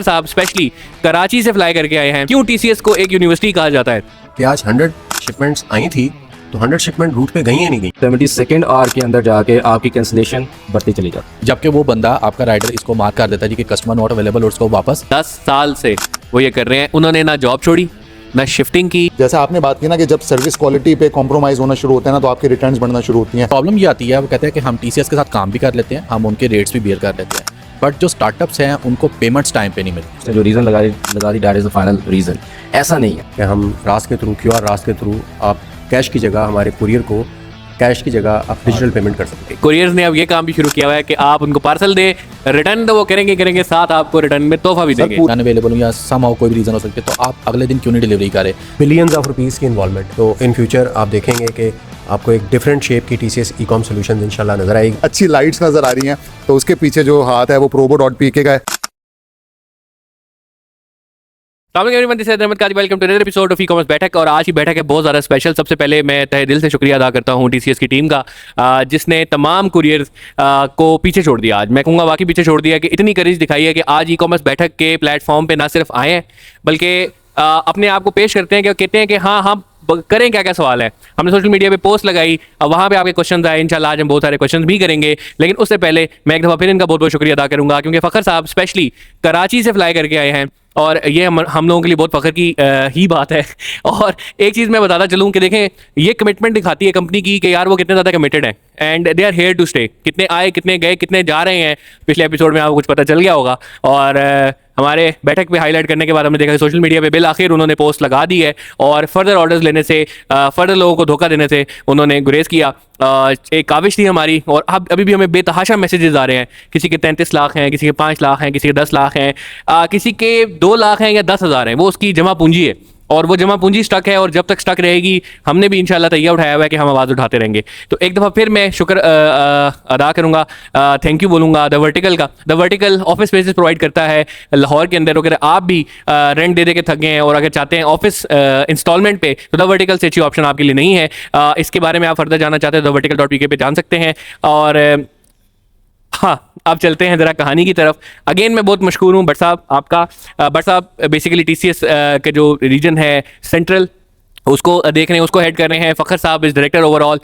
फ़खर साहब स्पेशली कराची से फ्लाई करके आए हैं। क्यों टीसीएस को एक यूनिवर्सिटी कहा जाता है? कि आज 100 शिपमेंट्स आई थी तो 100 शिपमेंट रूट पे गई या नहीं गई। 72nd आवर के अंदर जाके आपकी कैंसिलेशन बढ़ती चली जाती। जबकि वो बंदा आपका राइडर इसको मार्क कर देता है कि कस्टमर नॉट अवेलेबल और उसको वापस 10 साल से वो ये कर रहे हैं। उन्होंने ना जॉब छोड़ी ना शिफ्टिंग की। जैसा आपने बात की ना कि जब सर्विस क्वालिटी पे कॉम्प्रोमाइज होना शुरू होता है ना तो आपके रिटर्न्स बढ़ना शुरू होती हैं। प्रॉब्लम ये आती है, वो कहते हैं कि हम टीसीएस के साथ काम भी कर लेते हैं, हम उनके रेट्स भी बेयर कर लेते हैं, बट जो स्टार्टअप्स हैं उनको पेमेंट्स टाइम पे नहीं मिलती। जो रीज़न लगा दी that is the final reason. ऐसा नहीं है कि हम रास के थ्रू क्यूआर रास के थ्रू आप कैश की जगह हमारे कुरियर को कैश की जगह आप डिजिटल पेमेंट कर सकते हैं। कुरियर्स ने अब ये काम भी शुरू किया हुआ है कि आप उनको पार्सल दें, रिटर्न तो वो करेंगे, साथ आपको रिटर्न में तोहफा भी देंगे। अनअवेलेबल या समहाउ कोई भी रीजन हो सकती है तो आप अगले दिन क्यों नहीं डिलीवरी करें। बिलियंस ऑफ रुपीज़ की इन्वॉल्वमेंट। तो इन फ्यूचर आप देखेंगे कि आपको एक डिफरेंट शेप की टीसीएस ई-कॉम सॉल्यूशंस इंशाल्लाह नजर आएगी। अच्छी लाइट्स नजर आ रही हैं तो उसके पीछे जो हाथ है वो probo.pk का है। Welcome to another episode of ecommerce बैठक। और आज की बैठक है बहुत ज़्यादा स्पेशल। सबसे पहले मैं तहे दिल से शुक्रिया अदा करता हूँ टीसीएस की टीम का, जिसने तमाम कुरियर्स को पीछे छोड़ दिया। आज मैं कहूँगा वाकई पीछे छोड़ दिया कि इतनी करेज दिखाई है कि आज ई-कॉमर्स बैठक के प्लेटफॉर्म पे ना सिर्फ आए हैं बल्कि अपने आप को पेश करते हैं कि कहते हैं कि हाँ हम करें क्या क्या सवाल है। हमने सोशल मीडिया पे पोस्ट लगाई, अब वहाँ पे आपके क्वेश्चन आए। इंशाल्लाह आज हम बहुत सारे क्वेश्चन भी करेंगे, लेकिन उससे पहले मैं एक दफ़ा फिर इनका बहुत बहुत शुक्रिया अदा करूँगा क्योंकि फ़खर साहब स्पेशली कराची से फ्लाई करके आए हैं और ये हम लोगों के लिए बहुत फ़ख्र की ही बात है। और एक चीज़ मैं बताता चलूँ कि देखें ये कमिटमेंट दिखाती है कंपनी की कि यार वो कितने ज़्यादा कमिटेड है and they are here to stay. कितने आए, कितने गए, कितने जा रहे हैं, पिछले एपिसोड में आपको कुछ पता चल गया होगा। और हमारे बैठक पे हाईलाइट करने के बाद हमने देखा कि सोशल मीडिया पे बिल आखिर उन्होंने पोस्ट लगा दी है और फर्दर ऑर्डर्स लेने से, फर्दर लोगों को धोखा देने से उन्होंने गुरेज किया। एक काविश थी हमारी और अब अभी भी हमें बेतहाशा मैसेजेस आ रहे हैं। किसी के 33 लाख हैं, किसी के 5 लाख हैं, किसी के 10 लाख हैं, किसी के 2 लाख हैं या 10,000 हैं। वो उसकी जमा पूंजी है और वो जमा पूंजी स्टक है और जब तक स्टक रहेगी हमने भी इंशाल्लाह तैयार उठाया हुआ है कि हम आवाज़ उठाते रहेंगे। तो एक दफ़ा फिर मैं शुक्र अदा करूँगा, थैंक यू बोलूँगा द वर्टिकल का। The vertical office spaces provide करता है लाहौर के अंदर। अगर आप भी रेंट दे के थक गए हैं और अगर चाहते हैं ऑफिस इंस्टॉलमेंट पे तो द वर्टिकल से अच्छी ऑप्शन आपके लिए नहीं है। इसके बारे में आप फर्दर जानना चाहते हैं तो vertical.pk पे जान सकते हैं। और हाँ, अब चलते हैं ज़रा कहानी की तरफ। अगेन मैं बहुत मशहूर हूँ भट्ट साहब आपका। भट्ट साहब बेसिकली टीसीएस के जो रीजन है सेंट्रल उसको देख रहे हैं, उसको हेड कर रहे हैं। फ़खर साहब इज़ डायरेक्टर ओवरऑल।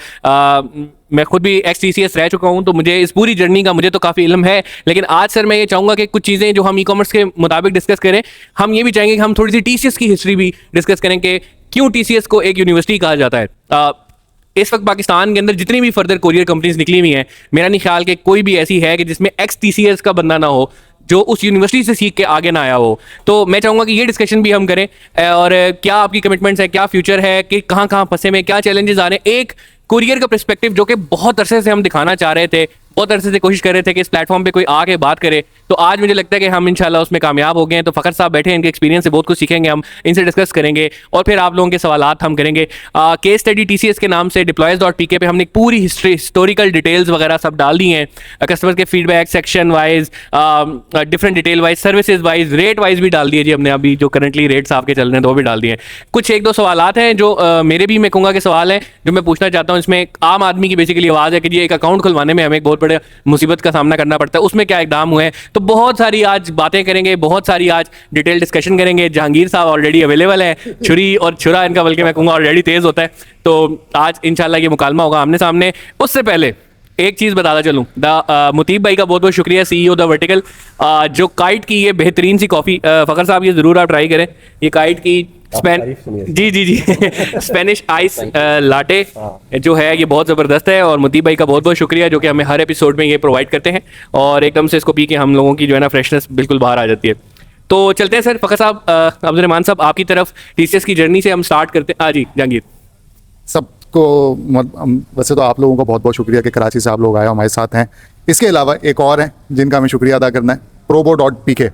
मैं खुद भी एक्स टीसीएस रह चुका हूँ तो मुझे इस पूरी जर्नी का मुझे तो काफ़ी इल्म है। लेकिन आज सर मैं ये चाहूँगा कि कुछ चीज़ें जो हम ई-कॉमर्स के मुताबिक डिस्कस करें, हम ये भी चाहेंगे कि हम थोड़ी सी टीसीएस की हिस्ट्री भी डिस्कस करें कि क्यों टीसीएस को एक यूनिवर्सिटी कहा जाता है। इस वक्त पाकिस्तान के अंदर जितनी भी फर्दर कोरियर कंपनीज निकली हुई हैं, मेरा नहीं ख्याल कि कोई भी ऐसी है कि जिसमें एक्स टीसीएस का बंदा ना हो जो उस यूनिवर्सिटी से सीख के आगे ना आया हो। तो मैं चाहूँगा कि ये डिस्कशन भी हम करें और क्या आपकी कमिटमेंट्स है, क्या फ्यूचर है, कि कहाँ कहाँ फंसे में, क्या चैलेंजेस आ रहे हैं। एक कुरियर का पर्सपेक्टिव जो कि बहुत अरसे से हम दिखाना चाह रहे थे, बहुत अरसे से कोशिश कर रहे थे कि इस प्लेटफॉर्म पे कोई आके बात करे, तो आज मुझे लगता है कि हम इंशाल्लाह उसमें कामयाब हो गए हैं। तो फ़खर साहब बैठे हैं, इनके एक्सपीरियंस से बहुत कुछ सीखेंगे, हम इनसे डिस्कस करेंगे और फिर आप लोगों के सवालात हम करेंगे। केस स्टडी टीसीएस के नाम से deploys.pk पे हमने एक पूरी हिस्टोरिकल डिटेल्स वगैरह सब डाल दी हैं। कस्टमर के feedback section wise, different detail wise, services wise, rate wise भी डाल दिए जी हमने। अभी जो करंटली रेट्स आपके चल रहे हैं तो वो भी डाल दिए हैं। कुछ एक दो सवालात हैं जो मेरे भी मैं कहूँगा कि सवाल हैं जो मैं पूछना चाहता हूँ। इसमें एक आम आदमी की बेसिकली आवाज़ है कि जी एक अकाउंट खुलवाने में हमें एक बहुत बड़े मुसीबत का सामना करना पड़ता है, उसमें क्या इकदाम हुए हैं। तो बहुत सारी आज बातें करेंगे, बहुत सारी आज डिटेल डिस्कशन करेंगे। जहांगीर साहब ऑलरेडी अवेलेबल है, छुरी और छुरा इनका बल्कि मैं कहूँगा ऑलरेडी तेज़ होता है। तो आज इंशाल्लाह ये मुकालमा होगा आमने सामने। उससे पहले एक चीज़ बताता चलूँ, मुतीब भाई का बहुत बहुत शुक्रिया, सीईओ द वर्टिकल, जो काइट की ये बेहतरीन सी कॉफ़ी, फ़खर साहब ये ज़रूर आप ट्राई करें। ये काइट की जी स्पेनिश आइस लाटे जो है ये बहुत ज़बरदस्त है और मुतीब भाई का बहुत बहुत शुक्रिया जो कि हमें हर एपिसोड में ये प्रोवाइड करते हैं और एकदम से इसको पी के हम लोगों की जो है ना फ्रेशनेस बिल्कुल बाहर आ जाती है। तो चलते हैं सर, फ़खर साहब, अब्दुल रहमान साहब आपकी तरफ टीसीएस की जर्नी से हम स्टार्ट करते हैं। जी जहांगीर सबको वैसे तो आप लोगों का बहुत बहुत शुक्रिया कि कराची से आप लोग आए हमारे साथ हैं। इसके अलावा एक और हैं जिनका हमें शुक्रिया अदा करना है, probo.pk।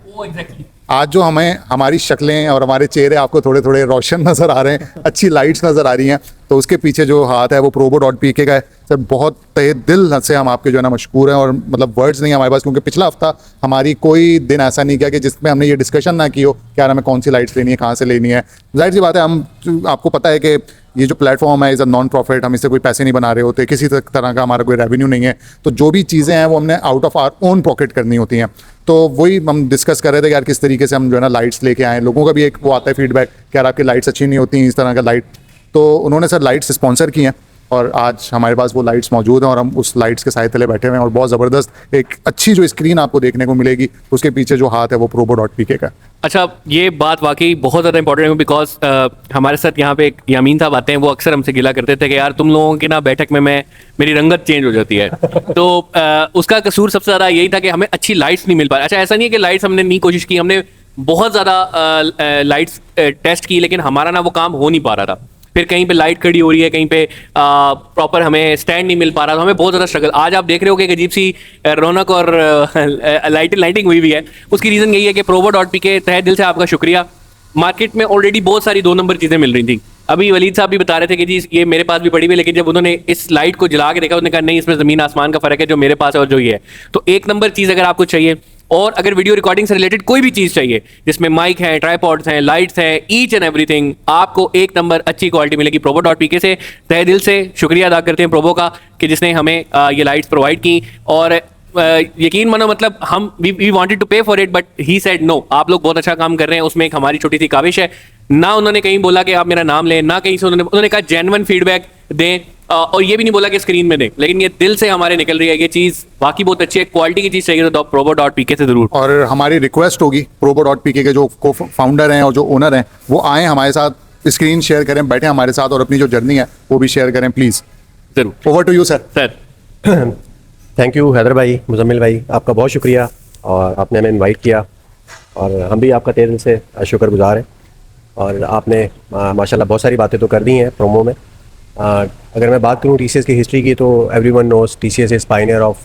आज जो हमें हमारी शक्लें और हमारे चेहरे आपको थोड़े थोड़े रोशन नज़र आ रहे हैं, अच्छी लाइट्स नज़र आ रही हैं, तो उसके पीछे जो हाथ है वो probo.pk का है सर। बहुत तहे दिल से हम आपके जो है ना मशहूर हैं, और मतलब वर्ड्स नहीं है हमारे पास, क्योंकि पिछला हफ्ता हमारी कोई दिन ऐसा नहीं किया कि जिसमें हमने ये डिस्कशन ना की हो कि यार हमें कौन सी लाइट्स लेनी है, कहाँ से लेनी है। जाहिर सी बात है, हम आपको पता है कि ये जो प्लेटफॉर्म है इज़ अ नॉन प्रॉफिट, हम इससे कोई पैसे नहीं बना रहे होते, किसी तरह का हमारा कोई रेवेन्यू नहीं है। तो जो भी चीज़ें हैं वो हमने out of our own pocket करनी होती हैं। तो वही हम डिस्कस कर रहे थे कि यार किस तरीके से हम जो है ना लाइट्स लेके आए। लोगों का भी एक वो आता है फीडबैक कि यार आपकी लाइट्स अच्छी नहीं होती, इस तरह का लाइट। तो उन्होंने सर लाइट्स स्पॉन्सर की हैं, और आज हमारे पास वो लाइट्स मौजूद हैं, और हम उस लाइट्स के साए तले बैठे हुए हैं। और बहुत ज़बरदस्त एक अच्छी जो स्क्रीन आपको देखने को मिलेगी, उसके पीछे जो हाथ है वो probo.pk का। अच्छा, ये बात वाकई बहुत ज़्यादा इंपॉर्टेंट है, बिकॉज हमारे साथ यहाँ पे एक यामीन साहब आते हैं, वो अक्सर हमसे गिला करते थे कि यार तुम लोगों की ना बैठक में मेरी रंगत चेंज हो जाती है। तो उसका कसूर सबसे ज़्यादा यही था कि हमें अच्छी लाइट्स नहीं मिल पा रही। अच्छा, ऐसा नहीं है कि लाइट्स हमने नहीं कोशिश की, हमने बहुत ज़्यादा लाइट्स टेस्ट की, लेकिन हमारा ना वो काम हो नहीं पा रहा था। फिर कहीं पे लाइट खड़ी हो रही है, कहीं पे प्रॉपर हमें स्टैंड नहीं मिल पा रहा, तो हमें बहुत ज़्यादा स्ट्रगल। आज आप देख रहे हो कि एक अजीब सी रौनक और लाइटिंग हुई भी है। उसकी रीज़न यही है कि probo.pk, तहे दिल से आपका शुक्रिया। मार्केट में ऑलरेडी बहुत सारी 2 नंबर चीज़ें मिल रही थी। अभी वलीद साहब भी बता रहे थे कि जी ये मेरे पास भी पड़ी हुई है, लेकिन जब उन्होंने इस लाइट को जला के देखा, उन्होंने कहा नहीं, इसमें ज़मीन आसमान का फ़र्क है, जो मेरे पास है और जो ये है। तो 1 नंबर चीज़ अगर आपको चाहिए, और अगर वीडियो रिकॉर्डिंग से रिलेटेड कोई भी चीज़ चाहिए जिसमें माइक है, ट्राइपॉड्स हैं, लाइट्स हैं, ईच एंड एवरीथिंग, आपको 1 नंबर अच्छी क्वालिटी मिलेगी probo.pk से। तहे दिल से शुक्रिया अदा करते हैं प्रोबो का कि जिसने हमें ये लाइट्स प्रोवाइड की। और यकीन मानो, मतलब हम we wanted to pay for it, but he said no, आप लोग बहुत अच्छा काम कर रहे हैं, उसमें एक हमारी छोटी सी काविश है। ना उन्होंने कहीं बोला कि आप मेरा नाम लें, ना कहीं से उन्होंने कहा जेन्युइन फीडबैक दें, और ये भी नहीं बोला कि स्क्रीन में दें, लेकिन ये दिल से हमारे निकल रही है। ये चीज़ वाकई बहुत अच्छी है। क्वालिटी की चीज़ चाहिए तो probo.pk से ज़रूर। और हमारी रिक्वेस्ट होगी probo.pk के जो को फाउंडर हैं और जो ओनर हैं वो आएँ हमारे साथ, स्क्रीन शेयर करें, बैठें हमारे साथ, और अपनी जो जर्नी है वो भी शेयर करें प्लीज़। ज़रूर। Over to you sir. Sir, thank you Haider भाई, मुजम्मिल भाई, आपका बहुत शुक्रिया, और आपने हमें इनवाइट किया, और हम भी आपका तहे दिल से शुक्रगुजार हैं। और आपने माशाल्लाह बहुत सारी बातें तो कर दी हैं प्रोमो में। अगर मैं बात करूँ TCS की हिस्ट्री की, तो everyone knows TCS is Pioneer of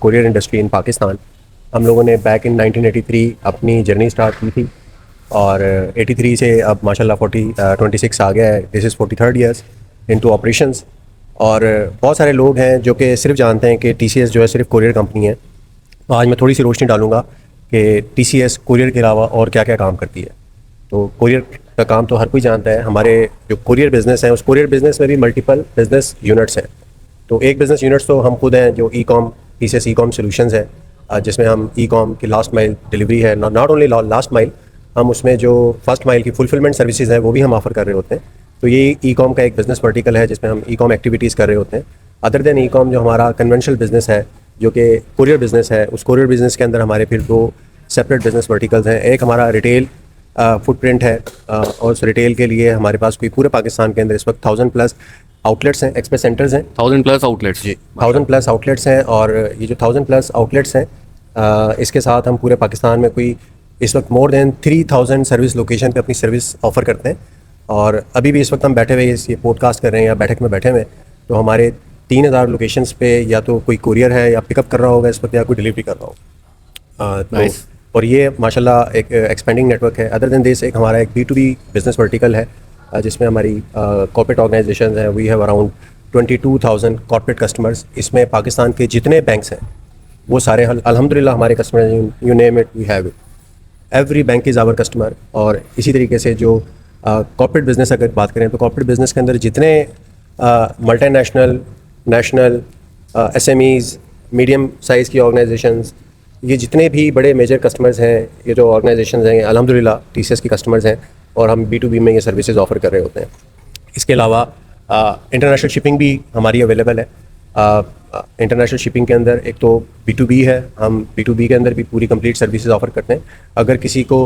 courier industry in Pakistan. हम लोगों ने बैक इन 1983 अपनी जर्नी स्टार्ट की थी, और 83 से अब माशाल्लाह 26 आ गया है। This is 43rd years into operations. और बहुत सारे लोग हैं जो कि सिर्फ जानते हैं कि TCS जो है सिर्फ कोरियर कंपनी है। तो आज मैं थोड़ी सी रोशनी डालूंगा कि TCS कोरियर के अलावा और क्या क्या काम करती है। तो कोरियर का काम तो हर कोई जानता है। हमारे जो कोरियर बिज़नेस है, उस कोरियर बिज़नेस में भी मल्टीपल बिज़नेस यूनिट्स हैं। तो एक बिज़नेस यूनिट्स तो हम खुद हैं, जो TCS e-com सॉल्यूशंस है, जिसमें हम e-com की लास्ट माइल डिलीवरी है, नॉट ओनली लास्ट माइल, हम उसमें जो फर्स्ट माइल की फुलफिलमेंट सर्विसेज है वो भी हम ऑफ़र कर रहे होते हैं। तो ये e-com का एक बिज़नेस वर्टिकल है जिसमें हम e-com एक्टिविटीज़ कर रहे होते हैं। अदर देन e-com जो हमारा कन्वेंशनल बिज़नेस है, जो कि कोरियर बिज़नेस है, उस कोरियर बिज़नेस के अंदर हमारे फिर 2 सेपरेट बिज़नेस वर्टिकल्स हैं। एक हमारा रिटेल फुटप्रिंट है, और उस रिटेल के लिए हमारे पास कोई पूरे पाकिस्तान के अंदर इस वक्त 1000+ आउटलेट्स हैं, एक्सप्रेस सेंटर्स हैं। 1000+ आउटलेट्स। जी, 1000+ आउटलेट्स हैं। और ये जो 1000+ आउटलेट्स हैं, इसके साथ हम पूरे पाकिस्तान में कोई इस वक्त मोर देन 3000 सर्विस लोकेशन पे अपनी सर्विस ऑफ़र करते हैं। और अभी भी इस वक्त हम बैठे हुए ये पॉडकास्ट कर रहे हैं या बैठक में बैठे हुए, तो हमारे 3000 लोकेशंस पे या तो कोई कुरियर है या पिकअप कर रहा होगा इस वक्त, या कोई डिलीवरी कर रहा होगा। और ये माशाल्लाह एक एक्सपेंडिंग नेटवर्क है। अदर देन दिस एक हमारा एक B2B बिज़नेस वर्टिकल है, जिसमें हमारी कॉर्पोरेट ऑर्गेनाइजेशन हैं। We have around 22,000 corporate customers. इसमें पाकिस्तान के जितने बैंक्स हैं वो सारे अल्हम्दुलिल्लाह हमारे customer, you name it we have it, every bank is our customer. और इसी तरीके से जो कॉर्पोरेट बिज़नेस अगर बात करें, तो कॉर्पोरेट बिज़नेस के अंदर जितने multinational, national, SMEs, medium size की ऑर्गेनाइजेशंस, ये जितने भी बड़े मेजर कस्टमर्स हैं, ये जो ऑर्गेनाइजेशंस हैं, अल्हम्दुलिल्लाह TCS की कस्टमर्स हैं, और हम B2B में ये सर्विसेज ऑफ़र कर रहे होते हैं। इसके अलावा इंटरनेशनल शिपिंग भी हमारी अवेलेबल है। इंटरनेशनल शिपिंग के अंदर एक तो B2B है, हम B2B के अंदर भी पूरी कंप्लीट सर्विसेज ऑफ़र करते हैं। अगर किसी को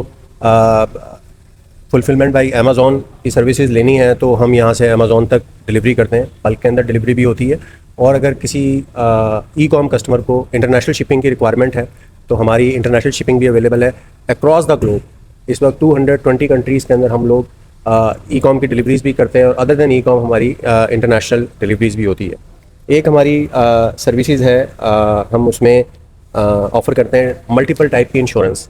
फुलफिलमेंट बाई अमेज़ॉन की सर्विसेज लेनी है, तो हम यहाँ से अमेज़ॉन तक डिलीवरी करते हैं, बल्क के अंदर डिलीवरी भी होती है। और अगर किसी e-com कस्टमर को इंटरनेशनल शिपिंग की रिक्वायरमेंट है, तो हमारी इंटरनेशनल शिपिंग भी अवेलेबल है अक्रॉस द ग्लोब। इस वक्त 220 कंट्रीज़ के अंदर हम लोग e-com की डिलीवरीज भी करते हैं, और अदर देन e-com हमारी इंटरनेशनल डिलीवरीज भी होती है। एक हमारी सर्विसेज है, हम उसमें ऑफ़र करते हैं मल्टीपल टाइप की इंश्योरेंस।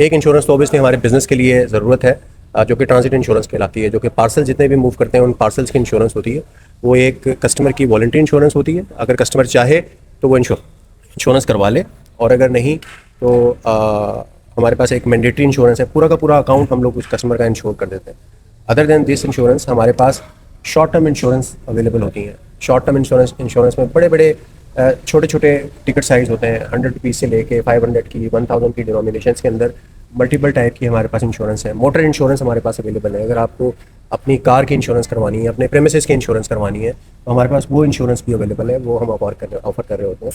एक इंश्योरेंस तो ऑब्वियसली हमारे बिज़नेस के लिए ज़रूरत है, जो कि ट्रांजिट इंश्योरेंस कहलाती है, जो कि पार्सल जितने भी मूव करते हैं उन पार्सल्स की इंश्योरेंस होती है। वो एक कस्टमर की वॉलंटरी इंश्योरेंस होती है। अगर कस्टमर चाहे तो वो इंश्योरेंस करवा ले, और अगर नहीं तो हमारे पास एक मैंडेटरी इंश्योरेंस है। पूरा का पूरा अकाउंट हम लोग उस कस्टमर का इंश्योर कर देते हैं। अदर देन दिस इंश्योरेंस हमारे पास शॉर्ट टर्म इंश्योरेंस अवेलेबल होती हैं। शॉर्ट टर्म इंश्योरेंस में बड़े बड़े छोटे छोटे टिकट साइज़ होते हैं, 100 रुपीज़ से लेके 500 की 1000 की डिनोमिनेशंस के अंदर मल्टीपल टाइप की हमारे पास इंश्योरेंस है। मोटर इंश्योरेंस हमारे पास अवेलेबल है। अगर आपको अपनी कार की इंश्योरेंस करवानी है, अपने प्रेमिसेस की इंश्योरेंस करवानी है, तो हमारे पास वो इंश्योरेंस भी अवेलेबल है, वो हम ऑफर कर रहे होते हैं।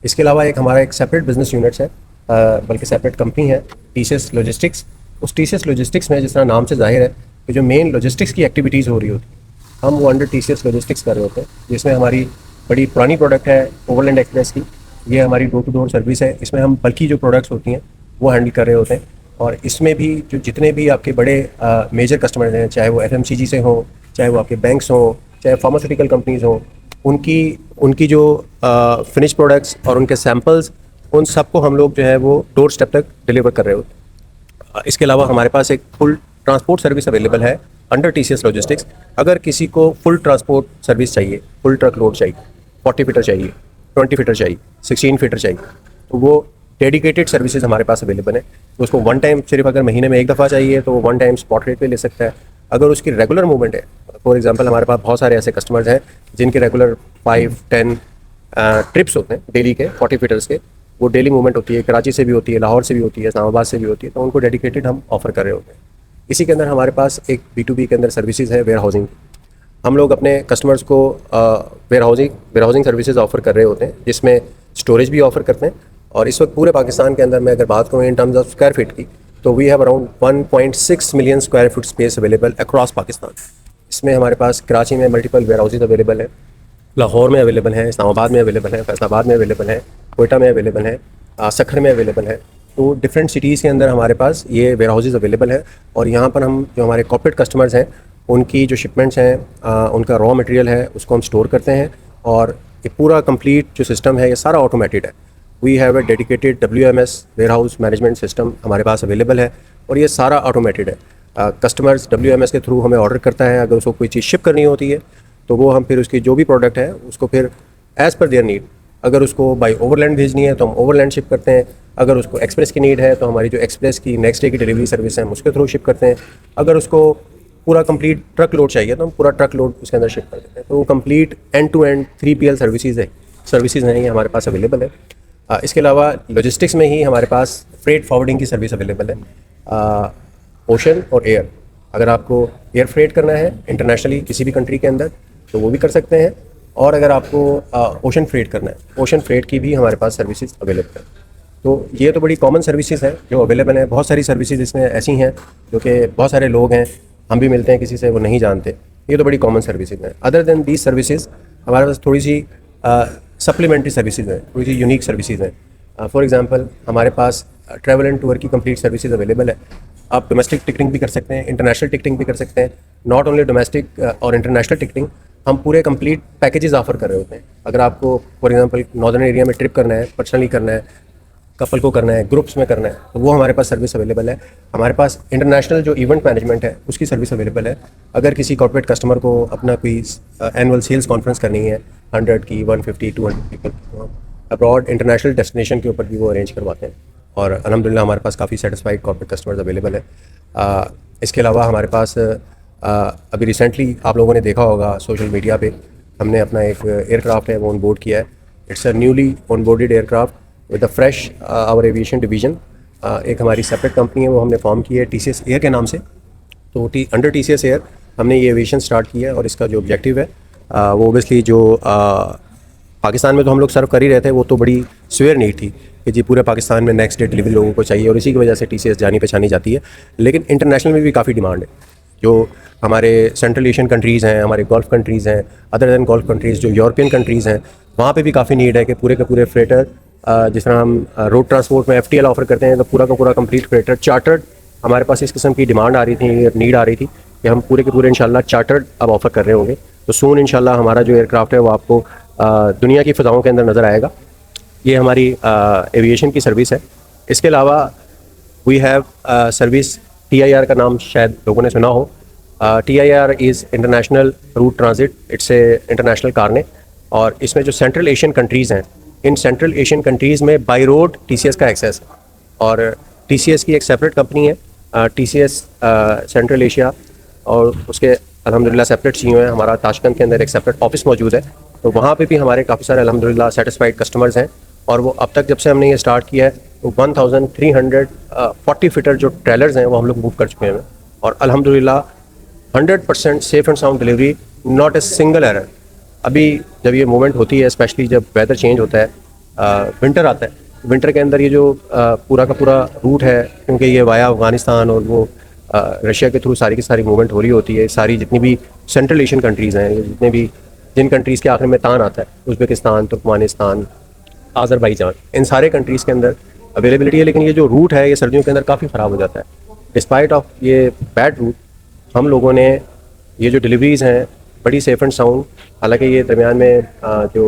इसके अलावा एक हमारा एक सेपरेट बिजनेस यूनिट्स है, बल्कि सेपरेट कंपनी है, TCS लॉजिस्टिक्स। उस TCS लॉजिस्टिक्स में जिस तरह नाम से जाहिर है कि जो मेन लॉजिस्टिक्स की एक्टिविटीज़ हो रही होती है, हम वो अंडर TCS लॉजिस्टिक्स कर रहे होते हैं, जिसमें हमारी बड़ी पुरानी प्रोडक्ट है ओवरलैंड एक्सप्रेस की। ये हमारी डोर टू डोर सर्विस है। इसमें हम बल्कि जो प्रोडक्ट्स होती हैं वो हैंडल कर रहे होते हैं। और इसमें भी जो जितने भी आपके बड़े मेजर कस्टमर्स हैं, चाहे वो FMCG से हों, चाहे वो आपके बैंक्स हों, चाहे फार्मास्यूटिकल कंपनीज़ हों, उनकी जो फिनिश प्रोडक्ट्स और उनके सैम्पल्स, उन सबको हम लोग जो है वो डोर स्टेप तक डिलीवर कर रहे होते हैं। इसके अलावा हमारे पास एक फुल ट्रांसपोर्ट सर्विस अवेलेबल है अंडर TCS लॉजिस्टिक्स। अगर किसी को फुल ट्रांसपोर्ट सर्विस चाहिए, फुल ट्रक लोड चाहिए, 40 फीटर चाहिए, 20 फीटर चाहिए, 16 फीटर चाहिए, तो वो डेडिकेटेड सर्विसेज हमारे पास अवेलेबल है। तो उसको वन टाइम, सिर्फ अगर महीने में एक दफ़ा चाहिए तो वो वन टाइम स्पॉट रेट पे ले सकता है। अगर उसकी रेगुलर मूवमेंट है, फॉर एग्जांपल हमारे पास बहुत सारे ऐसे कस्टमर्स हैं जिनके रेगुलर 5-10 ट्रिप्स होते हैं डेली के 40 फीटर्स के, वो डेली मूवमेंट होती है, कराची से भी होती है, लाहौर से भी होती है, इस्लामाबाद से भी होती है, तो उनको डेडिकेटेड हम ऑफर कर रहे होते हैं। इसी के अंदर हमारे पास एक B2B के अंदर सर्विसेज है वेयर हाउसिंग। हम लोग अपने कस्टमर्स को वेयर हाउसिंग सर्विसेज ऑफर कर रहे होते हैं, जिसमें स्टोरेज भी ऑफर करते हैं। और इस वक्त पूरे पाकिस्तान के अंदर मैं अगर बात करूँ in terms of square feet की, तो we have around 1.6 million square feet space available across Pakistan. इसमें हमारे पास कराची में मल्टीपल वेयर हाउसेज अवेलेबल है, लाहौर में अवेलेबल है, इस्लामाबाद में अवेलेबल है, फैसलाबाद में अवेलेबल है, कोयटा में अवेलेबल है, सखर में अवेलेबल है। तो डिफरेंट सिटीज़ के अंदर हमारे पास ये वेयर हाउसेज अवेलेबल है। और यहाँ पर हम जो हमारे कॉर्पोरेट कस्टमर्स हैं उनकी जो शिपमेंट्स हैं, उनका रॉ मटेरियल है, उसको हम स्टोर करते हैं। और ये पूरा कंप्लीट जो सिस्टम है ये सारा ऑटोमेटेड है। We have a dedicated WMS warehouse management system हमारे पास अवेलेबल है, और ये सारा ऑटोमेटेड है। कस्टमर्स WMS के थ्रू हमें ऑर्डर करता है। अगर उसको कोई चीज़ शिप करनी होती है तो वो हम फिर उसकी जो भी प्रोडक्ट है उसको फिर एज़ पर देयर नीड, अगर उसको बाई ओवरलैंड भेजनी है तो हम ओवरलैंड शिप करते हैं। अगर उसको एक्सप्रेस की नीड है तो हमारी जो एक्सप्रेस की नेक्स्ट डे की डिलीवरी सर्विस है हम उसके थ्रू शिप करते हैं। अगर उसको पूरा कंप्लीट ट्रक लोड चाहिए तो हम पूरा ट्रक लोड उसके अंदर शिप कर देते हैं। तो वो complete end to end 3PL services हैं, ये हमारे पास अवेलेबल है। इसके अलावा लॉजिस्टिक्स में ही हमारे पास फ्रेट फॉरवर्डिंग की सर्विस अवेलेबल है, ओशन और एयर। अगर आपको एयर फ्रेट करना है इंटरनेशनली किसी भी कंट्री के अंदर तो वो भी कर सकते हैं, और अगर आपको ओशन फ्रेट करना है, ओशन फ्रेट की भी हमारे पास सर्विसेज अवेलेबल है। तो ये तो बड़ी कॉमन सर्विसेज हैं जो अवेलेबल हैं। बहुत सारी सर्विसेज इसमें ऐसी हैं जो कि बहुत सारे लोग हैं, हम भी मिलते हैं किसी से, वो नहीं जानते। ये तो बड़ी कॉमन सर्विसेज हैं। अदर देन दीज सर्विसेज हमारे पास थोड़ी सी सप्लीमेंट्री सर्विसेज हैं, थोड़ी सी यूनिक सर्विसेज हैं। फॉर एग्जांपल हमारे पास ट्रैवल एंड टूर की कंप्लीट सर्विसेज अवेलेबल है। आप डोमेस्टिक टिकटिंग भी कर सकते हैं, इंटरनेशनल टिकटिंग भी कर सकते हैं। नॉट ओनली डोमेस्टिक और इंटरनेशनल टिकटिंग, हम पूरे कंप्लीट पैकेजेस ऑफर कर रहे होते हैं। अगर आपको फॉर एग्जांपल नॉर्दर्न एरिया में ट्रिप करना है, पर्सनली करना है, कपल को करना है, ग्रुप्स में करना है, तो वो हमारे पास सर्विस अवेलेबल है। हमारे पास इंटरनेशनल जो इवेंट मैनेजमेंट है उसकी सर्विस अवेलेबल है। अगर किसी कॉर्पोरेट कस्टमर को अपना कोई एनुअल सेल्स कॉन्फ्रेंस करनी है 100 की, 150, 200 पीपल की, तो अब्रॉड इंटरनेशनल डेस्टिनेशन के ऊपर भी वो अरेंज करवाते हैं। और अल्हम्दुलिल्लाह हमारे पास काफ़ी सेटिस्फाइड कॉर्पोरेट कस्टमर्स अवेलेबल है। इसके अलावा हमारे पास अभी रिसेंटली आप लोगों ने देखा होगा सोशल मीडिया पे, हमने अपना एक एयरक्राफ्ट है वो ऑन बोर्ड किया है। It's a newly on boarded aircraft with the fresh our aviation division. एक हमारी सेपरेट कंपनी है वो हमने फॉर्म की है TCS एयर के नाम से। तो अंडर TCS एयर हमने ये एविएशन स्टार्ट किया है, और इसका जो ऑब्जेक्टिव है वो ओबियसली जो पाकिस्तान में तो हम लोग सर्व कर ही रहे थे, वो तो बड़ी स्वेयर नीड थी कि जी पूरे पाकिस्तान में नेक्स्ट डे डिलीवरी लोगों को चाहिए, और इसी की वजह से TCS जानी पहचानी जाती है। लेकिन इंटरनेशनल में भी काफ़ी डिमांड है। जो हमारे सेंट्रल एशियन कंट्रीज़ हैं, हमारे गल्फ़ कंट्रीज़ हैं, अदर दैन गल्फ़ कंट्रीज़ जो यूरोपियन कंट्रीज़ हैं, वहाँ पे भी काफ़ी नीड है कि पूरे के पूरे फ्रेटर, जिस तरह हम रोड ट्रांसपोर्ट में FTL ऑफ़र करते हैं, तो पूरा का पूरा कंप्लीट फ्रेटर चार्टर्ड, हमारे पास इस किस्म की डिमांड आ रही थी, नीड आ रही थी कि हम पूरे के पूरे इंशाल्लाह चार्टर्ड अब ऑफ़र कर रहे होंगे। तो सून इंशाल्लाह हमारा जो एयरक्राफ्ट है वो आपको दुनिया की फ़ज़ाओं के अंदर नज़र आएगा। ये हमारी एविएशन की सर्विस है। इसके अलावा वी हैव सर्विस TIR का नाम शायद लोगों ने सुना हो। TIR is international route transit, it's a international carnet, और इसमें जो सेंट्रल एशियन कंट्रीज़ हैं, इन सेंट्रल एशियन कंट्रीज़ में बाई रोड TCS का एक्सेस है। और TCS की एक सेपरेट कंपनी है, TCS सेंट्रल एशिया, और उसके अल्हम्दुलिल्लाह सेपरेट CEO हैं। हमारा ताशकंद के अंदर एक सेपरेट ऑफिस मौजूद है, तो वहाँ पे भी हमारे काफ़ी सारे अल्हम्दुलिल्लाह सेटिस्फाइड कस्टमर्स हैं। और वो अब तक जब से हमने ये स्टार्ट किया है तो 1340 फीटर जो ट्रेलर्स हैं वो हम लोग मूव कर चुके हैं, और अल्हम्दुलिल्लाह 100% safe and sound delivery, not a single error. अभी जब ये मूवमेंट होती है, स्पेशली जब वेदर चेंज होता है, विंटर आता है, विंटर के अंदर ये जो पूरा का पूरा रूट है, क्योंकि ये वाया अफ़गानिस्तान और वो रशिया के थ्रू सारी की सारी मूवमेंट हो रही होती है, सारी जितनी भी सेंट्रल एशियन कंट्रीज़ हैं, जितने भी जिन कंट्रीज़ के आखिर में तान आता है, उज़्बेकिस्तान, तुर्कमानिस्तान, आज़रबाईजान, इन सारे कंट्रीज़ के अंदर अवेलेबिलिटी है। लेकिन ये जो रूट है ये सर्दियों के अंदर काफ़ी ख़राब हो जाता है। डिस्पाइट ऑफ ये बैड रूट, हम लोगों ने ये जो डिलीवरीज़ हैं बड़ी सेफ एंड साउंड, हालांकि ये दरमियान में जो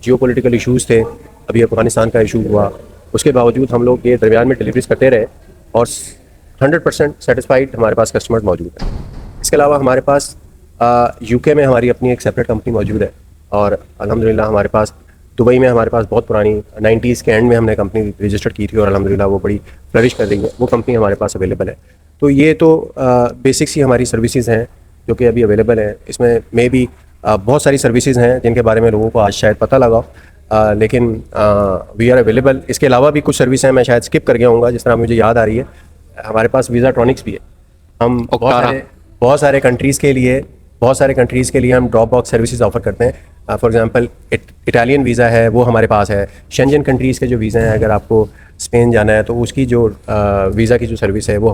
जियोपॉलिटिकल इश्यूज़ थे, अभी अफ़गानिस्तान का इशू हुआ, उसके बावजूद हम लोग ये दरमियान में डिलीवरीज करते रहे, और 100% सेटिस्फाइड हमारे पास कस्टमर्स मौजूद हैं। इसके अलावा हमारे पास UK में हमारी अपनी एक सेपरेट कंपनी मौजूद है, और अल्हम्दुलिल्लाह हमारे पास दुबई में हमारे पास बहुत पुरानी 90s के एंड में हमने कंपनी रजिस्टर की थी, और अल्हम्दुलिल्लाह वो बड़ी फ्लरिश कर रही है, वो कंपनी हमारे पास अवेलेबल है। तो ये तो बेसिक्स ही हमारी सर्विसेज हैं जो कि अभी अवेलेबल हैं। इसमें मे भी बहुत सारी सर्विसेज हैं जिनके बारे में लोगों को आज शायद पता लगा, लेकिन वी आर अवेलेबल। इसके अलावा भी कुछ सर्विस हैं, मैं शायद स्किप कर गया हूँगा, जिस तरह मुझे याद आ रही है। हमारे पास वीज़ाट्रॉनिक्स भी है, हम बहुत सारे कंट्रीज़ के लिए हम ड्रॉप बॉक्स सर्विसेज ऑफर करते हैं। फॉर एग्जांपल इटालियन वीज़ा है वो हमारे पास है, शेंजन कंट्रीज़ के जो वीज़ा हैं, अगर आपको स्पेन जाना है तो उसकी जो वीज़ा की जो सर्विस है वो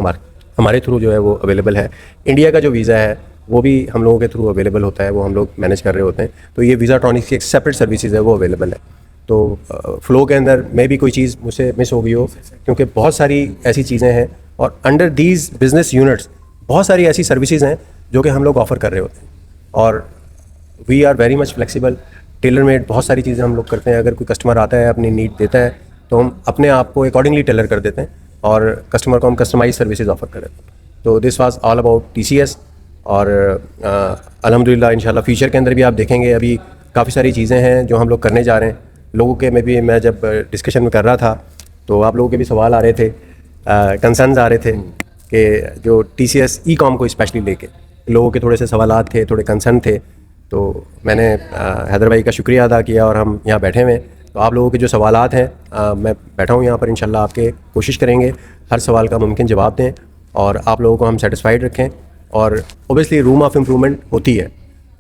हमारे थ्रू जो है वो अवेलेबल है। इंडिया का जो वीज़ा है वो भी हम लोगों के थ्रू अवेलेबल होता है, वो हम लोग मैनेज कर रहे होते हैं। तो ये वीज़ाट्रॉनिक्स की एक सेपरेट सर्विसेज है, वो अवेलेबल है। तो फ़्लो के अंदर मे भी कोई चीज़ मुझसे मिस हो गई हो, क्योंकि बहुत सारी ऐसी चीज़ें हैं, और अंडर दीज बिजनेस यूनिट्स बहुत सारी ऐसी सर्विसेज हैं जो कि हम लोग ऑफ़र कर रहे होते हैं, और we are very much flexible, tailor made बहुत सारी चीज़ें हम लोग करते हैं। अगर कोई कस्टमर आता है, अपनी नीड देता है, तो हम अपने आप को अकॉर्डिंगली टेलर कर देते हैं, और कस्टमर को हम कस्टमाइज सर्विसेज ऑफर कर देते हैं। तो this was all about TCS, और अल्हम्दुलिल्लाह इंशाल्लाह फ्यूचर के अंदर भी आप देखेंगे अभी काफ़ी सारी चीज़ें हैं जो हम लोग करने जा रहे हैं। लोगों के में भी मैं जब डिस्कशन में कर रहा था तो आप लोगों के भी सवाल आ रहे थे, कंसर्न्स आ रहे थे कि जो TCS ई-कॉम को स्पेशली लेके लोगों के थोड़े से सवालात थे, थोड़े कंसर्न थे। तो मैंने हैदर भाई का शुक्रिया अदा किया, और हम यहाँ बैठे हुए हैं। तो आप लोगों के जो सवालात हैं, मैं बैठा हूँ यहाँ पर, इंशाल्लाह आपके कोशिश करेंगे हर सवाल का मुमकिन जवाब दें, और आप लोगों को हम सेटिस्फाइड रखें। और ओबियसली रूम ऑफ इम्प्रूवमेंट होती है,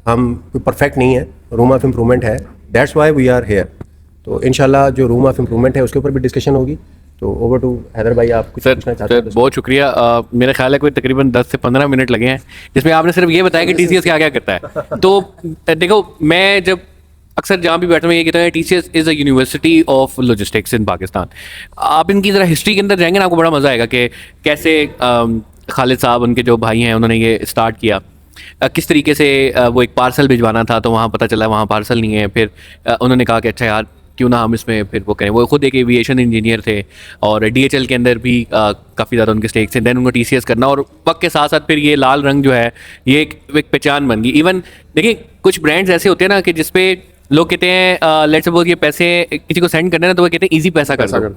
हम कोई परफेक्ट नहीं है, रूम ऑफ इम्प्रूवमेंट है, that's why we are here. तो इंशाल्लाह जो रूम ऑफ इम्प्रूवमेंट है उसके ऊपर भी डिस्कशन होगी। तो ओवर टू हैदर भाई, आप कुछ पूछना चाहते हैं? बहुत शुक्रिया। मेरा ख्याल है कोई तकरीबन 10 से 15 मिनट लगे हैं, जिसमें आपने सिर्फ ये बताया कि TCS क्या क्या करता है। तो देखो, मैं जब अक्सर जहाँ भी बैठता हूँ ये कहता है TCS is a university of logistics in Pakistan. आप इनकी ज़रा हिस्ट्री के अंदर जाएंगे ना, आपको बड़ा मज़ा आएगा कि कैसे खालिद साहब, उनके जो भाई हैं, उन्होंने ये स्टार्ट किया। किस तरीके से वो एक पार्सल भिजवाना था, तो वहाँ पता चला वहाँ पार्सल नहीं है। फिर उन्होंने कहा कि अच्छा यार क्यों ना हम इसमें फिर वो करें। वो खुद एक एविएशन इंजीनियर थे, और DHL के अंदर भी काफ़ी ज़्यादा उनके स्टेक्स थे। देन उनको TCS करना, और वक्त के साथ साथ फिर ये लाल रंग जो है ये एक पहचान बन गई। इवन देखिए, कुछ ब्रांड्स ऐसे होते हैं ना कि जिसपे लोग कहते हैं लेट्स सपोज ये पैसे किसी को सेंड करना है, तो वो कहते हैं ईजी पैसा कर दो।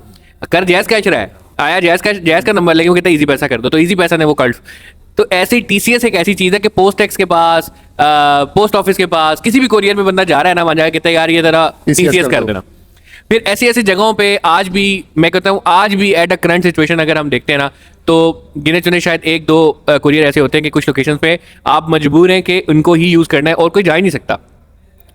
कर जैज़ कैश रहा है, आया जैज़ का नंबर, लेकिन वो कहता है ईजी पैसा कर दो, तो ईजी पैसा ने वो कर। तो ऐसे ही TCS एक ऐसी चीज़ है कि पोस्ट टैक्स के पास, पोस्ट ऑफिस के पास, किसी भी कोरियर में बंदा जा रहा है ना, वहाँ जाए कहता है यार ये ज़रा TCS कर देना। फिर ऐसी ऐसी जगहों पे आज भी मैं कहता हूँ, आज भी एट अ करंट सिचुएशन अगर हम देखते हैं ना, तो गिने चुने शायद 1-2 कुरियर ऐसे होते हैं कि कुछ लोकेशन पे आप मजबूर हैं कि उनको ही यूज़ करना है, और कोई जा ही नहीं सकता।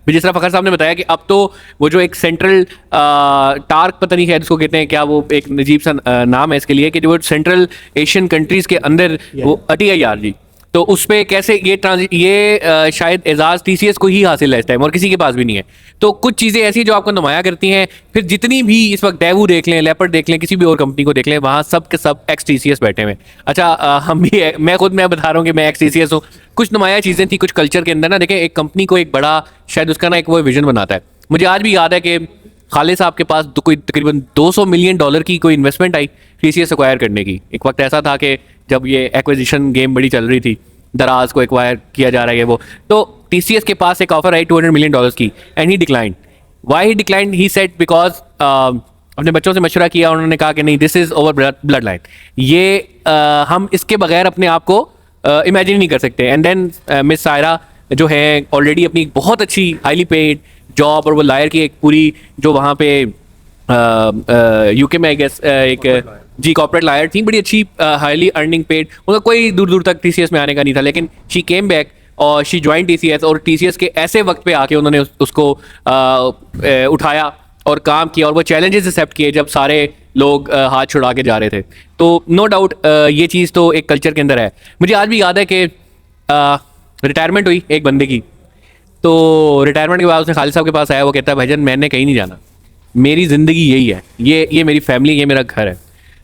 फिर जिस तरह फ़खर साहब ने बताया कि अब तो वो जो एक सेंट्रल टार्क पता नहीं है उसको कहते हैं क्या, वो एक अजीब सा नाम है इसके लिए, कि जो सेंट्रल एशियन कंट्रीज़ के अंदर वो TIR जी, तो उस पर कैसे ये शायद एजाज़ TCS को ही हासिल है इस टाइम, और किसी के पास भी नहीं है। तो कुछ चीज़ें ऐसी जो आपको नुमाया करती हैं। फिर जितनी भी इस वक्त डेवू देख लें, लेपर्ड देख लें, किसी भी और कंपनी को देख लें, वहाँ सब के सब एक्स TCS बैठे हुए। अच्छा, हम भी मैं बता रहा हूँ कि मैं एक्स TCS हूँ। कुछ नुमाया चीज़ें थी कुछ कल्चर के अंदर ना। देखें, एक कंपनी को एक बड़ा शायद उसका ना एक वो विजन बनाता है। मुझे आज भी याद है कि खालिद साहब के पास कोई तकरीबन $200 मिलियन की कोई इन्वेस्टमेंट आई, TCS एक्वायर करने की। एक वक्त ऐसा था कि जब ये एक्विजिशन गेम बड़ी चल रही थी, दराज को एक्वायर किया जा रहा है वो, तो TCS के पास एक ऑफर आई $200 मिलियन की, and he declined. Why he declined? He said because अपने बच्चों से मशवरा किया, उन्होंने कहा कि नहीं, this is over blood line, ये हम इसके बगैर अपने आप को इमेजिन नहीं कर सकते। एंड देन मिस सायरा जो है ऑलरेडी अपनी बहुत अच्छी हाईली पेड जॉब, और वो लायर की एक पूरी जो वहाँ पे यूके में आई गेस एक जी कॉर्पोरेट लायर थी, बड़ी अच्छी हाईली अर्निंग पेड, उनका कोई दूर दूर तक TCS में आने का नहीं था, लेकिन शी केम बैक और शी ज्वाइन TCS, और TCS के ऐसे वक्त पे आके उन्होंने उसको उठाया और काम किया, और वो चैलेंजेस एक्सेप्ट किए जब सारे लोग हाथ छुड़ा के जा रहे थे। तो नो डाउट ये चीज़ तो एक कल्चर के अंदर है। मुझे आज भी याद है कि रिटायरमेंट हुई एक बंदे की, तो रिटायरमेंट के बाद उसने खालिद साहब के पास आया, वो कहता है भाईजान मैंने कहीं नहीं जाना, मेरी ज़िंदगी यही है, ये मेरी फैमिली, ये मेरा घर है।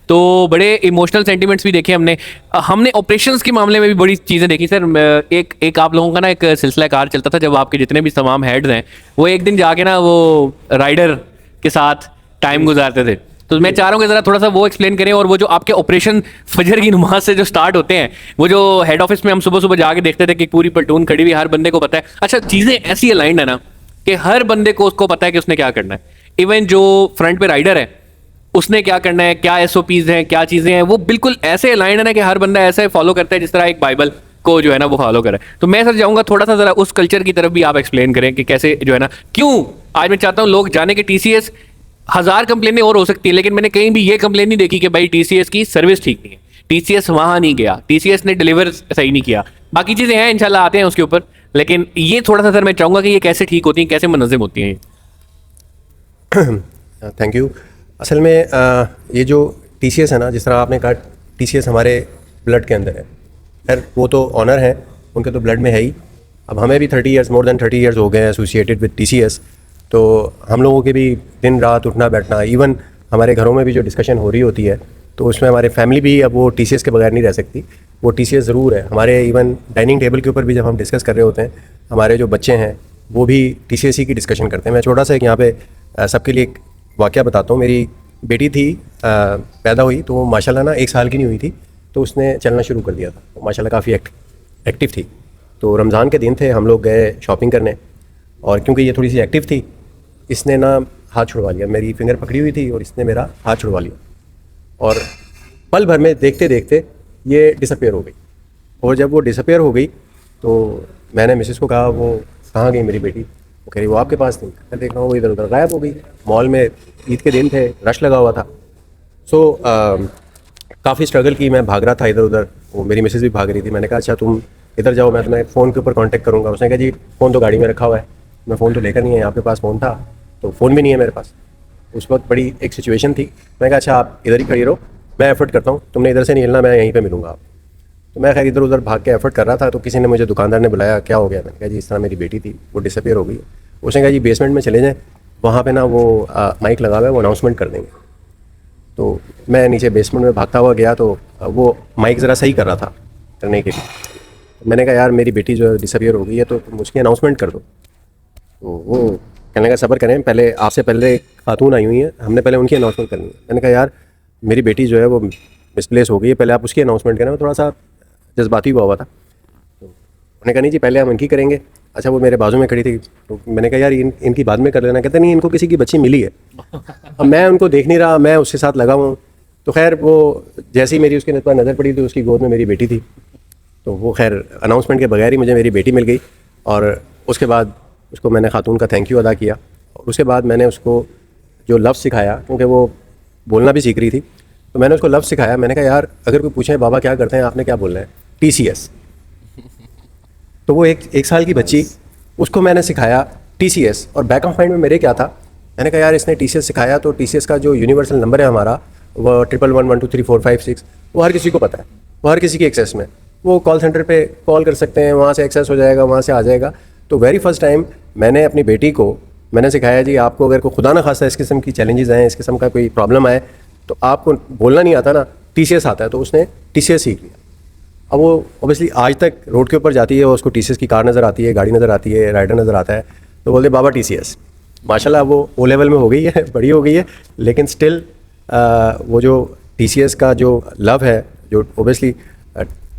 तो बड़े इमोशनल सेंटिमेंट्स भी देखे हमने ऑपरेशंस के मामले में भी बड़ी चीज़ें देखी सर। एक आप लोगों का ना एक सिलसिला कार चलता था, जब आपके जितने भी तमाम हेड्स हैं वो एक दिन जाके ना वो राइडर के साथ टाइम गुजारते थे। तो मैं चाह रहा हूँ कि ज़रा थोड़ा सा वो एक्सप्लेन करें, और वो जो आपके ऑपरेशन फजर की नमाज से जो स्टार्ट होते हैं, वो जो हेड ऑफिस में हम सुबह सुबह जाके देखते थे कि पूरी प्लेटून खड़ी हुई, हर बंदे को पता है। अच्छा, चीज़ें ऐसी अलाइंड है ना कि हर बंदे को उसको पता है कि उसने क्या करना है। इवन जो फ्रंट पे राइडर है उसने क्या करना है, क्या SOPs हैं, क्या चीज़ें हैं, वो बिल्कुल ऐसे अलाइंड है ना कि हर बंदा ऐसे फॉलो करता है जिस तरह एक बाइबल को जो है ना वो फॉलो करे। तो मैं सर चाहूँगा थोड़ा सा ज़रा उस कल्चर की तरफ भी आप एक्सप्लेन करें कि कैसे जो है ना, क्यों आज मैं चाहता हूँ लोग जाने के TCS 1000 कंप्लेनें और हो सकती है, लेकिन मैंने कहीं भी ये कंप्लेन नहीं देखी कि भाई TCS की सर्विस ठीक नहीं है, TCS वहाँ नहीं गया, TCS ने डिलीवर सही नहीं किया। बाकी चीज़ें हैं, इंशाल्लाह आते हैं उसके ऊपर, लेकिन ये थोड़ा सा सर मैं चाहूँगा कि ये कैसे ठीक होती हैं, कैसे मुनज़्ज़म होती हैं। Thank you. असल में ये जो TCS है ना, जिस तरह आपने कहा TCS हमारे ब्लड के अंदर है, खैर वो तो ऑनर है, उनके तो ब्लड में है ही। अब हमें भी 30 ईयर्स, मोर देन 30 ईयर्स हो गए हैं एसोसिएटेड विद TCS, तो हम लोगों के भी दिन रात उठना बैठना, इवन हमारे घरों में भी जो डिस्कशन हो रही होती है तो उसमें हमारे फैमिली भी अब वो TCS के बगैर नहीं रह सकती, वो TCS ज़रूर है। हमारे इवन डाइनिंग टेबल के ऊपर भी जब हम डिस्कस कर रहे होते हैं, हमारे जो बच्चे हैं वो भी TCS ही की डिस्कशन करते हैं। मैं छोटा सा एक यहाँ पे सबके लिए एक वाक़या बताता हूँ। मेरी बेटी थी, पैदा हुई तो वो माशाल्लाह ना 1 साल की नहीं हुई थी, तो उसने चलना शुरू कर दिया था, तो माशाल्लाह काफ़ी एक्टिव थी। तो रमज़ान के दिन थे, हम लोग गए शॉपिंग करने, और क्योंकि ये थोड़ी सी एक्टिव थी, इसने ना हाथ छुड़वा लिया, मेरी फिंगर पकड़ी हुई थी और इसने मेरा हाथ छुड़वा लिया, और पल भर में देखते देखते ये डिसअपेयर हो गई। और जब वो डिसअपेयर हो गई तो मैंने मिसेस को कहा, वो कहाँ गई मेरी बेटी? वो कह रही वो आपके पास नहीं। मैं देख रहा हूँ वो इधर उधर गायब हो गई। मॉल में ईद के दिन थे, रश लगा हुआ था। सो काफ़ी स्ट्रगल की, मैं भाग रहा था इधर उधर, वो मेरी मिसेस भी भाग रही थी। मैंने कहा अच्छा तुम इधर जाओ, मैं तुम्हें फ़ोन के ऊपर कांटेक्ट करूँगा। उसने कहा जी फ़ोन तो गाड़ी में रखा हुआ है। मैं फ़ोन तो लेकर नहीं है, आपके पास फ़ोन था तो फ़ोन भी नहीं है मेरे पास। उस वक्त बड़ी एक सिचुएशन थी। मैं कहा अच्छा आप इधर ही खड़ी रहो, मैं एफर्ट करता हूँ, तुमने इधर से नहीं हिलना, मैं यहीं पे मिलूँगा आप। तो मैं खैर इधर उधर भाग के एफर्ट कर रहा था, तो किसी ने मुझे, दुकानदार ने बुलाया, क्या हो गया? मैंने कहा जी इस तरह मेरी बेटी थी, वो डिसअपेयर हो गई। उसने कहा जी बेसमेंट में चले जाएँ, वहाँ पे ना वो माइक लगा हुआ है, वो अनाउंसमेंट कर देंगे। तो मैं नीचे बेसमेंट में भागता हुआ गया, तो वो माइक ज़रा सही कर रहा था करने के लिए। मैंने कहा यार मेरी बेटी जो डिसअपियर हो गई है, तो तुम उसकी अनाउंसमेंट कर दो। तो वो कहने का सब्र करें, पहले आपसे पहले एक खातून आई हुई है, हमने पहले उनकी अनाउंसमेंट करनी है। मैंने कहा यार मेरी बेटी जो है वो मिसप्लेस हो गई है, पहले आप उसकी अनाउंसमेंट करें। मैं थोड़ा सा जज्बाती हुआ था, तो उन्होंने कहा नहीं जी पहले हम इनकी करेंगे। अच्छा वो मेरे बाजू में खड़ी थी, तो मैंने कहा यार इनकी बाद में कर लेना। कहते नहीं, इनको किसी की बच्ची मिली है। अब मैं उनको देख नहीं रहा, मैं उसके साथ लगा हूँ। तो खैर वो जैसे ही मेरी उसके नज़र पड़ी, तो उसकी गोद में मेरी बेटी थी। तो वो खैर अनाउंसमेंट के बगैर ही मुझे मेरी बेटी मिल गई, और उसके बाद उसको मैंने खातून का थैंक यू अदा किया। और उसके बाद मैंने उसको जो लफ्ज़ सिखाया, क्योंकि वो बोलना भी सीख रही थी, तो मैंने उसको लफ्ज़ सिखाया। मैंने कहा यार अगर कोई पूछे बाबा क्या करते हैं, आपने क्या बोलना है? TCS। तो वो एक साल की बच्ची, उसको मैंने सिखाया TCS, और बैक ऑफ माइंड में मेरे क्या था, मैंने कहा यार इसने TCS सिखाया, तो TCS का जो यूनिवर्सल नंबर है हमारा, वो 1111123456, वो हर किसी को पता है, वो हर किसी की एक्सेस में, वो कॉल सेंटर पे कॉल कर सकते हैं, वहाँ से एक्सेस हो जाएगा, वहाँ से आ जाएगा। तो वेरी फर्स्ट टाइम मैंने अपनी बेटी को मैंने सिखाया जी आपको अगर कोई खुदा ना खास्ता इस किस्म की चैलेंजेस आए, इस किस्म का कोई प्रॉब्लम आए, तो आपको बोलना नहीं आता ना, TCS आता है। तो उसने TCS सीख लिया। अब वो ऑब्वियसली आज तक रोड के ऊपर जाती है, वो उसको TCS की कार नज़र आती है, गाड़ी नज़र आती है, राइडर नज़र आता है, तो बोलते बाबा TCS। माशाल्लाह वो O लेवल में हो गई है, बड़ी हो गई है, लेकिन स्टिल वो जो TCS का जो लव है, जो ओबियसली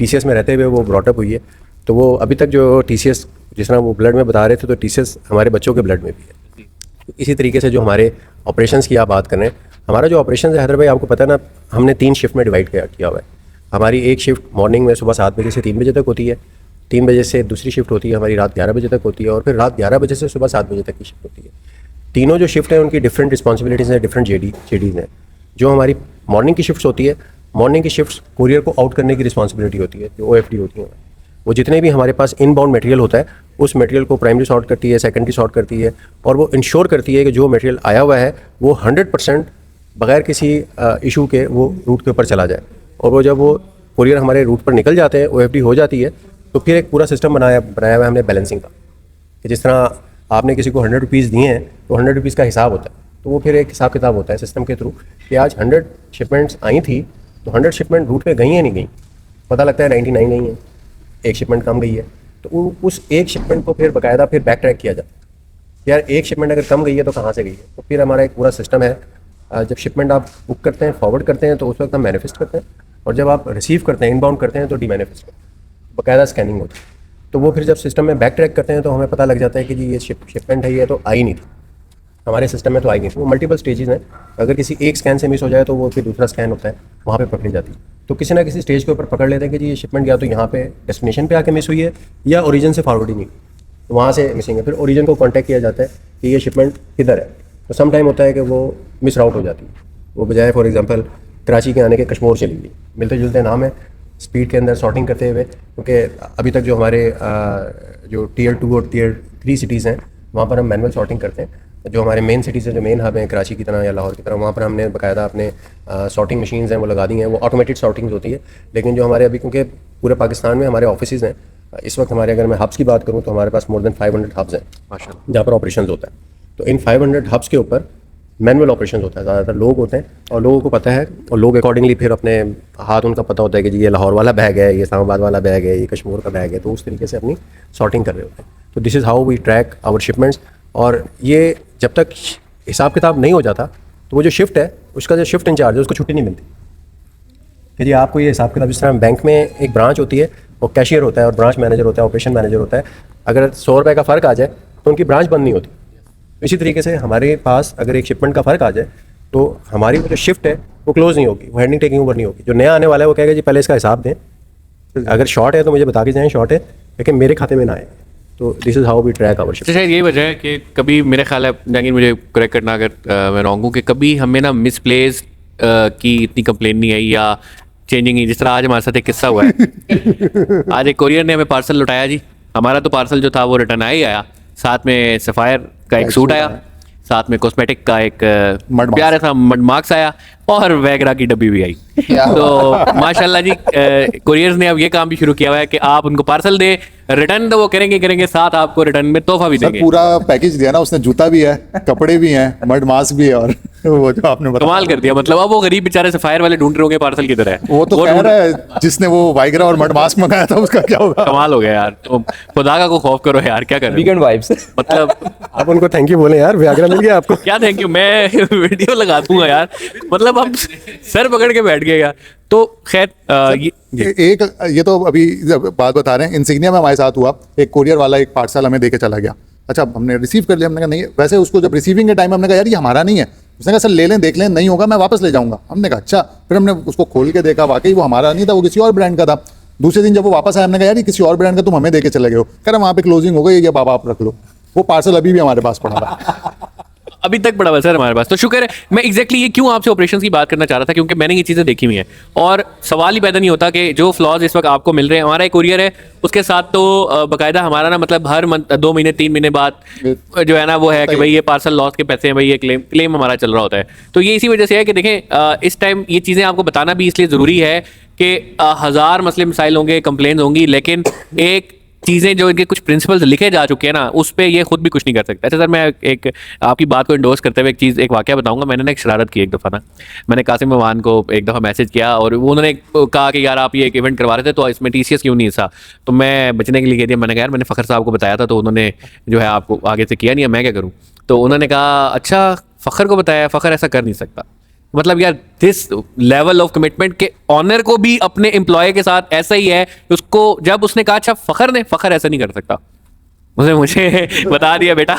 TCS में रहते हुए वो ब्रॉटअप हुई है, तो वो अभी तक जो TCS जिस तरह वो ब्लड में बता रहे थे, तो TCS हमारे बच्चों के ब्लड में भी है। तो इसी तरीके से जो हमारे ऑपरेशंस की आप बात कर रहे हैं, हमारा जो ऑपरेशन है हैदर भाई, आपको पता है ना, हमने 3 शिफ्ट में डिवाइड किया हुआ है। हमारी एक शिफ्ट मॉर्निंग में सुबह 7 बजे से 3 बजे तक होती है, 3 बजे से दूसरी शिफ्ट होती है हमारी रात 11 बजे तक होती है, और फिर रात 11 बजे से सुबह 7 बजे तक की शिफ्ट होती है। तीनों जो शिफ्ट हैं उनकी डिफरेंट रिस्पॉन्सिबिलिटीज़ हैं, डिफरेंट जेडीज़ हैं। जो हमारी मॉर्निंग की शिफ्ट्स होती है, मॉर्निंग की शिफ्ट्स कोरियर को आउट करने की रिस्पॉन्सिबिलिटी होती है, जो OFD होती है। वो जितने भी हमारे पास इनबाउंड मटेरियल होता है, उस मटेरियल को प्राइमरी सॉर्ट करती है, सेकेंडरी सॉर्ट करती है, और वो इंश्योर करती है कि जो मटेरियल आया हुआ है वो 100% बगैर किसी इशू के वो रूट के ऊपर चला जाए। और वो जब वो कोरियर हमारे रूट पर निकल जाते हैं, OFD हो जाती है, तो फिर एक पूरा सिस्टम बनाया हुआ है हमने बैलेंसिंग का, कि जिस तरह आपने किसी को 100 रुपीज़ दिए हैं तो 100 रुपीज़ का हिसाब होता है, तो वो फिर एक हिसाब किताब होता है सिस्टम के थ्रू कि आज 100 शिपमेंट्स आई थी, तो 100 शिपमेंट रूट पे गई हैं नहीं गई, पता लगता है 99 गई हैं, एक शिपमेंट कम गई है, तो उस एक शिपमेंट को फिर बाकायदा फिर बैक ट्रैक किया जाता है। यार एक शिपमेंट अगर कम गई है तो कहाँ से गई है, तो फिर हमारा एक पूरा सिस्टम है। जब शिपमेंट आप बुक करते हैं, फॉरवर्ड करते हैं, तो उस वक्त हम मैनिफेस्ट करते हैं, और जब आप रिसीव करते हैं, इनबाउंड करते हैं, तो डीमैनिफेस्ट करते हैं, बाकायदा स्कैनिंग होती है। तो वो फिर जब सिस्टम में बैक ट्रैक करते हैं तो हमें पता लग जाता है कि जी ये शिपमेंट है, ये तो आई नहीं थी हमारे सिस्टम में, तो आई नहीं थी। वो मल्टीपल स्टेजेस हैं, अगर किसी एक स्कैन से मिस हो जाए तो वो फिर दूसरा स्कैन होता है, वहाँ पे पकड़ी जाती है। तो किसी ना किसी स्टेज के ऊपर पकड़ लेते हैं कि जी ये शिपमेंट या तो यहाँ पे डेस्टिनेशन पे आके मिस हुई है, या ओरिजिन से फॉरवर्ड ही नहीं, तो वहाँ से मिसिंग है। फिर ओरिजिन को कॉन्टैक्ट किया जाता है कि ये शिपमेंट किधर है। तो सम टाइम होता है कि वो मिस राउट हो जाती है, वो बजाय फॉर एग्जांपल कराची के आने के कश्मीर चली गई, मिलते जुलते नाम है, स्पीड के अंदर सॉर्टिंग करते हुए, क्योंकि अभी तक जो हमारे जो Tier 2 और Tier 3 सिटीज़ हैं वहाँ पर हम मैनुअल सॉर्टिंग करते हैं। जो हमारे मेन सिटीज़ हैं, जो मेन हब हैं कराची की तरह या लाहौर की तरह, वहाँ पर हमने बाकायदा अपने सॉर्टिंग मशीन्स हैं वो लगा दी हैं, वो ऑटोमेटेड सॉर्टिंग होती है। लेकिन जो हमारे अभी, क्योंकि पूरे पाकिस्तान में हमारे ऑफिसेज़ हैं इस वक्त, हमारे अगर मैं हब्स की बात करूँ तो हमारे पास मोर देन 500 हब्स हैं माशाल्लाह, जहाँ पर ऑपरेशन होता है। तो इन 500 हब्स के ऊपर मैनुअल ऑपरेशन होता है, ज़्यादातर लोग होते हैं, और लोगों को पता है, और लोग अकॉर्डिंगली फिर अपने हाथ उनका पता होता है कि जी ये लाहौर वाला बैग है, ये इस्लामाबाद वाला बैग है, ये कश्मीर का बैग है, तो उस तरीके से अपनी सॉर्टिंग कर रहे होते हैं। तो this is how we track our shipments. और ये जब तक हिसाब किताब नहीं हो जाता, तो वो जो शिफ्ट है, उसका जो शिफ्ट इंचार्ज है, उसको छुट्टी नहीं मिलती कि जी आपको ये हिसाब किताब, जिस तरह बैंक में एक ब्रांच होती है, वो कैशियर होता है और ब्रांच मैनेजर होता है, ऑपरेशन मैनेजर होता है, अगर 100 रुपये का फ़र्क आ जाए तो उनकी ब्रांच बंद नहीं होती। इसी तरीके से हमारे पास अगर एक शिपमेंट का फ़र्क आ जाए तो हमारी जो शिफ्ट है वो क्लोज नहीं होगी, वो हैंडिंग टेकिंग ओवर नहीं होगी। जो नया आने वाला है वो कहेगा जी पहले इसका हिसाब दें, अगर शॉर्ट है तो मुझे बता के जाएँ शॉर्ट है, लेकिन मेरे खाते में ना आए। तो this is how we track our shift. शायद यही वजह है कि कभी मेरे ख्याल है, जहांगीर मुझे करेक्ट करना अगर मैं रॉन्ग हूँ, कि कभी हमें ना मिसप्लेस की इतनी कंप्लेन नहीं आई या चेंजिंग ही, जिस तरह आज हमारे साथ एक किस्सा हुआ है। आज एक कोरियर ने हमें पार्सल लौटाया जी, हमारा तो पार्सल जो था वो रिटर्न आया ही आया, साथ में सफ़ायर का एक सूट आया, साथ में कॉस्मेटिक का एक प्यारा सा मड मार्क्स आया, और वैगरा की डब्बी भी आई। तो माशाल्लाह जी, कोरियर्स ने अब ये काम भी शुरू किया हुआ है कि आप उनको पार्सल दे, रिटर्न तो वो करेंगे, साथ आपको रिटर्न में तोहफा भी सर देंगे। पूरा पैकेज दिया ना उसने, जूता भी है, कपड़े भी हैं, मड मास्क भी है, और वो जो आपने बताया कमाल कर दिया। मतलब अब वो गरीब बेचारे सफायर वाले ढूंढ रहे होंगे पार्सल किधर है, वो तो कह ढूंढ- रहा है जिसने वो वाइग्रा और मड मास्क मंगाया था उसका क्या होगा। कमाल हो गया यार। तो खुदा का को खौफ करो यार, क्या कर रहे हो? Weekend vibes. मतलब आप उनको थैंक यू बोले यार, व्यागरा मिल गया आपको। क्या थैंक यू, मैं वीडियो लगा दूंगा यार। मतलब हम सर पकड़ के बैठ गए यार। तो खैर एक ये तो अभी जब बात बता रहे हैं, इंसिग्निया में हमारे साथ हुआ, एक कोरियर वाला एक पार्सल हमें देके चला गया। अच्छा हमने रिसीव कर लिया, हमने कहा नहीं, वैसे उसको जब रिसीविंग के टाइम हमने कहा यार ये हमारा नहीं है, उसने कहा सर ले लें देख लें, नहीं होगा मैं वापस ले जाऊंगा। हमने कहा अच्छा, फिर हमने उसको खोल के देखा, वाकई वो हमारा नहीं था, वो किसी और ब्रांड का था। दूसरे दिन जब वो वापस आया, हमने कहा यार ये किसी और ब्रांड का तुम हमें देके चले गए हो। कह रहा वहाँ पे क्लोजिंग हो गई, ये बाबा आप रख लो। वो पार्सल अभी भी हमारे पास पड़ा था। अभी तक बड़ा सर हमारे पास। तो शुक्र है। मैं एग्जैक्टली ये क्यों आपसे ऑपरेशंस की बात करना चाह रहा था, क्योंकि मैंने ये चीज़ें देखी हुई हैं, और सवाल ही पैदा नहीं होता कि जो फ्लॉज इस वक्त आपको मिल रहे हैं, हमारा एक कुरियर है उसके साथ तो बाकायदा हमारा ना, मतलब हर 2 महीने 3 महीने बाद जो है ना वो है कि भाई ये पार्सल लॉस के पैसे हैं, भाई ये क्लेम हमारा चल रहा होता है। तो ये इसी वजह से है कि देखें इस टाइम ये चीज़ें आपको बताना भी इसलिए ज़रूरी है कि 1000 मसले मसाइल होंगे, कंप्लेन होंगी, लेकिन एक चीज़ें जो इनके कुछ प्रिंसिपल्स लिखे जा चुके हैं ना, उस पे ये खुद भी कुछ नहीं कर सकते। अच्छा सर, मैं एक आपकी बात को इंडोर्स करते हुए एक वाकया बताऊंगा। मैंने ना एक शरारत की एक दफ़ा ना, मैंने कासिम अमान को एक दफ़ा मैसेज किया और वो उन्होंने कहा कि यार आप ये एक इवेंट करवा रहे थे तो इसमें TCS क्यों नहीं था। तो मैं बचने के लिए कह दिया, मैंने कहा यार मैंने फ़खर साहब को बताया था तो उन्होंने जो है आपको आगे से किया नहीं है, मैं क्या करूँ। तो उन्होंने कहा अच्छा फ़खर को बताया, फ़खर ऐसा कर नहीं सकता। मतलब यार दिस लेवल ऑफ कमिटमेंट के ऑनर को भी अपने एम्प्लॉय के साथ ऐसा ही है। उसको जब उसने कहा अच्छा फ़खर ऐसा नहीं कर सकता, उसने मुझे बता दिया बेटा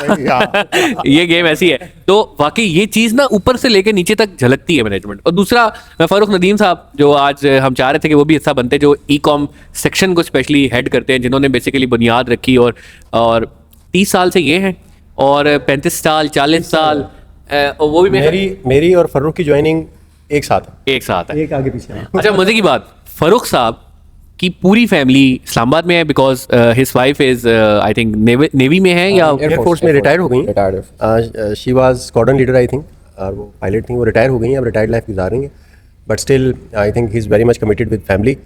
ये गेम ऐसी है। तो वाकई ये चीज़ ना ऊपर से लेकर नीचे तक झलकती है मैनेजमेंट। और दूसरा, मैं फ़ारूक नदीम साहब जो आज हम चाह रहे थे कि वो भी हिस्सा बनते, जो ई कॉम सेक्शन को स्पेशली हेड करते हैं, जिन्होंने बेसिकली बुनियाद रखी और 30 साल से ये हैं और 35 साल 40 साल और वो भी मेरी और फर्रुख की ज्वाइनिंग एक साथ है। एक साथ है। एक आगे पीछे है। अच्छा, मजे की बात, फरूख साहब की पूरी फैमिली इस्लामाबाद में है because his wife is I think navy में है या एयरफोर्स में रिटायर हो गई Retired. She was squadron leader I think, और वो पायलट थी, वो रिटायर हो गई हैं, अब रिटायर्ड लाइफ गुजार रही हैं, but still I think he is very much committed with family.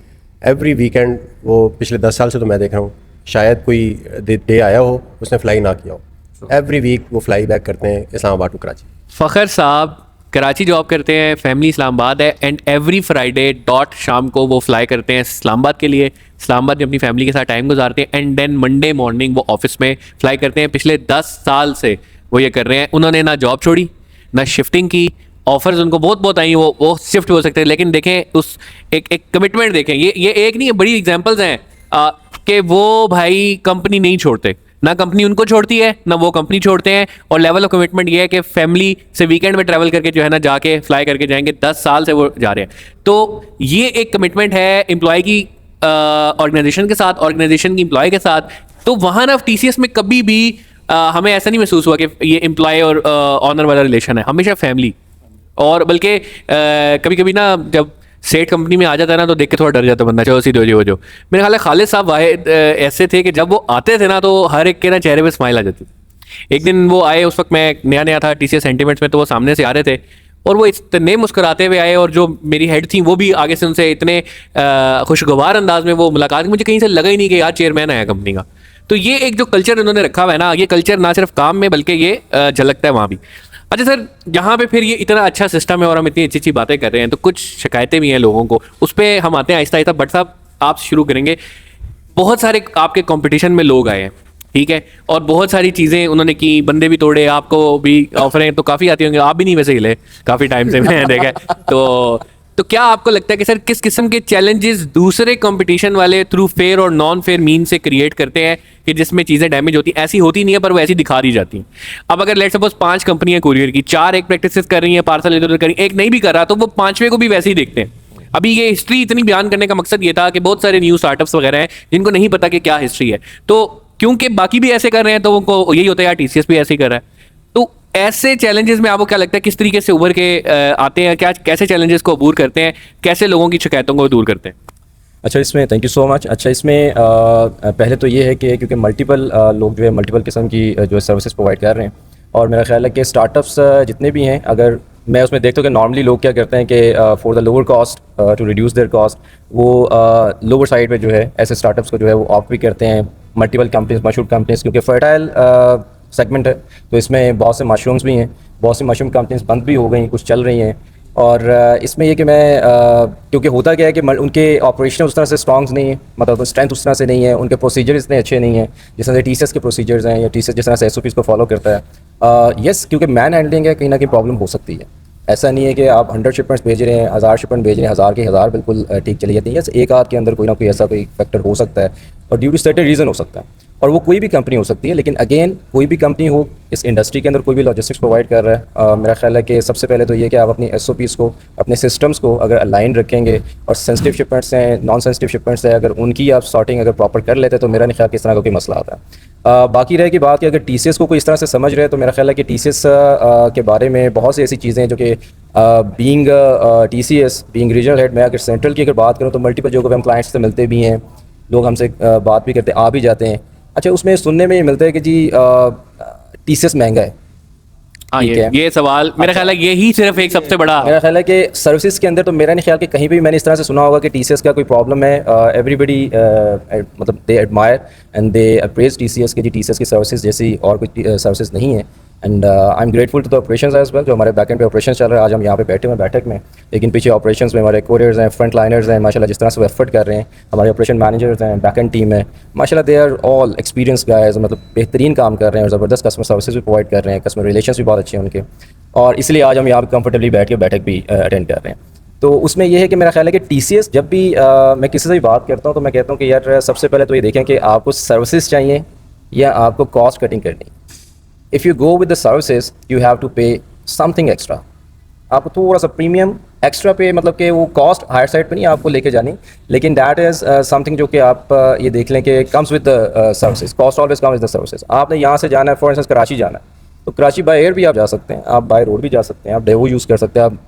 Every weekend वो पिछले 10 साल से तो मैं देख रहा हूँ, शायद कोई डे आया हो उसने फ्लाई ना किया हो। एवरी वीक वो फ्लाई बैक करते हैं इस्लामाबाद टू कराची। फ़खर साहब कराची जॉब करते हैं, फैमिली इस्लामाबाद है, एंड एवरी फ्राइडे डॉट शाम को वो फ्लाई करते हैं इस्लामाबाद के लिए। इस्लामाबाद में अपनी फैमिली के साथ टाइम गुजारते हैं एंड देन मंडे मॉर्निंग वो ऑफिस में फ्लाई करते हैं। पिछले 10 साल से वो ये कर रहे हैं। उन्होंने ना जॉब छोड़ी ना शिफ्टिंग की, ऑफर्स उनको बहुत आई, वो शिफ्ट हो सकते हैं, लेकिन देखें उस एक कमिटमेंट देखें। ये एक नहीं है, बड़ी एग्जाम्पल्स हैं कि वो भाई कंपनी नहीं छोड़ते, ना कंपनी उनको छोड़ती है ना वो कंपनी छोड़ते हैं। और लेवल ऑफ कमिटमेंट ये है कि फैमिली से वीकेंड में ट्रैवल करके जो है ना जाके फ्लाई करके जाएंगे। 10 साल से वो जा रहे हैं। तो ये एक कमिटमेंट है एम्प्लॉय की ऑर्गेनाइजेशन के साथ, ऑर्गेनाइजेशन की एम्प्लॉय के साथ। तो वहाँ ना TCS में कभी भी हमें ऐसा नहीं महसूस हुआ कि ये एम्प्लॉय और ऑनर वाला रिलेशन है, हमेशा फैमिली। और बल्कि कभी कभी ना जब सेठ कंपनी में आ जाता है ना तो देख के थोड़ा डर जाता है बंदा, चलो सीधे हो जो। मेरे ख्याल है खालिद साहब वाहिद ऐसे थे कि जब वो आते थे ना तो हर एक के ना चेहरे पे स्माइल आ जाती थी। एक दिन वो आए, उस वक्त मैं नया था TCS सेंटिमेंट्स में, तो वो सामने से आ रहे थे और वो इतने मुस्कुराते हुए आए, और जो मेरी हेड थी वो भी आगे से उनसे इतने खुशगवार अंदाज में वो मुलाकात, मुझे कहीं से लगा ही नहीं कि यार चेयरमैन आया कंपनी का। तो ये एक जो कल्चर इन्होंने रखा हुआ है ना, ये कल्चर ना सिर्फ काम में बल्कि ये झलकता है वहाँ भी। अच्छा सर, यहाँ पे फिर ये इतना अच्छा सिस्टम है और हम इतनी अच्छी बातें कर रहे हैं, तो कुछ शिकायतें भी हैं लोगों को, उस पर हम आते हैं आहिस्ता आहिस्ता। बट साहब आप शुरू करेंगे। बहुत सारे आपके कंपटीशन में लोग आए हैं, ठीक है, और बहुत सारी चीज़ें उन्होंने की, बंदे भी तोड़े, आपको भी ऑफरें तो काफ़ी आती होंगी, आप भी नहीं वैसे हिले काफ़ी टाइम से मैंने देखा है। तो क्या आपको लगता है कि सर किस किस्म के चैलेंजेस दूसरे कंपटीशन वाले थ्रू फेयर और नॉन फेयर मीन से क्रिएट करते हैं कि जिसमें चीज़ें डैमेज होती, ऐसी होती नहीं है पर वो ऐसी दिखा दी जाती हैं। अब अगर लेट्स सपोज 5 कंपनियां कुरियर की, 4 एक प्रैक्टिस कर रही हैं, पार्सल इधर उधर कर रही हैं, एक नहीं भी कर रहा, तो वो 5वें को भी वैसे ही देखते हैं। अभी ये हिस्ट्री इतनी बयान करने का मकसद ये था कि बहुत सारे न्यू स्टार्टअप्स वगैरह हैं जिनको नहीं पता कि क्या हिस्ट्री है, तो क्योंकि बाकी भी ऐसे कर रहे हैं तो उनको यही होता है यार TCS भी ऐसे ही कर रहा है। तो ऐसे चैलेंजेस में आपको क्या लगता है किस तरीके से उभर के आते हैं, क्या कैसे चैलेंजेस को अबूर करते हैं, कैसे लोगों की शिकायतों को दूर करते हैं? अच्छा, इसमें थैंक यू सो मच। अच्छा, इसमें पहले तो ये है कि क्योंकि मल्टीपल लोग जो है मल्टीपल किस्म की जो है सर्विसेज प्रोवाइड कर रहे हैं, और मेरा ख्याल है कि स्टार्टअप्स जितने भी हैं, अगर मैं उसमें देखता हूँ कि नॉर्मली लोग क्या करते हैं कि for the lower cost to reduce their cost, वो लोअर साइड पे जो है ऐसे स्टार्टअप्स को जो है वो ऑप्ट भी करते हैं मल्टीपल कंपनीज, मशहूर कंपनीज, क्योंकि फर्टाइल सेगमेंट है, तो इसमें बहुत से मशरूम्स भी हैं, बहुत सी मशरूम कंपनीज बंद भी हो गई, कुछ चल रही हैं। और इसमें ये कि मैं क्योंकि होता क्या है कि उनके ऑपरेशन उस तरह से स्ट्रॉन्ग नहीं है, मतलब स्ट्रेंथ उस तरह से नहीं है, उनके प्रोसीजर इतने अच्छे नहीं हैं जिस तरह से TCS के प्रोसीजर्स हैं या TCS जिस तरह से SOPs को फॉलो करता है। यस, क्योंकि मैन हैंडलिंग है, कहीं ना कहीं प्रॉब्लम हो सकती है। ऐसा नहीं है कि आप 100 शिपमेंट्स भेज रहे हैं, 1000 शिपमेंट भेज रहे हैं, 1000 के 1000 बिल्कुल ठीक चली जाती है। यस, एक आध के अंदर कोई ना कोई ऐसा कोई फैक्टर हो सकता है और ड्यू टू सर्टेन रीज़न हो सकता है, और वो कोई भी कंपनी हो सकती है। लेकिन अगेन कोई भी कंपनी हो इस इंडस्ट्री के अंदर, कोई भी लॉजिस्टिक्स प्रोवाइड कर रहा है, मेरा ख्याल है कि सबसे पहले तो ये कि आप अपनी SOPs को, अपने सिस्टम्स को अगर अलाइन रखेंगे, और सेंसिटिव शिपमेंट्स हैं, नॉन सेंसिटिव शिपमेंट्स हैं, अगर उनकी आप सॉर्टिंग अगर प्रॉपर कर लेते हैं तो मेरा नहीं ख्याल कि इस तरह का कोई मसला आता है। बाकी रह की बात कि अगर TCS को कोई इस तरह से समझ रहे हैं, तो मेरा ख्याल है कि TCS के बारे में बहुत सी ऐसी चीज़ें हैं जो कि being TCS being regional head, मैं अगर सेंट्रल की अगर बात करूँ तो मल्टीपल जगहों पर हम क्लाइंट्स से मिलते भी हैं, लोग हमसे बात भी करते, आ भी जाते हैं। अच्छा, उसमें सुनने में ये मिलता है कि जी TCS महंगा है। हाँ, ये सवाल मेरा ख्याल है यही सिर्फ एक सबसे बड़ा, मेरा ख्याल है कि सर्विसेज के अंदर तो मेरा नहीं ख्याल कि कहीं भी मैंने इस तरह से सुना होगा कि TCS का कोई प्रॉब्लम है। एवरीबडी मतलब दे admire and they apprise TCS कि जी TCS की सर्विसेज जैसी और कोई सर्विसेज नहीं है। And I am grateful to the operations as well, जो हमारे बैक एंड पे ऑपरेशन चल रहा है। आज हम यहाँ पे बैठे हुए बैठक में, लेकिन पीछे ऑपरेशंस में हमारे कोरियर्स हैं, फ्रंट लाइनर्स हैं, माशाल्लाह जिस तरह से वो एफर्ट कर रहे हैं, हमारे ऑपरेशन मैनेजर्स हैं, बैक एंड टीम है, माशाल्लाह they are all experience guys, मतलब बेहतरीन काम कर रहे हैं और ज़बरदस्त कस्टमर सर्विसेज भी प्रोवाइड कर रहे हैं, कस्टमर रिलेशंस भी बहुत अच्छे हैं उनके। और इसलिए आज हम यहाँ पर कंफर्टेबली बैठ के बैठक भी अटेंड कर रहे हैं। तो उसमें यह है कि मेरा ख्याल है कि TCS जब भी मैं किसी से भी बात करता हूँ तो मैं कहता हूँ कि यार सबसे पहले तो ये देखें कि आपको सर्विसेज चाहिए या आपको कॉस्ट कटिंग करनी। If you go with the services you have to pay something extra, आपको थोड़ा सा प्रीमियम एक्स्ट्रा पे, मतलब कि वो कॉस्ट हायर साइड पे नहीं आपको लेके जानी, लेकिन दैट इज़ समथिंग जो कि आप ये देख लें कि comes with the services, cost always comes with the services. आपने यहाँ से जाना है, फॉर इंस्टेंस कराची जाना है, तो कराची बाय एयर भी आप जा सकते हैं, आप बाय रोड भी जा सकते हैं, आप डेवो यूज़ कर सकते हैं, आप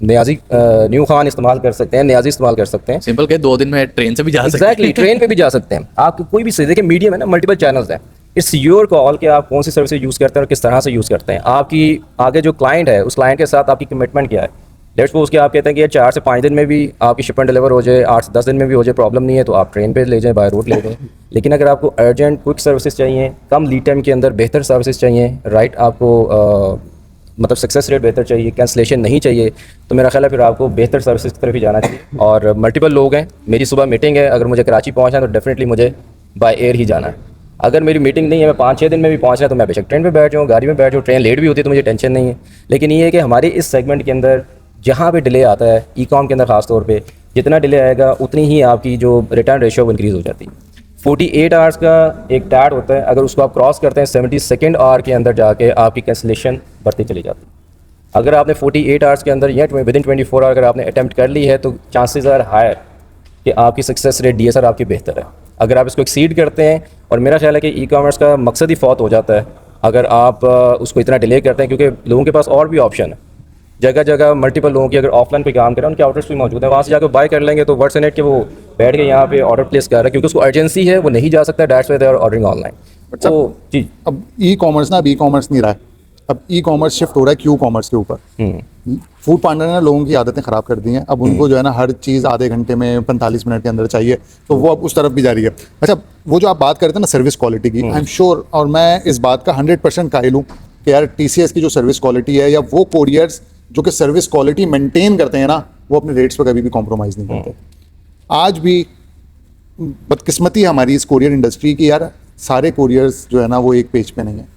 न्याजी न्यू खान इस्तेमाल कर सकते हैं, न्याजी इस्तेमाल कर सकते हैं। सिंपल के 2 दिन में ट्रेन से भी जा सकते हैं। एग्जैक्टली ट्रेन पे भी जा सकते हैं। आप कोई भी से देखिए, मीडियम है ना, मल्टीपल चैनल्स हैं, इट्स योर कॉल कि आप कौन सी सर्विस यूज़ करते हैं और किस तरह से यूज़ करते हैं। आपकी आगे जो क्लाइंट है उस क्लाइंट के साथ आपकी कमिटमेंट क्या है। लेट्स सपोज कि आप कहते हैं कि 4 से 5 दिन में भी आपकी शिपमेंट डिलीवर हो जाए, 8 से 10 दिन में भी हो जाए, प्रॉब्लम नहीं है, तो आप ट्रेन पे ले जाएं, बाय रोड ले जाएं। लेकिन अगर आपको अर्जेंट क्विक सर्विसेज चाहिए, कम लीड टाइम के अंदर बेहतर सर्विसेज चाहिए, राइट, आपको मतलब सक्सेस रेट बेहतर चाहिए, कैंसलेशन नहीं चाहिए, तो मेरा ख्याल है फिर आपको बेहतर सर्विसेज की तरफ ही जाना चाहिए। और मल्टीपल लोग हैं, मेरी सुबह मीटिंग है, अगर मुझे कराची पहुँचना है तो डेफिनेटली मुझे बाय एयर ही जाना है। अगर मेरी मीटिंग नहीं है, मैं 5-6 दिन में भी पहुँचना है, तो मैं बेशक ट्रेन पे बैठ जाऊँ, गाड़ी में बैठ जाऊँ, ट्रेन लेट भी होती है तो मुझे टेंशन नहीं है। लेकिन ये है कि हमारे इस सेगमेंट के अंदर जहाँ पे डिले आता है, ई-कॉम के अंदर ख़ास तौर पे जितना डिले आएगा उतनी ही आपकी जो रिटर्न रेशियो इंक्रीज़ हो जाती है। 48 आवर्स का एक टैट होता है, अगर उसको आप क्रॉस करते हैं 72nd आवर के अंदर जाके आपकी कैंसिलेशन बढ़ती चली जाती है। अगर आपने 48 आवर्स के अंदर या विदिन 24 आवर अगर आपने अटैम्प्ट कर ली है तो चांसेस आर हायर कि आपकी सक्सेस रेट DSR आपकी बेहतर है। अगर आप इसको एक्सीड करते हैं, और मेरा ख्याल है कि ई-कॉमर्स का मकसद ही फौत हो जाता है अगर आप उसको इतना डिले करते हैं, क्योंकि लोगों के पास और भी ऑप्शन है। जगह जगह मल्टीपल लोगों की अगर ऑफलाइन पे काम करें, उनके आउटलेट्स भी मौजूद है, वहाँ से जाकर बाय कर लेंगे, तो वर्ड्स नेट के वो बैठ के यहाँ पे ऑर्डर प्लेस कर रहा है, क्योंकि उसको अर्जेंसी है, वो नहीं जा सकता, that's why they are ordering online. तो जी, अब ई-कॉमर्स ना, अब ई-कॉमर्स नहीं रहा है, अब ई-कॉमर्स शिफ्ट हो रहा है क्यू-कॉमर्स के ऊपर। फूड पांडा ने लोगों की आदतें ख़राब कर दी हैं, अब उनको जो है ना हर चीज़ आधे घंटे में 45 मिनट के अंदर चाहिए, तो वो अब उस तरफ भी जा रही है। अच्छा, वो जो आप बात करते हैं ना सर्विस क्वालिटी की, आई एम श्योर, और मैं इस बात का 100% कायल हूँ कि यार TCS की जो सर्विस क्वालिटी है, या वो कोरियर्स जो कि सर्विस क्वालिटी मेंटेन करते हैं ना, वो अपने रेट्स पर कभी भी कॉम्प्रोमाइज़ नहीं करते। आज भी बदकिस्मती है हमारी इस कोरियर इंडस्ट्री की, यार सारे कोरियर्स जो है ना वो एक पेज पे नहीं है।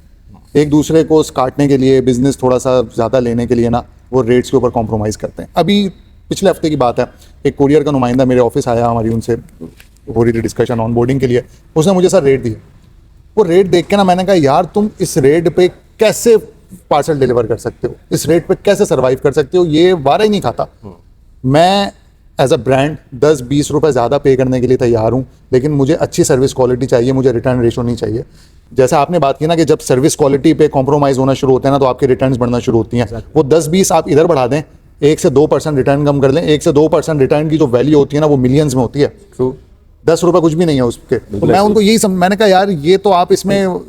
एक दूसरे को काटने के लिए, बिजनेस थोड़ा सा ज़्यादा लेने के लिए ना, वो रेट्स के ऊपर कॉम्प्रोमाइज़ करते हैं। अभी पिछले हफ्ते की बात है, एक कोरियर का नुमाइंदा मेरे ऑफिस आया, हमारी उनसे हो रही थी डिस्कशन ऑन बोर्डिंग के लिए, उसने मुझे सर रेट दिया। वो रेट देख के ना मैंने कहा यार तुम इस रेट पे कैसे पार्सल डिलीवर कर सकते हो, इस रेट पे कैसे सर्वाइव कर सकते हो, ये वारा ही नहीं खाता। मैं एज अ ब्रांड 10-20 रुपए ज़्यादा पे करने के लिए तैयार हूँ, लेकिन मुझे अच्छी सर्विस क्वालिटी चाहिए, मुझे रिटर्न रेशो नहीं चाहिए। जैसा आपने बात की ना कि जब सर्विस क्वालिटी पे कॉम्प्रोमाइज़ होना शुरू होते हैं ना, तो आपके रिटर्न्स बढ़ना शुरू होती हैं। वो 10-20 आप इधर बढ़ा दें, 1 से 2% रिटर्न कम कर लें, 1 से 2% रिटर्न की जो वैल्यू होती है ना वो मिलियंस में होती है। ट्रू, 10 रुपये कुछ भी नहीं है उसके। तो मैं उनको यही मैंने कहा यार ये तो आप इसमें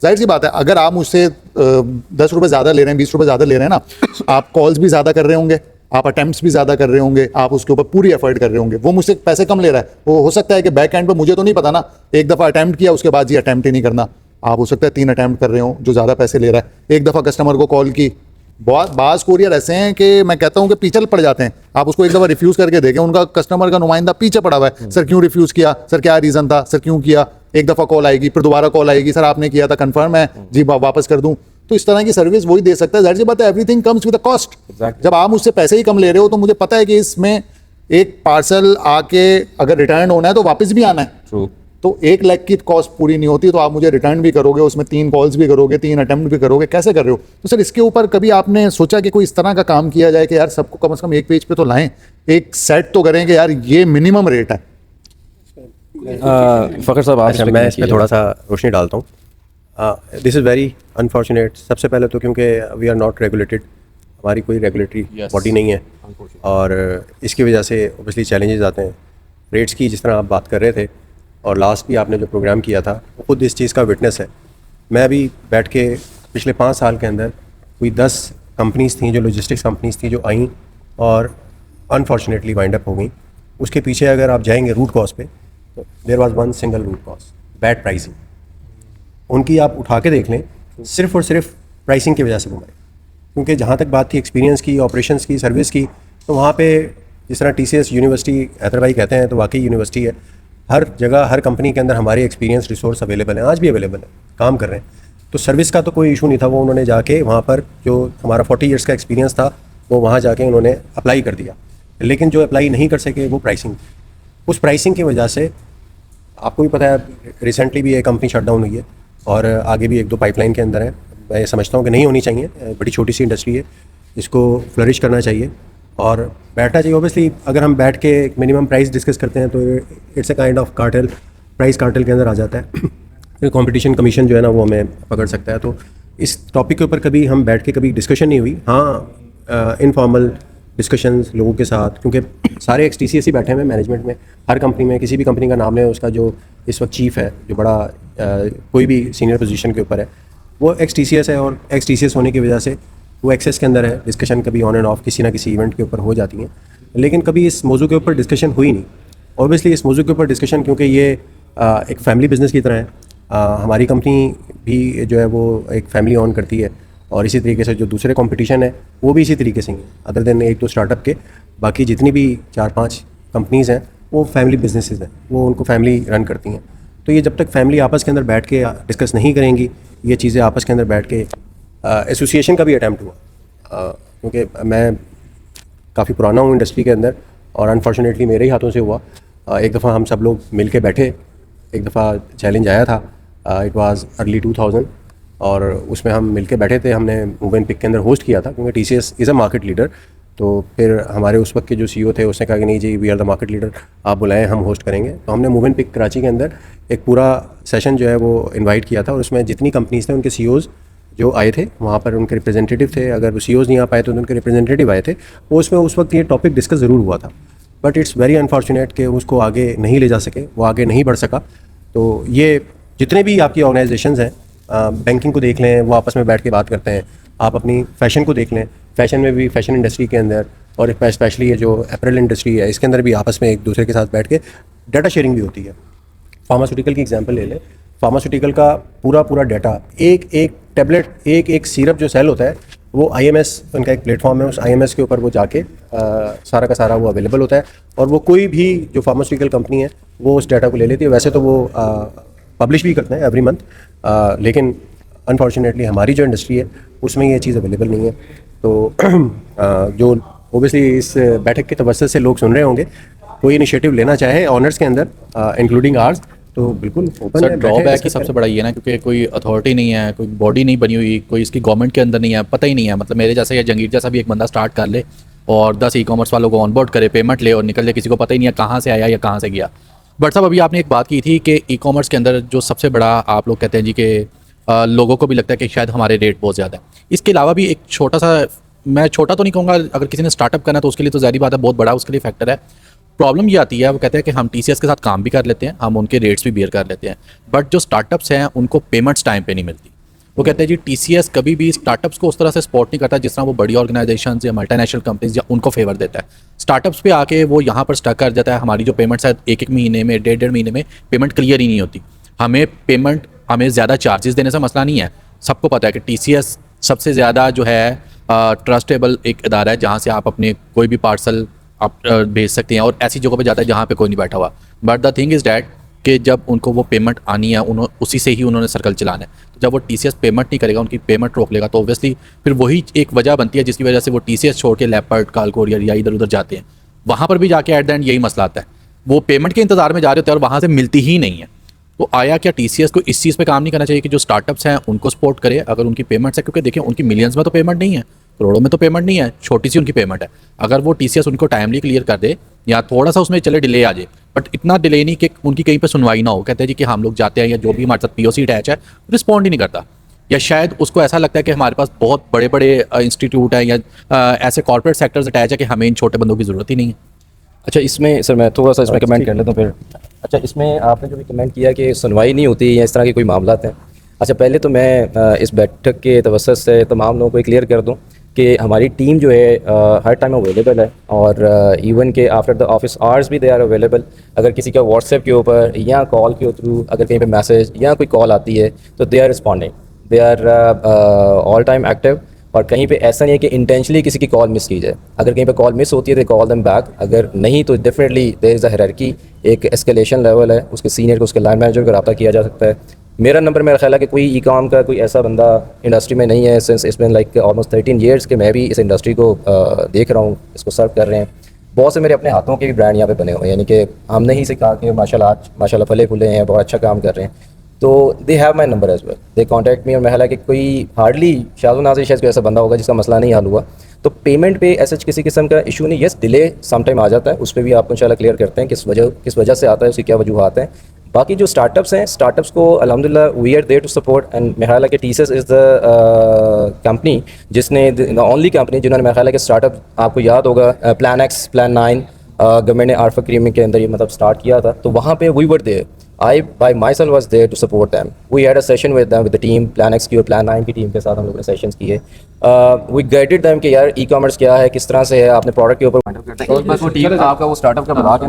जाहिर सी बात है, अगर आप मुझसे 10 रुपये ज़्यादा ले रहे हैं, 20 रुपये ज़्यादा ले रहे हैं ना, आप कॉल्स भी ज़्यादा कर रहे होंगे, आप अटेम्प्ट्स भी ज़्यादा कर रहे होंगे, आप उसके ऊपर पूरी एफर्ट कर रहे होंगे। वो मुझसे पैसे कम ले रहा है, वो हो सकता है कि बैक एंड पे मुझे तो नहीं पता ना, एक दफ़ा अटैम्प्ट किया उसके बाद जी अटैम्प्ट ही नहीं करना, आप हो सकता है 3 अटैम्प्ट कर रहे हो जो ज़्यादा पैसे ले रहा है। एक दफ़ा कस्टमर को कॉल की, बाज़ कोरियर ऐसे हैं कि मैं कहता हूं कि पीछे पड़ जाते हैं। आप उसको एक दफ़ा रिफ्यूज़ करके देखें, उनका कस्टमर का नुमाइंदा पीछे पड़ा हुआ है, सर क्यों रिफ्यूज़ किया, सर क्या रीज़न था, सर क्यों किया। एक दफ़ा कॉल आएगी, फिर दोबारा कॉल आएगी, सर आपने किया था, कंफर्म है जी, वापस कर दूं। तो इस तरह की सर्विस वही दे सकता है। जाहिर सी बात है, everything comes with a cost. जब आप मुझसे पैसे ही कम ले रहे हो तो मुझे पता है कि इसमें एक पार्सल आके अगर रिटर्न होना है तो वापस भी आना है। ट्रू, तो 1 लाख की कॉस्ट पूरी नहीं होती, तो आप मुझे रिटर्न भी करोगे, उसमें 3 कॉल्स भी करोगे, 3 अटेम्प्ट भी करोगे, कैसे कर रहे हो। तो सर इसके ऊपर कभी आपने सोचा कि कोई इस तरह का काम किया जाए कि यार सबको कम से कम एक पेज पे तो लाएं, एक सेट तो करें कि यार ये मिनिमम रेट है। फ़खर साहब आप अच्छा, मैं इस पर थोड़ा सा रोशनी डालता हूँ। This is very unfortunate. सबसे पहले तो क्योंकि वी आर नॉट रेगुलेटेड, हमारी कोई रेगुलेटरी बॉडी नहीं है, और इसकी वजह से ओबियसली चैलेंजेस आते हैं। रेट्स की जिस तरह आप बात कर रहे थे, और लास्ट भी आपने जो प्रोग्राम किया था, वो खुद इस चीज़ का विटनेस है। मैं अभी बैठ के पिछले 5 साल के अंदर कोई 10 कंपनीज़ थी जो लॉजिस्टिक्स कंपनीज़ थी जो आईं और अनफॉर्चुनेटली वाइंड अप हो गई। उसके पीछे अगर आप जाएंगे रूट कॉज पे, तो there was one single root cause, bad pricing. उनकी आप उठा के देख लें, सिर्फ और सिर्फ प्राइसिंग की वजह से घुमाए। क्योंकि जहाँ तक बात थी एक्सपीरियंस की, ऑपरेशंस की, सर्विस की, तो वहाँ पे जिस तरह TCS यूनिवर्सिटी हैदर भाई कहते हैं, तो वाकई यूनिवर्सिटी है। हर जगह हर कंपनी के अंदर हमारे एक्सपीरियंस रिसोर्स अवेलेबल हैं, आज भी अवेलेबल है, काम कर रहे हैं। तो सर्विस का तो कोई इशू नहीं था, वो उन्होंने जाके वहाँ पर जो हमारा 40 इयर्स का एक्सपीरियंस था वो वहाँ जाके उन्होंने अप्लाई कर दिया। लेकिन जो अप्लाई नहीं कर सके वो प्राइसिंग, उस प्राइसिंग की वजह से आपको भी पता है रिसेंटली भी ये कंपनी शट डाउन हुई है और आगे भी एक दो पाइपलाइन के अंदर है। मैं ये समझता हूँ कि नहीं होनी चाहिए, बड़ी छोटी सी इंडस्ट्री है, इसको फ्लरिश करना चाहिए और बैठना चाहिए। ऑब्वियसली अगर हम बैठ के एक मिनिमम प्राइस डिस्कस करते हैं तो it's a kind of cartel, price cartel के अंदर आ जाता है। फिर कंपटीशन कमीशन जो है ना वो हमें पकड़ सकता है। तो इस टॉपिक के ऊपर कभी हम बैठ के कभी डिस्कशन नहीं हुई। हाँ, इनफॉर्मल डिस्कशंस लोगों के साथ, क्योंकि सारे एक्स ही बैठे हुए हैं मैनेजमेंट में। हर कंपनी में किसी भी कंपनी का नाम ले, उसका जो इस वक्त चीफ है, जो बड़ा कोई भी सीनियर पोजीशन के ऊपर है, वो एक्स है और एक्स होने की वजह से वो एक्सेस के अंदर है। डिस्कशन कभी ऑन एंड ऑफ किसी ना किसी इवेंट के ऊपर हो जाती हैं, लेकिन कभी इस मौजू के ऊपर डिस्कशन हुई नहीं। ऑब्वियसली इस मौजू के ऊपर डिस्कशन, क्योंकि ये एक फैमिली बिजनेस की तरह है। हमारी कंपनी भी जो है वो एक फैमिली ऑन करती है और इसी तरीके से जो दूसरे कंपटीशन है वो भी इसी तरीके से ही हैं। अदर देन एक तो स्टार्टअप के, बाकी जितनी भी 4-5 कंपनीज़ हैं वो फैमिली बिजनेसेस हैं, वो उनको फैमिली रन करती हैं। तो ये जब तक फैमिली आपस के अंदर बैठ के डिस्कस नहीं करेंगी ये चीज़ें आपस के अंदर बैठ के, एसोसिएशन का भी अटैम्प्ट हुआ, क्योंकि मैं काफ़ी पुराना हूँ इंडस्ट्री के अंदर और अनफॉर्चुनेटली मेरे ही हाथों से हुआ। एक दफ़ा हम सब लोग मिल के बैठे, एक दफ़ा चैलेंज आया था, इट वाज अर्ली 2000 और उसमें हम मिल के बैठे थे। हमने मूव एंड पिक के अंदर होस्ट किया था, क्योंकि TCS is a market leader. तो फिर हमारे उस वक्त के जो CEO थे उसने कहा कि नहीं जी, we are the market leader, आप बुलाएं हम होस्ट करेंगे। तो हमने मूव एंड पिक कराची के अंदर एक पूरा सेशन जो है वो इन्वाइट किया था और उसमें जितनी कंपनीज़ थे उनके CEOs जो आए थे, वहाँ पर उनके रिप्रेजेंटेटिव थे। अगर वो CEOs नहीं आ पाए तो उनके रिप्रेजेंटेटिव आए थे। वो उसमें उस वक्त ये टॉपिक डिस्कस ज़रूर हुआ था, बट इट्स वेरी अनफॉर्चुनेट कि उसको आगे नहीं ले जा सके, वो आगे नहीं बढ़ सका। तो ये जितने भी आपकी ऑर्गेनाइजेशंस हैं, बैंकिंग को देख लें, वो आपस में बैठ के बात करते हैं। आप अपनी फ़ैशन को देख लें, फ़ैशन में भी, फ़ैशन इंडस्ट्री के अंदर और स्पेशली ये जो अपरेल इंडस्ट्री है इसके अंदर भी आपस में एक दूसरे के साथ बैठ के डाटा शेयरिंग भी होती है। फार्मास्यूटिकल की एग्जांपल ले लें, फार्मास्यूटिकल का पूरा डाटा, एक टैबलेट, एक सिरप जो सेल होता है वो IMS उनका एक प्लेटफॉर्म है, उस IMS के ऊपर वो जाके सारा का सारा वो अवेलेबल होता है और वो कोई भी जो फार्मास्यूटिकल कंपनी है वो उस डाटा को ले लेती है। वैसे तो वो पब्लिश भी करते हैं एवरी मंथ, लेकिन अनफॉर्चुनेटली हमारी जो इंडस्ट्री है उसमें ये चीज़ अवेलेबल नहीं है। तो जो ओबियसली इस बैठक के तवज्जुह से लोग सुन रहे होंगे, कोई इनिशिएटिव लेना चाहे ऑनर्स के अंदर इंक्लूडिंग आर्स, तो बिल्कुल ओपन सर है। ड्रॉबैक की सबसे बड़ा ये ना, क्योंकि कोई अथॉरिटी नहीं है, कोई बॉडी नहीं बनी हुई, कोई इसकी गवर्नमेंट के अंदर नहीं है, पता ही नहीं है। मतलब मेरे जैसा या जंगीर जैसा भी एक बंदा स्टार्ट कर ले और 10 ई-कॉमर्स वालों को ऑनबोर्ड करे, पेमेंट ले और निकल ले, किसी को पता ही नहीं है कहाँ से आया या कहाँ से गया। बट साहब अभी आपने एक बात की थी कि ई-कॉमर्स के अंदर जो सबसे बड़ा आप लोग कहते हैं जी कि लोगों को भी लगता है कि शायद हमारे रेट बहुत ज़्यादा है। इसके अलावा भी एक छोटा सा, मैं छोटा तो नहीं कहूँगा, अगर किसी ने स्टार्टअप करना है तो उसके लिए तो ज़ाहिर बात है बहुत बड़ा उसके लिए फैक्टर है। प्रॉब्लम ये आती है, वो कहते हैं कि हम TCS के साथ काम भी कर लेते हैं, हम उनके रेट्स भी बियर कर लेते हैं, बट जो स्टार्टअप्स हैं उनको पेमेंट्स टाइम पे नहीं मिलती। वो कहते हैं जी TCS कभी भी स्टार्टअप्स को उस तरह से सपोर्ट नहीं करता जिस तरह वो बड़ी ऑर्गेनाइजेशन या मल्टीनेशनल कंपनीज या उनको फेवर देता है। स्टार्टअप्स पे आके वो यहाँ पर स्टक कर जाता है। हमारी जो पेमेंट्स है एक महीने में, डेढ़ महीने में पेमेंट क्लियर ही नहीं होती। हमें ज़्यादा चार्जेस देने से मसला नहीं है। सबको पता है कि TCS सबसे ज़्यादा जो है ट्रस्टेबल एक इदारा है जहाँ से आप अपने कोई भी पार्सल आप भेज सकते हैं और ऐसी जगह पे जाता है जहाँ पे कोई नहीं बैठा हुआ। But the thing is that कि जब उनको वो पेमेंट आनी है उसी से ही उन्होंने सर्कल चलाना है। तो जब वो TCS पेमेंट नहीं करेगा, उनकी पेमेंट रोक लेगा, तो ऑब्वियसली फिर वही एक वजह बनती है जिसकी वजह से वो TCS छोड़ के लेपर्ड, काल कोरियर या इधर उधर जाते हैं। वहाँ पर भी जाके एट द एंड यही मसला आता है, वो पेमेंट के इंतजार में जा रहे होते हैं और वहाँ से मिलती ही नहीं है। तो आया क्या TCS को इस चीज़ पे काम नहीं करना चाहिए कि जो स्टार्टअप्स हैं उनको सपोर्ट करे अगर उनकी पेमेंट्स है, क्योंकि देखिए उनकी मिलियंस में तो पेमेंट नहीं है, करोड़ों में तो पेमेंट नहीं है, छोटी सी उनकी पेमेंट है। अगर वो TCS उनको टाइमली क्लियर कर दे या थोड़ा सा उसमें चले डिले आ जाए, बट इतना डिले नहीं कि उनकी कहीं पे सुनवाई ना हो। कहते हैं जी कि हम लोग जाते हैं या जो भी हमारे साथ POC अटैच है रिस्पॉन्ड ही नहीं करता, या शायद उसको ऐसा लगता है कि हमारे पास बहुत बड़े बड़े इंस्टीट्यूट हैं या ऐसे कॉर्पोरेट सेक्टर्स अटैच है कि हमें इन छोटे बंदों की ज़रूरत ही नहीं है। अच्छा, इसमें सर मैं थोड़ा सा इसमें कमेंट कर लेता हूँ फिर। अच्छा, इसमें आपने जो भी कमेंट किया कि सुनवाई नहीं होती या इस तरह के कोई मामला हैं। अच्छा, पहले तो मैं इस बैठक के तवज्जुह से तमाम लोगों को क्लियर कर दूँ कि हमारी टीम जो है हर टाइम अवेलेबल है और इवन के आफ्टर द ऑफिस आवर्स भी दे आर अवेलेबल। अगर किसी का व्हाट्सएप के ऊपर या कॉल के थ्रू अगर कहीं पे मैसेज या कोई कॉल आती है तो they are responding, they are all time active. और कहीं पे ऐसा नहीं है कि इंटेंशनली किसी की कॉल मिस की जाए। अगर कहीं पे कॉल मिस होती है तो कॉल देम बैक, अगर नहीं तो definitely there is a hierarchy, एक एस्केलेशन लेवल है, उसके सीनियर को उसके लाइन मैनेजर को रब्ता किया जा सकता है। मेरा नंबर मेरा ख्याल है कि कोई ई कॉम का कोई ऐसा बंदा इंडस्ट्री में नहीं है since it's been like almost 13 years के मैं भी इस इंडस्ट्री को देख रहा हूँ, इसको सर्व कर रहे हैं। बहुत से मेरे अपने हाथों के भी ब्रांड यहाँ पे बने हुए हैं, यानी कि हमने ही सिखा के माशाल्लाह फले फूले हैं, बहुत अच्छा काम कर रहे हैं। तो they have my number as well, they contact me. और मैं हालांकि कि कोई हार्डली शायद नाज़िर शायद कोई ऐसा बंदा होगा जिसका मसला नहीं हल हुआ। तो पेमेंट पे ऐसा किसी किस्म का इशू नहीं, यस डिले सम टाइम आ जाता है, उस पर भी आपको इंशाल्लाह क्लियर करते हैं किस वजह से आता है, उसकी क्या वजूहत हैं। बाकी जो स्टार्टअप्स हैं, स्टार्टअप्स को अल्हम्दुलिल्लाह we are there to support. And मेरा ख्याल है कि टीसीएस इज़ द कंपनी जिसने द ओनली कंपनी जिन्होंने मेरा ख्याल है कि स्टार्टअप, आपको याद होगा प्लान एक्स प्लान 9 गवर्नमेंट ने आरफा क्रीम के अंदर ये मतलब स्टार्ट किया था, तो वहाँ पे we were there, I by myself was there to support them. We had a session with them, with the team, Plan X की और Plan 9 की टीम के साथ हम लोगों ने सेशंस किए। We guided them कि यार ई कॉमर्स क्या है, किस तरह से है, आपने प्रोडक्ट के ऊपर बस वो टीम आपका वो स्टार्टअप का बता दें।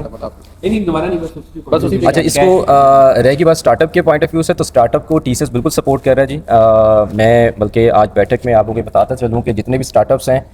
अच्छा, इसको रह की बात स्टार्टअप के पॉइंट ऑफ व्यू से, तो स्टार्टअप को टीसीएस बिल्कुल सपोर्ट कर रहा है जी। मैं बल्कि आज बैठक में आपको बताता चलूँ कि जितने भी स्टार्टअप्स हैं,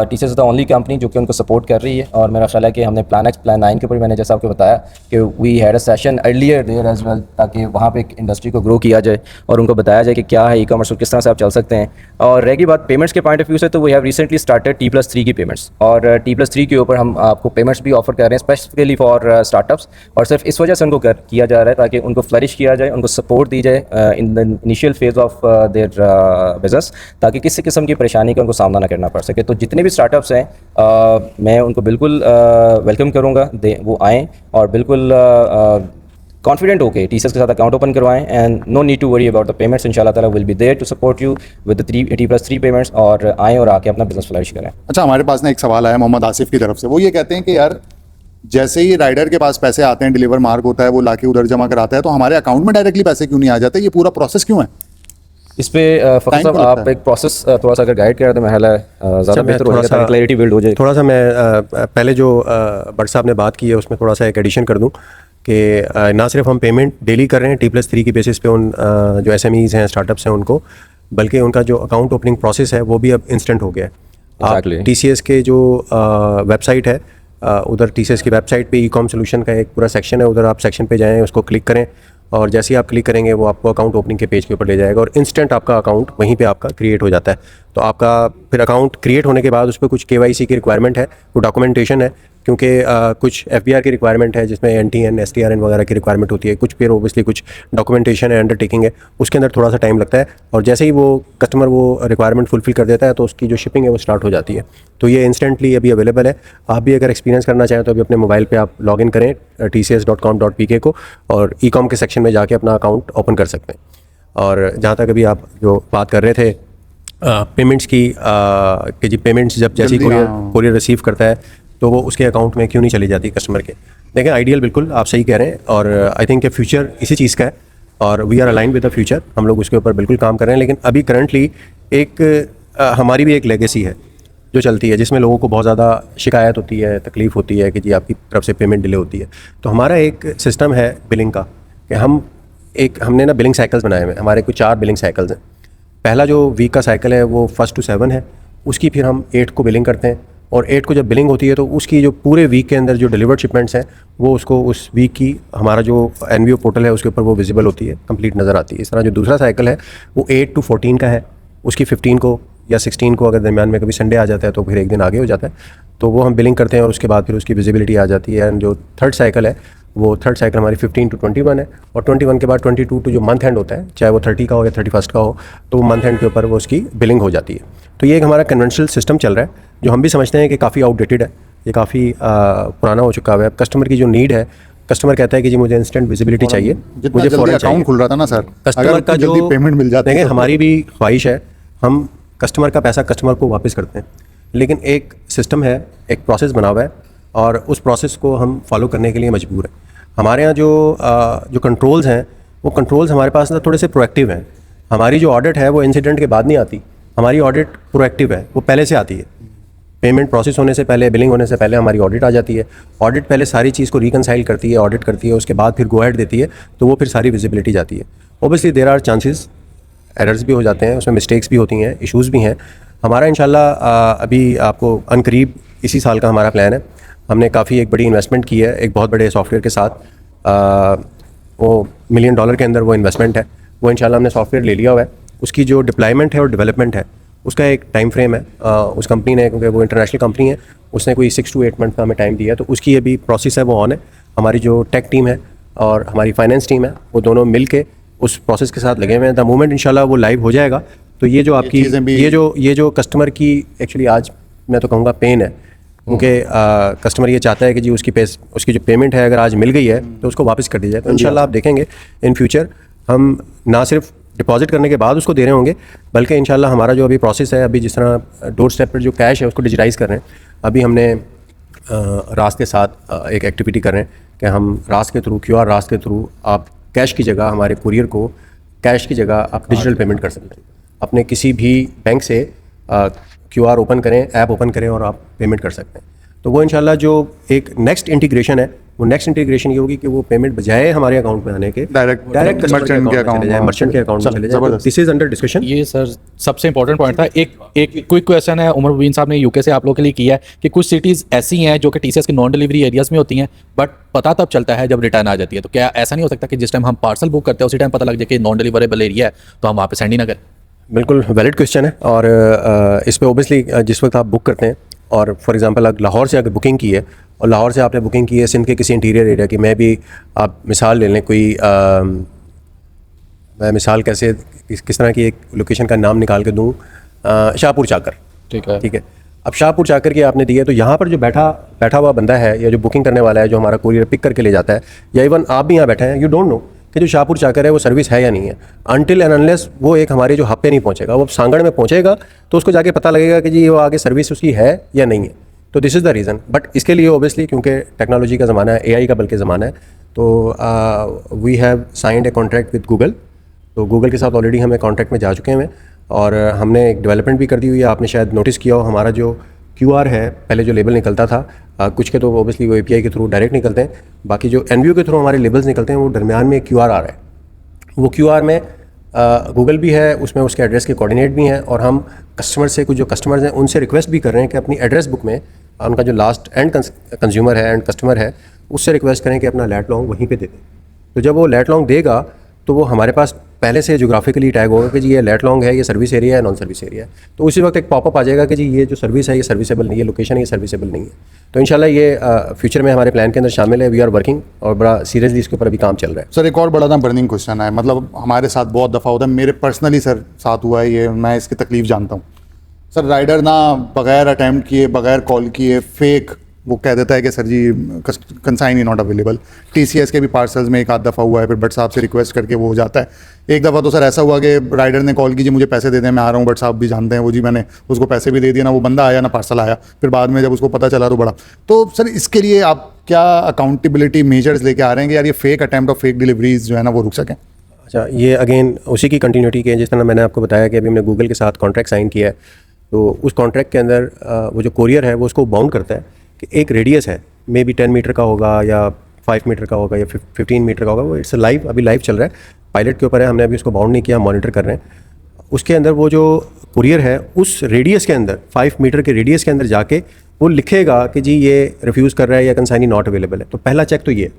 टीसीएस द ओनली कंपनी जो कि उनको सपोर्ट कर रही है। और मेरा ख्याल है कि हमने प्लान एक्स प्लान 9 के ऊपर मैंने जैसा आपको बताया कि we had a session earlier there as well, ताकि वहाँ पे एक इंडस्ट्री को ग्रो किया जाए और उनको बताया जाए कि क्या है ई कॉमर्स और किस तरह से आप चल सकते हैं। और रह गई बात पेमेंट्स के पॉइंट ऑफ व्यू से, तो we have recently started T+3 की पेमेंट्स, और T+3 के ऊपर हम आपको पेमेंट्स भी ऑफर कर रहे हैं स्पेसिफिकली फॉर स्टार्टअप्स। और सिर्फ इस वजह से उनको किया जा रहा है ताकि उनको फ्लरिश किया जाए, उनको सपोर्ट दी जाए in the initial phase of their business, ताकि किसी किस्म की परेशानी का उनको सामना ना करना पड़ सके। तो जितने भी स्टार्टअप्स हैं मैं उनको बिल्कुल वेलकम करूँगा, वो आएँ और बिल्कुल कॉन्फिडेंट होके टीसीएस के साथ अकाउंट ओपन करवाएं। And no need to worry about the payments, इंशाल्लाह ताला will be there to support you with the T+3 payments, और आएँ और आके अपना बिजनेस फ्लरिश करें। अच्छा, हमारे पास ना एक सवाल आया मोहम्मद आसिफ की तरफ से। वो ये कहते हैं कि यार जैसे ही राइडर के पास पैसे आते हैं, डिलीवर मार्क होता है, वो लाके उधर जमा कराता है, तो हमारे अकाउंट में डायरेक्टली पैसे क्यों नहीं आ जाते? ये पूरा प्रोसेस क्यों है? इस पे फ़खर साहब आप एक प्रोसेस थोड़ा सा अगर गाइड करें तो महल ज़्यादा बेहतर हो जाएगा, क्लैरिटी बिल्ड हो जाए। थोड़ा सा मैं पहले जो भट्ट साहब ने बात की है उसमें थोड़ा सा एक एडिशन कर दूं कि ना सिर्फ हम पेमेंट डेली कर रहे हैं T+3 की बेसिस पे उन जो SMEs हैं, स्टार्टअप्स हैं उनको, बल्कि उनका जो अकाउंट ओपनिंग प्रोसेस है वो भी अब इंस्टेंट हो गया है। आप TCS के जो वेबसाइट है, उधर TCS की वेबसाइट पे ई कॉम सोल्यूशन का एक पूरा सेक्शन है, उधर आप सेक्शन पे जाएँ, उसको क्लिक करें, और जैसे ही आप क्लिक करेंगे वो आपको अकाउंट ओपनिंग के पेज के ऊपर ले जाएगा और इंस्टेंट आपका अकाउंट वहीं पे आपका क्रिएट हो जाता है। तो आपका फिर अकाउंट क्रिएट होने के बाद उस पर कुछ KYC की रिक्वायरमेंट है, वो डॉक्यूमेंटेशन है, क्योंकि कुछ FBR की रिक्वायरमेंट है जिसमें NTN STRN वगैरह की रिक्वायरमेंट होती है, कुछ फिर ओबियसली कुछ डॉक्यूमेंटेशन है, अंडरटेकिंग है, उसके अंदर थोड़ा सा टाइम लगता है। और जैसे ही वो कस्टमर वो रिक्वायरमेंट फुलफिल कर देता है तो उसकी जो शिपिंग है वो स्टार्ट हो जाती है। तो ये इंस्टेंटली अभी अवेलेबल है। आप भी अगर एक्सपीरियंस करना चाहें तो अभी अपने मोबाइल पर आप लॉग इन करें tcs.com.pk को, और ई कॉम के सेक्शन में जाके अपना अकाउंट ओपन कर सकते हैं। और जहाँ तक अभी आप जो बात कर रहे थे पेमेंट्स की, कि जी पेमेंट्स जब जैसे ही कोरियर रिसीव करता है तो वो उसके अकाउंट में क्यों नहीं चली जाती कस्टमर के। देखें, आइडियल बिल्कुल आप सही कह रहे हैं, और आई थिंक कि फ्यूचर इसी चीज़ का है और we are align with the future, हम लोग उसके ऊपर बिल्कुल काम कर रहे हैं। लेकिन अभी करंटली एक हमारी भी एक लेगेसी है जो चलती है, जिसमें लोगों को बहुत ज़्यादा शिकायत होती है, तकलीफ़ होती है कि जी आपकी तरफ से पेमेंट डिले होती है। तो हमारा एक सिस्टम है बिलिंग का कि हमने ना बिलिंग साइकिल्स बनाए हुए हैं। हमारे कुछ 4 बिलिंग साइकिल्स हैं। पहला जो वीक का साइकिल है वो 1 to 7 है, उसकी फिर हम 8 को बिलिंग करते हैं, और 8 को जब बिलिंग होती है तो उसकी जो पूरे वीक के अंदर जो डिलीवर्ड शिपमेंट्स हैं वो उसको उस वीक की हमारा जो NVO पोर्टल है उसके ऊपर वो विजिबल होती है, कंप्लीट नज़र आती है। इस तरह जो दूसरा साइकिल है वो 8 to 14 का है, उसकी 15 को या 16 को अगर दरमियान में कभी संडे आ जाता है तो फिर एक दिन आगे हो जाता है, तो वो हम बिलिंग करते हैं और उसके बाद फिर उसकी विजिबिलिटी आ जाती है। एंड जो थर्ड साइकिल है वो थर्ड साइकिल हमारी 15 to 21 है, और 21 के बाद 22 टू जो मंथ एंड होता है, चाहे वो 30 का हो या 31 का हो, तो वो मंथ एंड के ऊपर वो उसकी बिलिंग हो जाती है। तो ये एक हमारा कन्वेंशनल सिस्टम चल रहा है जो हम भी समझते हैं कि काफ़ी आउटडेटेड है, ये काफ़ी पुराना हो चुका है। कस्टमर की जो नीड है, कस्टमर कहता है कि जी मुझे इंस्टेंट विजिबिलिटी चाहिए, मुझे फौरन अकाउंट खुल रहा था ना सर, कस्टमर का जो पेमेंट मिल जाती है। हमारी भी ख्वाहिश है, हम कस्टमर का पैसा कस्टमर को वापस करते हैं, लेकिन एक सिस्टम है, एक प्रोसेस बना हुआ है, और उस प्रोसेस को हम फॉलो करने के लिए मजबूर हैं। हमारे यहाँ जो कंट्रोल्स हैं वो कंट्रोल्स हमारे पास ना थोड़े से प्रोएक्टिव हैं। हमारी जो ऑडिट है वो इंसिडेंट के बाद नहीं आती, हमारी ऑडिट प्रोएक्टिव है, वो पहले से आती है। पेमेंट प्रोसेस होने से पहले, बिलिंग होने से पहले हमारी ऑडिट आ जाती है। ऑडिट पहले सारी चीज़ को रिकनसाइल करती है, ऑडिट करती है, उसके बाद फिर गो अहेड देती है, तो वो फिर सारी विजिबिलिटी जाती है। Obviously there are chances, errors भी हो जाते हैं, उसमें मिस्टेक्स भी होती हैं, इश्यूज़ भी हैं। हमारा इंशाल्लाह अभी आपको अनकरीब इसी साल का हमारा प्लान है। हमने काफ़ी एक बड़ी इन्वेस्टमेंट की है एक बहुत बड़े सॉफ्टवेयर के साथ, वो $1 मिलियन के अंदर वो इन्वेस्टमेंट है। वो इंशाल्लाह हमने सॉफ्टवेयर ले लिया हुआ है। उसकी जो डिप्लॉयमेंट है और डेवलपमेंट है उसका एक टाइम फ्रेम है। उस कंपनी ने, क्योंकि वो इंटरनेशनल कंपनी है, उसने कोई 6 to 8 मंथ का हमें टाइम दिया है, तो उसकी अभी प्रोसेस है वो ऑन है। हमारी जो टेक टीम है और हमारी फाइनेंस टीम है वो दोनों मिल के उस प्रोसेस के साथ लगे हुए हैं। द मोमेंट इंशाल्लाह वो लाइव हो जाएगा तो ये जो आपकी चीज़ें भी- ये जो कस्टमर की एक्चुअली आज मैं तो कहूँगा पेन है, क्योंकि कस्टमर ये चाहता है कि जी उसकी जो पेमेंट है अगर आज मिल गई है तो उसको वापस कर दी जाए। तो इंशाल्लाह आप देखेंगे इन फ्यूचर हम ना सिर्फ डिपॉजिट करने के बाद उसको दे रहे होंगे, बल्कि इंशाल्लाह हमारा जो अभी प्रोसेस है, अभी जिस तरह डोर स्टेप पर जो कैश है उसको डिजिटाइज़ कर रहे हैं। अभी हमने रास के साथ एक एक्टिविटी कर रहे हैं कि हम रास के थ्रू, QR रास के थ्रू आप कैश की जगह, हमारे कुरियर को कैश की जगह आप डिजिटल पेमेंट कर सकते हैं। अपने किसी भी बैंक से QR ओपन करें, ऐप ओपन करें और आप पेमेंट कर सकते हैं। तो वो इंशाल्लाह जो एक नेक्स्ट इंटीग्रेशन है, वो नेक्स्ट इंटीग्रेशन ये होगी कि वो पेमेंट बजाय हमारे अकाउंट में आने के डायरेक्ट मर्चेंट के अकाउंट में चले जाए। This is under discussion. ये सर सबसे इंपॉर्टेंट पॉइंट था। एक क्विक क्वेश्चन है, उमर मुबीन साहब ने यूके से आप लोगों के लिए किया है कि कुछ सिटीज़ ऐसी हैं जो कि TCS के नॉन डिलीवरी एरियाज़ में होती हैं, बट पता तब चलता है जब रिटर्न आ जाती है। तो क्या ऐसा नहीं हो सकता कि जिस टाइम हम पार्सल बुक करते हैं उसी टाइम पता लग जाए कि नॉन डिलीवरेबल एरिया है तो हम वहाँ पे सेंड ही ना करें? बिल्कुल वैलिड क्वेश्चन है। और इस पे ओबियसली जिस वक्त आप बुक करते हैं, और फॉर एग्जांपल अगर लाहौर से अगर बुकिंग की है और लाहौर से आपने बुकिंग की है सिंध के किसी इंटीरियर एरिया की, मैं भी आप मिसाल ले लें कोई मैं मिसाल कैसे किस तरह की एक लोकेशन का नाम निकाल के दूँ, शाहपुर चाकर, ठीक है। ठीक है। अब शाहपुर चाकर की आपने दी है तो यहाँ पर जो बैठा हुआ बंदा है या जो बुकिंग करने वाला है, जो हमारा कुरियर पिक करके ले जाता है, या इवन आप भी यहाँ बैठे हैं, यू डोंट नो कि जो शाहपुर चाकर है वो सर्विस है या नहीं है अनटिल एंड अनलेस वो एक हमारे जो हब पे नहीं पहुँचेगा। वो सांगड़ में पहुँचेगा तो उसको जाके पता लगेगा कि जी वो आगे सर्विस उसकी है या नहीं है। तो this is the reason. But इसके लिए ओबियसली क्योंकि टेक्नोलॉजी का ज़माना है, AI का बल्कि ज़माना है, तो we have signed a contract with Google. तो गूगल के साथ ऑलरेडी हम एक कॉन्ट्रैक्ट में जा चुके हैं और हमने एक डेवलपमेंट भी कर दी हुई है। आपने शायद नोटिस किया हो, हमारा जो QR है, पहले जो लेबल निकलता था, कुछ के तो ओबियसली वो API के थ्रू डायरेक्ट निकलते हैं, बाकी जो NVO के थ्रू हमारे लेबल्स निकलते हैं वो दरमियान में QR आ रहा है। वो QR में गूगल भी है, उसमें उसके एड्रेस के कोऑर्डिनेट भी हैं, और हम कस्टमर से, कुछ जो कस्टमर्स हैं उनसे रिक्वेस्ट भी कर रहे हैं कि अपनी एड्रेस बुक में उनका जो लास्ट एंड कंज्यूमर है, एंड कस्टमर है, उससे रिक्वेस्ट करें कि अपना लैट लॉन्ग वहीं पे दे दें। तो जब वो लैट लॉन्ग देगा तो वो हमारे पास पहले से जोग्राफिकली टैग होगा कि जी ये लैट लॉन्ग है, ये सर्विस एरिया है, नॉन सर्विस एरिया है। तो उसी वक्त एक पॉपअप आ जाएगा कि जी ये जो सर्विस है ये सर्विसेबल नहीं है, लोकेशन है ये सर्विसेबल नहीं है। तो इंशाल्लाह ये फ्यूचर में हमारे प्लान के अंदर शामिल है। वी आर वर्किंग और बड़ा सीरियसली इसके ऊपर अभी काम चल रहा है। सर एक और बड़ा ना बर्निंग क्वेश्चन है, मतलब हमारे साथ बहुत दफ़ा होता है, मेरे पर्सनली सर साथ हुआ है ये, मैं इसकी तकलीफ जानता हूँ। सर राइडर ना बगैर अटैम्प्ट किए, बगैर कॉल किए, फेक वो कह देता है कि सर जी consignee not available. TCS के भी पार्सल्स में एक आध दफ़ा हुआ है, फिर बट साहब से रिक्वेस्ट करके वो हो जाता है। एक दफ़ा तो सर ऐसा हुआ कि राइडर ने कॉल की, जी मुझे पैसे दे दें, मैं आ रहा हूँ, बट साहब भी जानते हैं वो, जी मैंने उसको पैसे भी दे दिए, ना वो बंदा आया ना पार्सल आया। फिर बाद में जब उसको पता चला तो बड़ा, तो सर इसके लिए आप क्या अकाउंटेबिलिटी मेजर्स लेके आ रहे हैं कि यार ये फेक अटैम्प्ट और फेक डिलीवरीज जो है ना वो रुक सकें? अच्छा, ये अगेन उसी की कंटिन्यूटी के, जिस तरह मैंने आपको बताया कि अभी हमने गूगल के साथ कॉन्ट्रैक्ट साइन किया है, तो उस कॉन्ट्रैक्ट के अंदर वो जो कोरियर है वो उसको बाउंड करता है कि एक रेडियस है, मे बी 10 मीटर का होगा या 5 मीटर का होगा या 15 मीटर का होगा। वो इट्स लाइव, अभी लाइव चल रहा है, पायलट के ऊपर है, हमने अभी उसको बाउंड नहीं किया, मॉनिटर कर रहे हैं। उसके अंदर वो जो कुरियर है उस रेडियस के अंदर, 5 मीटर के रेडियस के अंदर जाके वो लिखेगा कि जी ये रिफ्यूज़ कर रहा है या कंसाइनी नॉट अवेलेबल है। तो पहला चेक तो ये है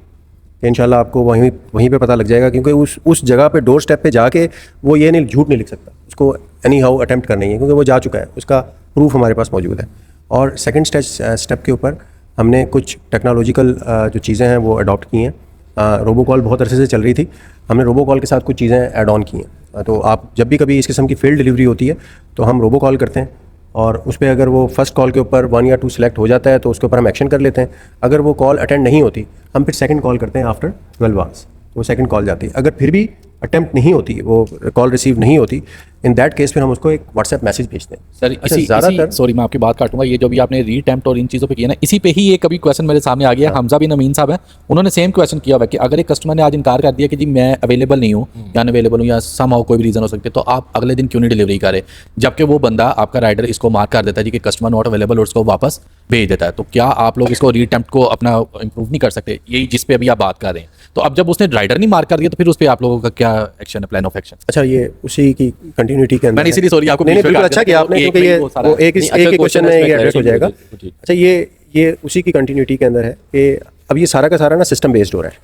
कि इंशाल्लाह आपको वहीं पे पता लग जाएगा, क्योंकि उस जगह पे डोर स्टेप पे जाके वो ये नहीं, झूठ नहीं लिख सकता, उसको एनी हाउ अटैम्प्ट करना ही है, क्योंकि वो जा चुका है, उसका प्रूफ हमारे पास मौजूद है। और सेकंड स्टेप के ऊपर हमने कुछ टेक्नोलॉजिकल जो चीज़ें हैं वो अडॉप्ट की हैं। रोबो कॉल बहुत अरसे से चल रही थी, हमने रोबो कॉल के साथ कुछ चीज़ें ऐड ऑन की हैं। तो आप जब भी कभी इस किस्म की फील्ड डिलीवरी होती है तो हम रोबो कॉल करते हैं, और उस पर अगर वो फर्स्ट कॉल के ऊपर 1 या 2 सिलेक्ट हो जाता है तो उसके ऊपर हम एक्शन कर लेते हैं। अगर वो कॉल अटेंड नहीं होती हम फिर सेकंड कॉल करते हैं आफ्टर 12 आवर्स, तो वो सेकंड कॉल जाती है। अगर फिर भी अटेम्प्ट नहीं होती, वो कॉल रिसीव नहीं होती, इन दैट केस फिर हम उसको एक व्हाट्सएप मैसेज भेजते हैं। सर ज़्यादातर, सॉरी मैं आपकी बात काटूंगा, ये जो भी आपने रीअटेम्प्ट और इन चीज़ों पे किया ना, इसी पे ही एक अभी क्वेश्चन मेरे सामने आ गया। हमजा बिन अमीन साहब हैं, उन्होंने सेम क्वेश्चन किया हुआ है कि अगर एक कस्टमर ने आज इनकार कर दिया कि जी मैं अवेलेबल नहीं हूँ या अनअवेलेबल हूँ या समहाउ कोई भी रीज़न हो सकते हैं, तो आप अगले दिन क्यों नहीं डिलीवरी करें, जबकि वो बंदा आपका राइडर इसको मार्क कर देता है जी कि कस्टमर नॉट अवेलेबल और उसको वापस भेज देता है। तो क्या आप लोग इसको रीअटेम्प्ट को अपना इंप्रूव नहीं कर सकते, यही जिस पे अभी आप बात कर रहे हैं? तो अब जब उसने राइडर नहीं मार्क कर दिया तो फिर उस पर आप लोगों का क्या एक्शन है, प्लान ऑफ एक्शन? अच्छा, ये उसी की कंटिन्यूटी के अंदर मैंने इसीलिए सॉरी आपको नहीं, बिल्कुल अच्छा किया आपने, क्योंकि ये वो एक ही क्वेश्चन में ये एड्रेस हो जाएगा। अच्छा, ये उसी की कंटिन्यूटी के अंदर है कि अब ये सारा का सारा ना सिस्टम बेस्ड हो रहा है।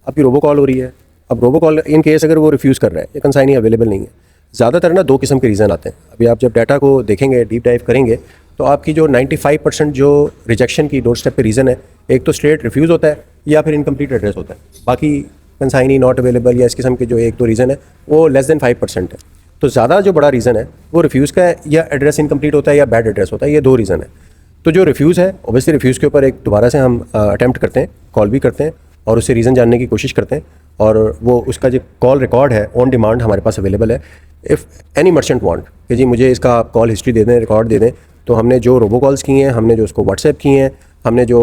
आपकी रोबो कॉल हो रही है, अब रोबो कॉल इन केस अगर वो रिफ्यूज़ कर रहा है या कंसाइनी अवेलेबल नहीं है, ज़्यादातर ना 2 किस्म के रीज़न आते हैं। अभी आप जब डाटा को देखेंगे, डीप डाइव करेंगे, तो आपकी जो 95% जो रिजेक्शन की डोर स्टेप पे रीज़न है, एक तो स्ट्रेट रिफ्यूज़ होता है या फिर इनकम्प्लीट एड्रेस होता है। बाकी कंसाइनी नॉट अवेलेबल या इस किस्म के जो 1-2 रीज़न है वो लेस देन 5% है। तो ज़्यादा जो बड़ा रीज़न है वो रिफ्यूज़ का है या एड्रेस इनकम्प्लीट होता है या बैड एड्रेस होता है, ये 2 रीज़न है। तो जो रिफ्यूज़ है, ऑब्वियसली रिफ्यूज़ के ऊपर एक दोबारा से हम अटैम्प्ट करते हैं, कॉल भी करते हैं और उससे रीज़न जानने की कोशिश करते हैं, और वो उसका जो कॉल रिकॉर्ड है ऑन डिमांड हमारे पास अवेलेबल है। इफ़ एनी मर्चेंट वांट कि जी मुझे इसका कॉल हिस्ट्री दे दें, रिकॉर्ड दे दें, तो हमने जो रोबो कॉल्स की हैं, हमने जो उसको व्हाट्सएप की हैं, हमने जो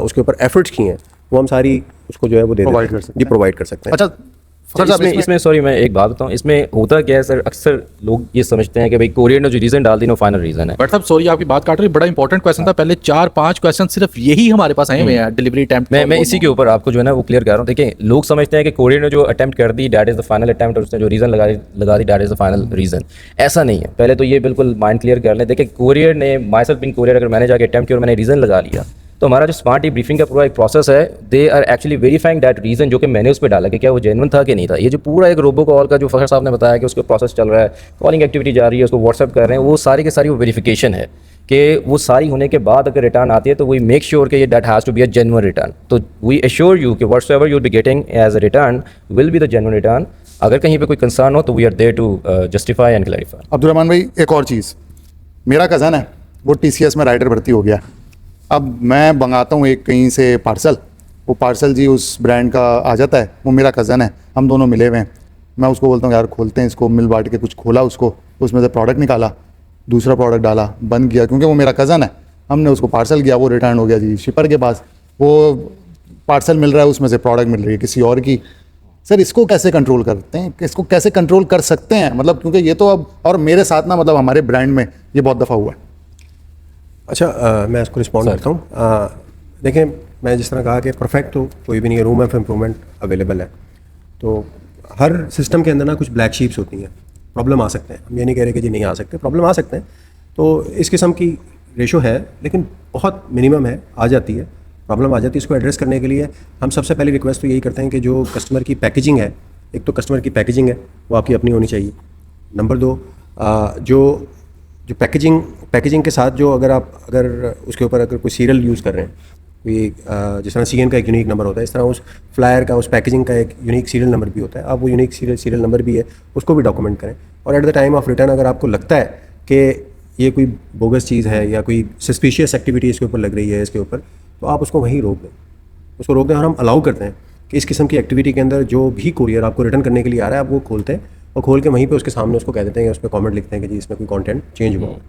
उसके ऊपर एफर्ट्स किए हैं, वो हम सारी उसको जो है वो दे Provide देते हैं। कर सकते जी, प्रोवाइड कर सकते हैं। अच्छा सर फखर साहब, इसमें सॉरी मैं एक बात बताऊं, इसमें होता क्या है सर, अक्सर लोग ये समझते हैं कि भाई कोरियर ने जो रीज़न डाल दी ना फाइनल रीज़न है। बट साहब सॉरी आपकी बात काट रही, बड़ा इंपॉर्टेंट क्वेश्चन था। पहले 4-5 क्वेश्चन सिर्फ यही हमारे पास आए हुए हैं डिलीवरी अटेम्प्ट। मैं इसी के ऊपर आपको जो है ना वो क्लियर कर रहा हूँ। देखिए, लोग समझते हैं कि कोरियर ने जो अटेम्प्ट कर दी that is the final attempt, और उसने जो रीज़न लगा दी that is the final reason. ऐसा नहीं है, पहले तो ये बिल्कुल माइंड क्लियर कर लें। देखिए, कोरियर ने माई सेल्फ बिंग कोरियर, अगर मैंने जाके अटेम्प्ट किया और मैंने रीज़न लगा लिया, तो हमारा जो स्मार्ट ई ब्रीफिंग का पूरा एक प्रोसेस है, they are actually verifying that reason जो कि मैंने उस पर डाला कि क्या वो जेन्युइन था कि नहीं था। ये जो पूरा एक रोबो कॉल का जो फखर साहब ने बताया कि उसका प्रोसेस चल रहा है, कॉलिंग एक्टिविटी जा रही है, उसको व्हाट्सएप कर रहे हैं, वो सारी की सारी वो वेरिफिकेशन है कि वो सारी होने के बाद अगर रिटर्न आती है तो वी मेक श्योर कि ये that has to be a genuine return. तो वी एश्योर यू कि whatsoever you be getting as a return will be the genuine return. अगर कहीं पे कोई कंसर्न हो तो we are there to justify and clarify. Abdulrahman भाई, एक और चीज़, मेरा कज़न है वो TCS में राइडर भर्ती हो गया। अब मैं मंगाता हूँ एक कहीं से पार्सल, वो पार्सल जी उस ब्रांड का आ जाता है, वो मेरा कज़न है, हम दोनों मिले हुए हैं। मैं उसको बोलता हूँ यार खोलते हैं इसको, मिल बांट के कुछ खोला उसको, उसमें से प्रोडक्ट निकाला, दूसरा प्रोडक्ट डाला, बंद किया, क्योंकि वो मेरा कज़न है। हमने उसको पार्सल किया, वो रिटर्न हो गया जी शिपर के पास, वो पार्सल मिल रहा है उसमें से प्रोडक्ट मिल रही है किसी और की। सर इसको कैसे कंट्रोल करते हैं, इसको कैसे कंट्रोल कर सकते हैं? मतलब क्योंकि ये तो अब, और मेरे साथ ना मतलब हमारे ब्रांड में ये बहुत दफ़ा हुआ है। अच्छा, मैं इसको रिस्पॉन्ड करता हूँ। देखें, मैं जिस तरह कहा कि परफेक्ट तो कोई भी नहीं है, रूम ऑफ इम्प्रूवमेंट अवेलेबल है। तो हर सिस्टम के अंदर ना कुछ ब्लैक शीप्स होती हैं, प्रॉब्लम आ सकते हैं। हम ये नहीं कह रहे कि जी नहीं आ सकते, प्रॉब्लम आ सकते हैं। तो इस किस्म की रेशो है, लेकिन बहुत मिनिमम है, आ जाती है, प्रॉब्लम आ जाती है। इसको एड्रेस करने के लिए हम सबसे पहले रिक्वेस्ट तो यही करते हैं कि जो कस्टमर की पैकेजिंग है, एक तो कस्टमर की पैकेजिंग है वो आपकी अपनी होनी चाहिए। नंबर 2, जो पैकेजिंग के साथ जो अगर उसके ऊपर अगर कोई सीरियल यूज़ कर रहे हैं, कोई जिस तरह CN का एक यूनिक नंबर होता है, इस तरह उस फ्लायर का, उस पैकेजिंग का एक यूनिक सीरियल नंबर भी होता है। आप वो यूनिक सीरियल नंबर भी है, उसको भी डॉक्यूमेंट करें। और at the time of return अगर आपको लगता है कि ये कोई बोगस चीज़ है या कोई सस्पिशियस एक्टिविटी इसके ऊपर लग रही है इसके ऊपर, तो आप उसको वहीं रोक दें, उसको रोक दें। और हम अलाउ करते हैं कि इस किस्म की एक्टिविटी के अंदर जो भी कुरियर आपको रिटर्न करने के लिए आ रहा है, आप वो खोलते हैं और खोल के वहीं पे उसके सामने उसको कह देते हैं या उस पर कॉमेंट लिखते हैं कि जी इसमें कोई कंटेंट चेंज हुआ हो।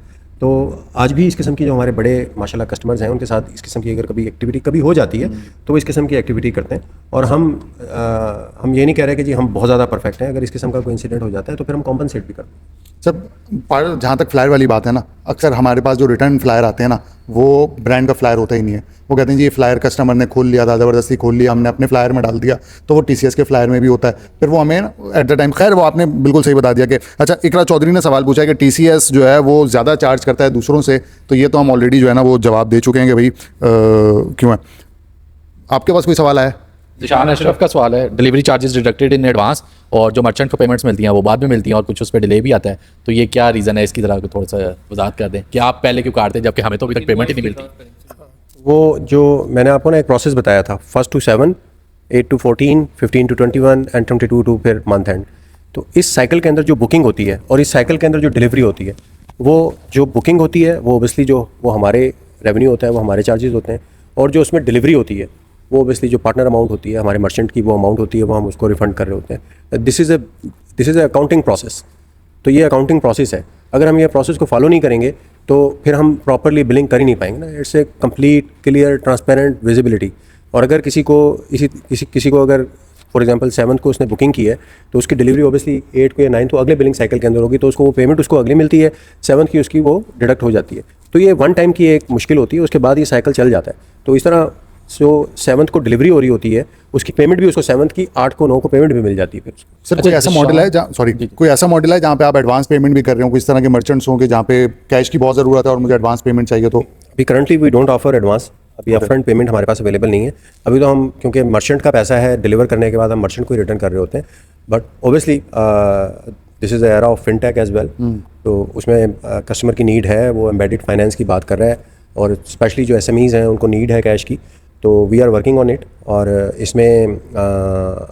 तो आज भी इस किस्म की जो हमारे बड़े माशाल्लाह कस्टमर्स हैं, उनके साथ इस किस्म की अगर कभी एक्टिविटी कभी हो जाती है तो वो इस किस्म की एक्टिविटी करते हैं। और हम ये नहीं कह रहे कि जी हम बहुत ज़्यादा परफेक्ट हैं। अगर इस किस्म का कोई इंसिडेंट हो जाता है तो फिर हम कॉम्पनसेट भी करते हैं। सर जहाँ तक फ्लायर वाली बात है ना, अक्सर हमारे पास जो रिटर्न फ्लायर आते हैं ना, वो ब्रांड का फ्लायर होता ही नहीं है। वो कहते हैं जी ये फ्लायर कस्टमर ने खोल लिया था, ज़बरदस्ती खोल लिया, हमने अपने फ्लायर में डाल दिया, तो वो TCS के फ्लायर में भी होता है। फिर वो हमें एट द टाइम, खैर वो आपने बिल्कुल सही बता दिया कि अच्छा, इकरा चौधरी ने सवाल पूछा है कि TCS जो है वो ज़्यादा चार्ज करता है दूसरों से, तो ये तो हम ऑलरेडी जो है ना वो जवाब दे चुके हैं कि भाई क्यों है। आपके पास कोई सवाल आया? निशान अशरफ का सवाल है, delivery charges deducted in advance और जो मर्चेंट को पेमेंट्स मिलती हैं वो बाद में मिलती हैं और कुछ उस पर डिले भी आता है, तो ये क्या रीज़न है? इसकी तरह थोड़ा सा वजाहत कर दें कि आप पहले क्यों काटते हैं जबकि हमें तो अभी तक पेमेंट ही नहीं मिलती। वो जो मैंने आपको ना एक प्रोसेस बताया था, 1 to 7, 8 to 14, 15 to 21 and 22 to फिर मंथ एंड। तो इस साइकिल के अंदर जो बुकिंग होती है और इस साइकिल के अंदर जो डिलीवरी होती है, वो जो बुकिंग होती है वो ओबियसली जो वो हमारे रेवेन्यू होता है, वो हमारे चार्जेस होते हैं। और जो उसमें डिलीवरी होती है वो ओबियसली जो पार्टनर अमाउंट होती है, हमारे मर्चेंट की वो अमाउंट होती है, वो हम उसको रिफंड कर रहे होते हैं। This is a accounting process. तो ये अकाउंटिंग प्रोसेस है। अगर हम ये प्रोसेस को फॉलो नहीं करेंगे तो फिर हम प्रॉपरली बिलिंग कर ही नहीं पाएंगे ना। It's a complete clear transparent visibility. और अगर किसी को अगर फॉर एग्जांपल 7th को उसने बुकिंग की है तो उसकी डिलीवरी ओबियसली 8 को या 9 को अगले बिलिंग साइकिल के अंदर होगी, तो उसको वो पेमेंट उसको अगली मिलती है, 7th की उसकी वो डिडक्ट हो जाती है। तो ये वन टाइम की एक मुश्किल होती है, उसके बाद ये साइकिल चल जाता है। तो इस तरह जो 7th को डिलीवरी हो रही होती है उसकी पेमेंट भी उसको 7th की 8 को 9 को पेमेंट भी मिल जाती है। फिर सर कोई ऐसा मॉडल है जहाँ, सॉरी, कोई ऐसा मॉडल है जहाँ पे आप एडवांस पेमेंट भी कर रहे हो? कुछ तरह के मर्चेंट्स होंगे जहाँ पे कैश की बहुत ज़रूरत है और मुझे एडवांस पेमेंट चाहिए, तो अभी currently we don't offer advance. अभी अपफ्रंट पेमेंट हमारे पास अवेलेबल नहीं है अभी। तो हम क्योंकि मर्चेंट का पैसा है, डिलीवर करने के बाद हम मर्चेंट को ही रिटर्न कर रहे होते हैं। But obviously this is the era of fintech as well, तो उसमें कस्टमर की नीड है, वो एम्बेडेड फाइनेंस की बात कर रहा है, और स्पेशली जो SMEs हैं उनको नीड है कैश की, तो we are working on it. और इसमें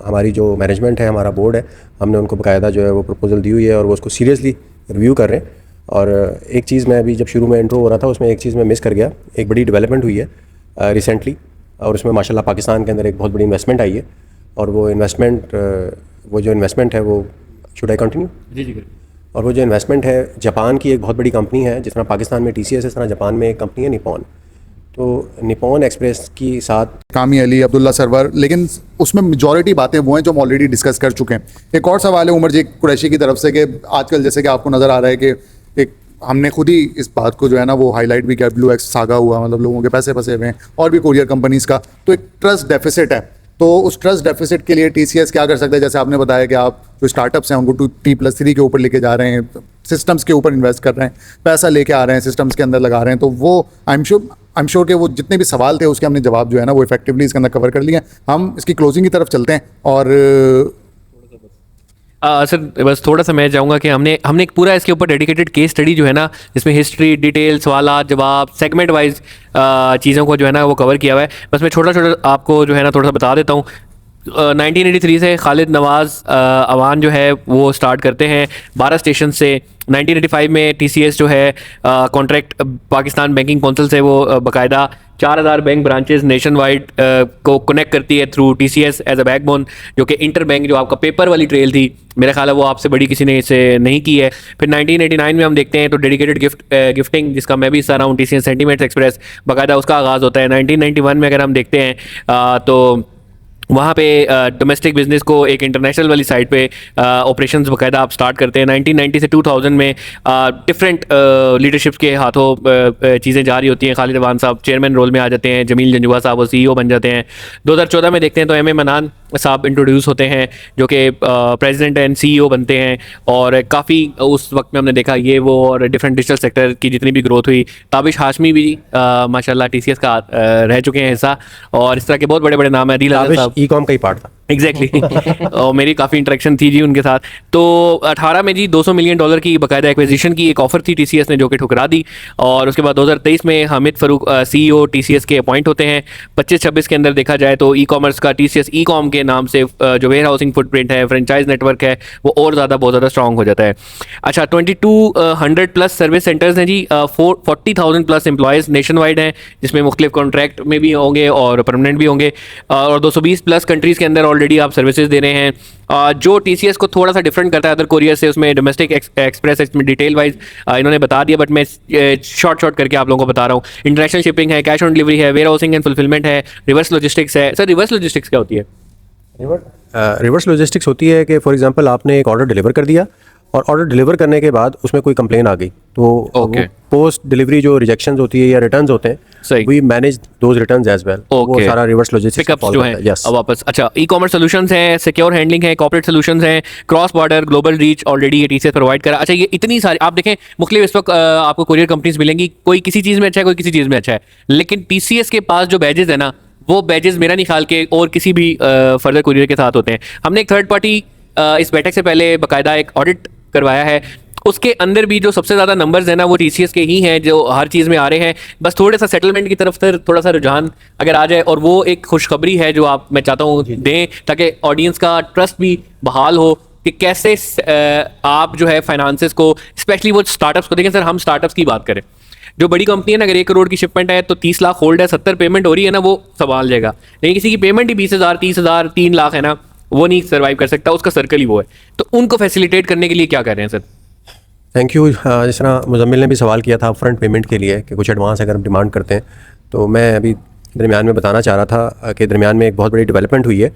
हमारी जो मैनेजमेंट है, हमारा बोर्ड है, हमने उनको बाकायदा जो है वो प्रपोजल दी हुई है और वो उसको सीरियसली रिव्यू कर रहे हैं। और एक चीज़ मैं अभी जब शुरू में इंट्रो हो रहा था उसमें एक चीज़ मैं मिस कर गया, एक बड़ी डेवलपमेंट हुई है रिसेंटली, और उसमें माशाल्लाह पाकिस्तान के अंदर एक बहुत बड़ी इन्वेस्टमेंट आई है। और वो जो इन्वेस्टमेंट है वो, शुड आई कंटिन्यू? जी। और वो जो इन्वेस्टमेंट है जापान की एक बहुत बड़ी कंपनी है, जिस तरह पाकिस्तान में TCS है, इस तरह जापान में एक कंपनी है निपॉन। तो निपॉन एक्सप्रेस की साथ कामी अली, अब्दुल्ला सरवर, लेकिन उसमें मेजॉरिटी बातें वो हैं जो हम ऑलरेडी डिस्कस कर चुके हैं। एक और सवाल है उमर जी कुरैशी की तरफ से कि आजकल जैसे कि आपको नज़र आ रहा है कि एक हमने खुद ही इस बात को जो है ना वो हाईलाइट भी किया, ब्लू एक्स सागा हुआ, मतलब लोगों के पैसे फंसे हुए हैं, और भी कुरियर कंपनीज़ का, तो एक ट्रस्ट डेफिसिट है। तो उस ट्रस्ट डेफिसिट के लिए TCS क्या कर सकता है? जैसे आपने बताया कि आप जो स्टार्टअप्स हैं उनको T+3 के ऊपर लेके जा रहे हैं, सिस्टम्स के ऊपर इन्वेस्ट कर रहे हैं, पैसा लेके आ रहे हैं, सिस्टम्स के अंदर लगा रहे हैं, तो वो आई एम श्योर कि वो जितने भी सवाल थे उसके हमने जवाब जो है ना वो इफेक्टिवली इसके अंदर कवर कर लिए हैं। हम इसकी क्लोजिंग की तरफ चलते हैं। और सर बस थोड़ा सा मैं चाहूँगा कि हमने एक पूरा इसके ऊपर डेडिकेटेड केस स्टडी जो है ना, जिसमें हिस्ट्री, डिटेल, सवालात, जवाब, सेगमेंट वाइज चीज़ों को जो है ना वो कवर किया हुआ है। बस मैं छोटा आपको जो है ना थोड़ा सा बता देता हूँ। 1983 से खालिद नवाज़ अवान जो है वो स्टार्ट करते हैं 12 स्टेशन से। 1985 में TCS जो है कॉन्ट्रैक्ट पाकिस्तान बैंकिंग काउंसिल से वो बाकायदा 4000 बैंक ब्रांचेस नेशन वाइड को कनेक्ट करती है through TCS as a backbone, जो कि इंटर बैंक जो आपका पेपर वाली ट्रेल थी, मेरा ख्याल है वो आपसे बड़ी किसी ने इसे नहीं की है। फिर 1989 में हम देखते हैं तो डेडिकेटेड गिफ्टिंग, जिसका मैं भी हिस्सा रहा हूँ, TCS सेंटीमेंट्स एक्सप्रेस, बाकायदा उसका आगाज़ होता है। 1991 में अगर हम देखते हैं तो वहाँ पे डोमेस्टिक बिजनेस को एक इंटरनेशनल वाली साइड पे ऑपरेशंस बाकायदा आप स्टार्ट करते हैं। 1990 से 2000 में डिफरेंट लीडरशिप के हाथों चीज़ें जारी होती हैं। खालिद अवान साहब चेयरमैन रोल में आ जाते हैं, जमील जंजुआ साहब वो CEO बन जाते हैं। 2014 में देखते हैं तो M.A. मनान साहब इंट्रोड्यूस होते हैं जो कि प्रेसिडेंट एंड CEO बनते हैं। और काफ़ी उस वक्त में हमने देखा ये वो और डिफरेंट डिजिटल सेक्टर की जितनी भी ग्रोथ हुई। ताबिश हाशमी भी माशाल्लाह TCS का रह चुके हैं हिस्सा, और इस तरह के बहुत बड़े बड़े नाम हैं। दिल आज़ाद साहब ई-कॉम का ही पार्ट था। एग्जैक्टली और मेरी काफ़ी इंटरेक्शन थी जी उनके साथ। तो 18 में जी $200 मिलियन की बाकायदा एक्विजिशन की एक ऑफर थी TCS ने, जो कि ठुकरा दी। और उसके बाद 2023 में हामिद फ़रूक CEO TCS के अपॉइंट होते हैं। 25-26 के अंदर देखा जाए तो ई-कॉमर्स का TCS ई-कॉम के नाम से जो वेयर हाउसिंग फुटप्रिंट है, फ्रेंचाइज नेटवर्क है, वो और बहुत ज़्यादा स्ट्रॉन्ग हो जाता है। अच्छा, 2200+ सर्विस सेंटर्स हैं जी, 40,000+ एम्प्लॉयज़ नेशन वाइड हैं, जिसमें मुख्तलिफ कॉन्ट्रैक्ट में भी होंगे और परमानेंट भी होंगे। और 220+ कंट्रीज़ के अंदर ऑलरेडी आप सर्विसेज दे रहे हैं। जो TCS को थोड़ा सा डिफरेंट करता है अदर कोरियर से, उसमें डोमेस्टिक एक्सप्रेस, इसमें डिटेल वाइज इन्होंने बता दिया, बट मैं शॉर्ट करके आप लोगों को बता रहा हूँ। इंटरनेशनल शिपिंग है, कैश ऑन डिलीवरी है, वेयर हाउसिंग एंड फुलफिलमेंट है, रिवर्स लॉजिस्टिक्स है। सर रिवर्स लॉजिस्टिक्स क्या होती है? रिवर्स लॉजिस्टिक्स होती है कि फॉर एग्जांपल आपने एक ऑर्डर डिलीवर कर दिया और ऑर्डर डिलीवर करने के बाद उसमें कोई कंप्लेन आ गई, तो पोस्ट डिलीवरी जो रिजेक्शंस होती है या रिटर्न्स होते हैं, सही, we manage those returns as well. वो सारा रिवर्स लॉजिस्टिक्स पिकअप्स जो हैं अब वापस। अच्छा, ई-कॉमर्स सॉल्यूशंस हैं, सिक्योर हैंडलिंग है, कॉर्पोरेट सॉल्यूशंस हैं, cross border global reach already ये TCS प्रोवाइड करा। अच्छा, ये इतनी सारी आप देखें मुख्तलिफ इस वक्त आपको कोरियर कंपनीज मिलेंगी, कोई किसी चीज़ में अच्छा है, कोई किसी चीज़ में अच्छा है, लेकिन TCS के पास जो बैजेस है ना, वो बैजेस मेरा नहीं ख्याल के और किसी भी फर्दर कुरियर के साथ होते हैं। हमने एक थर्ड पार्टी इस बैठक से पहले बाकायदा एक ऑडिट करवाया है, उसके अंदर भी जो सबसे ज़्यादा नंबर्स हैं ना वो TCS के ही हैं, जो हर चीज़ में आ रहे हैं। बस थोड़ा सा सेटलमेंट की तरफ थोड़ा सा रुझान अगर आ जाए, और वो एक खुशखबरी है जो आप मैं चाहता हूँ दें, ताकि ऑडियंस का ट्रस्ट भी बहाल हो कि कैसे आप जो है फाइनेंसेस को, स्पेशली वो स्टार्टअप्स को देखें। सर हम स्टार्टअप्स की बात करें, जो बड़ी कंपनी है ना, अगर 1 करोड़ की शिपमेंट है तो 30 लाख होल्ड है, 70 पेमेंट हो रही है ना, वो संभाल जाएगा। लेकिन किसी की पेमेंट ही 20,000, 30,000, 3 लाख है ना, वो नहीं सर्वाइव कर सकता, उसका सर्कल ही वो है। तो उनको फैसिलिटेट करने के लिए क्या कर रहे हैं सर? Thank you. जिस तरह मुजम्मिल ने भी सवाल किया था फ्रंट पेमेंट के लिए कि कुछ एडवांस अगर हम डिमांड करते हैं, तो मैं अभी दरमियान में बताना चाह रहा था कि दरमियान में एक बहुत बड़ी डेवलपमेंट हुई है।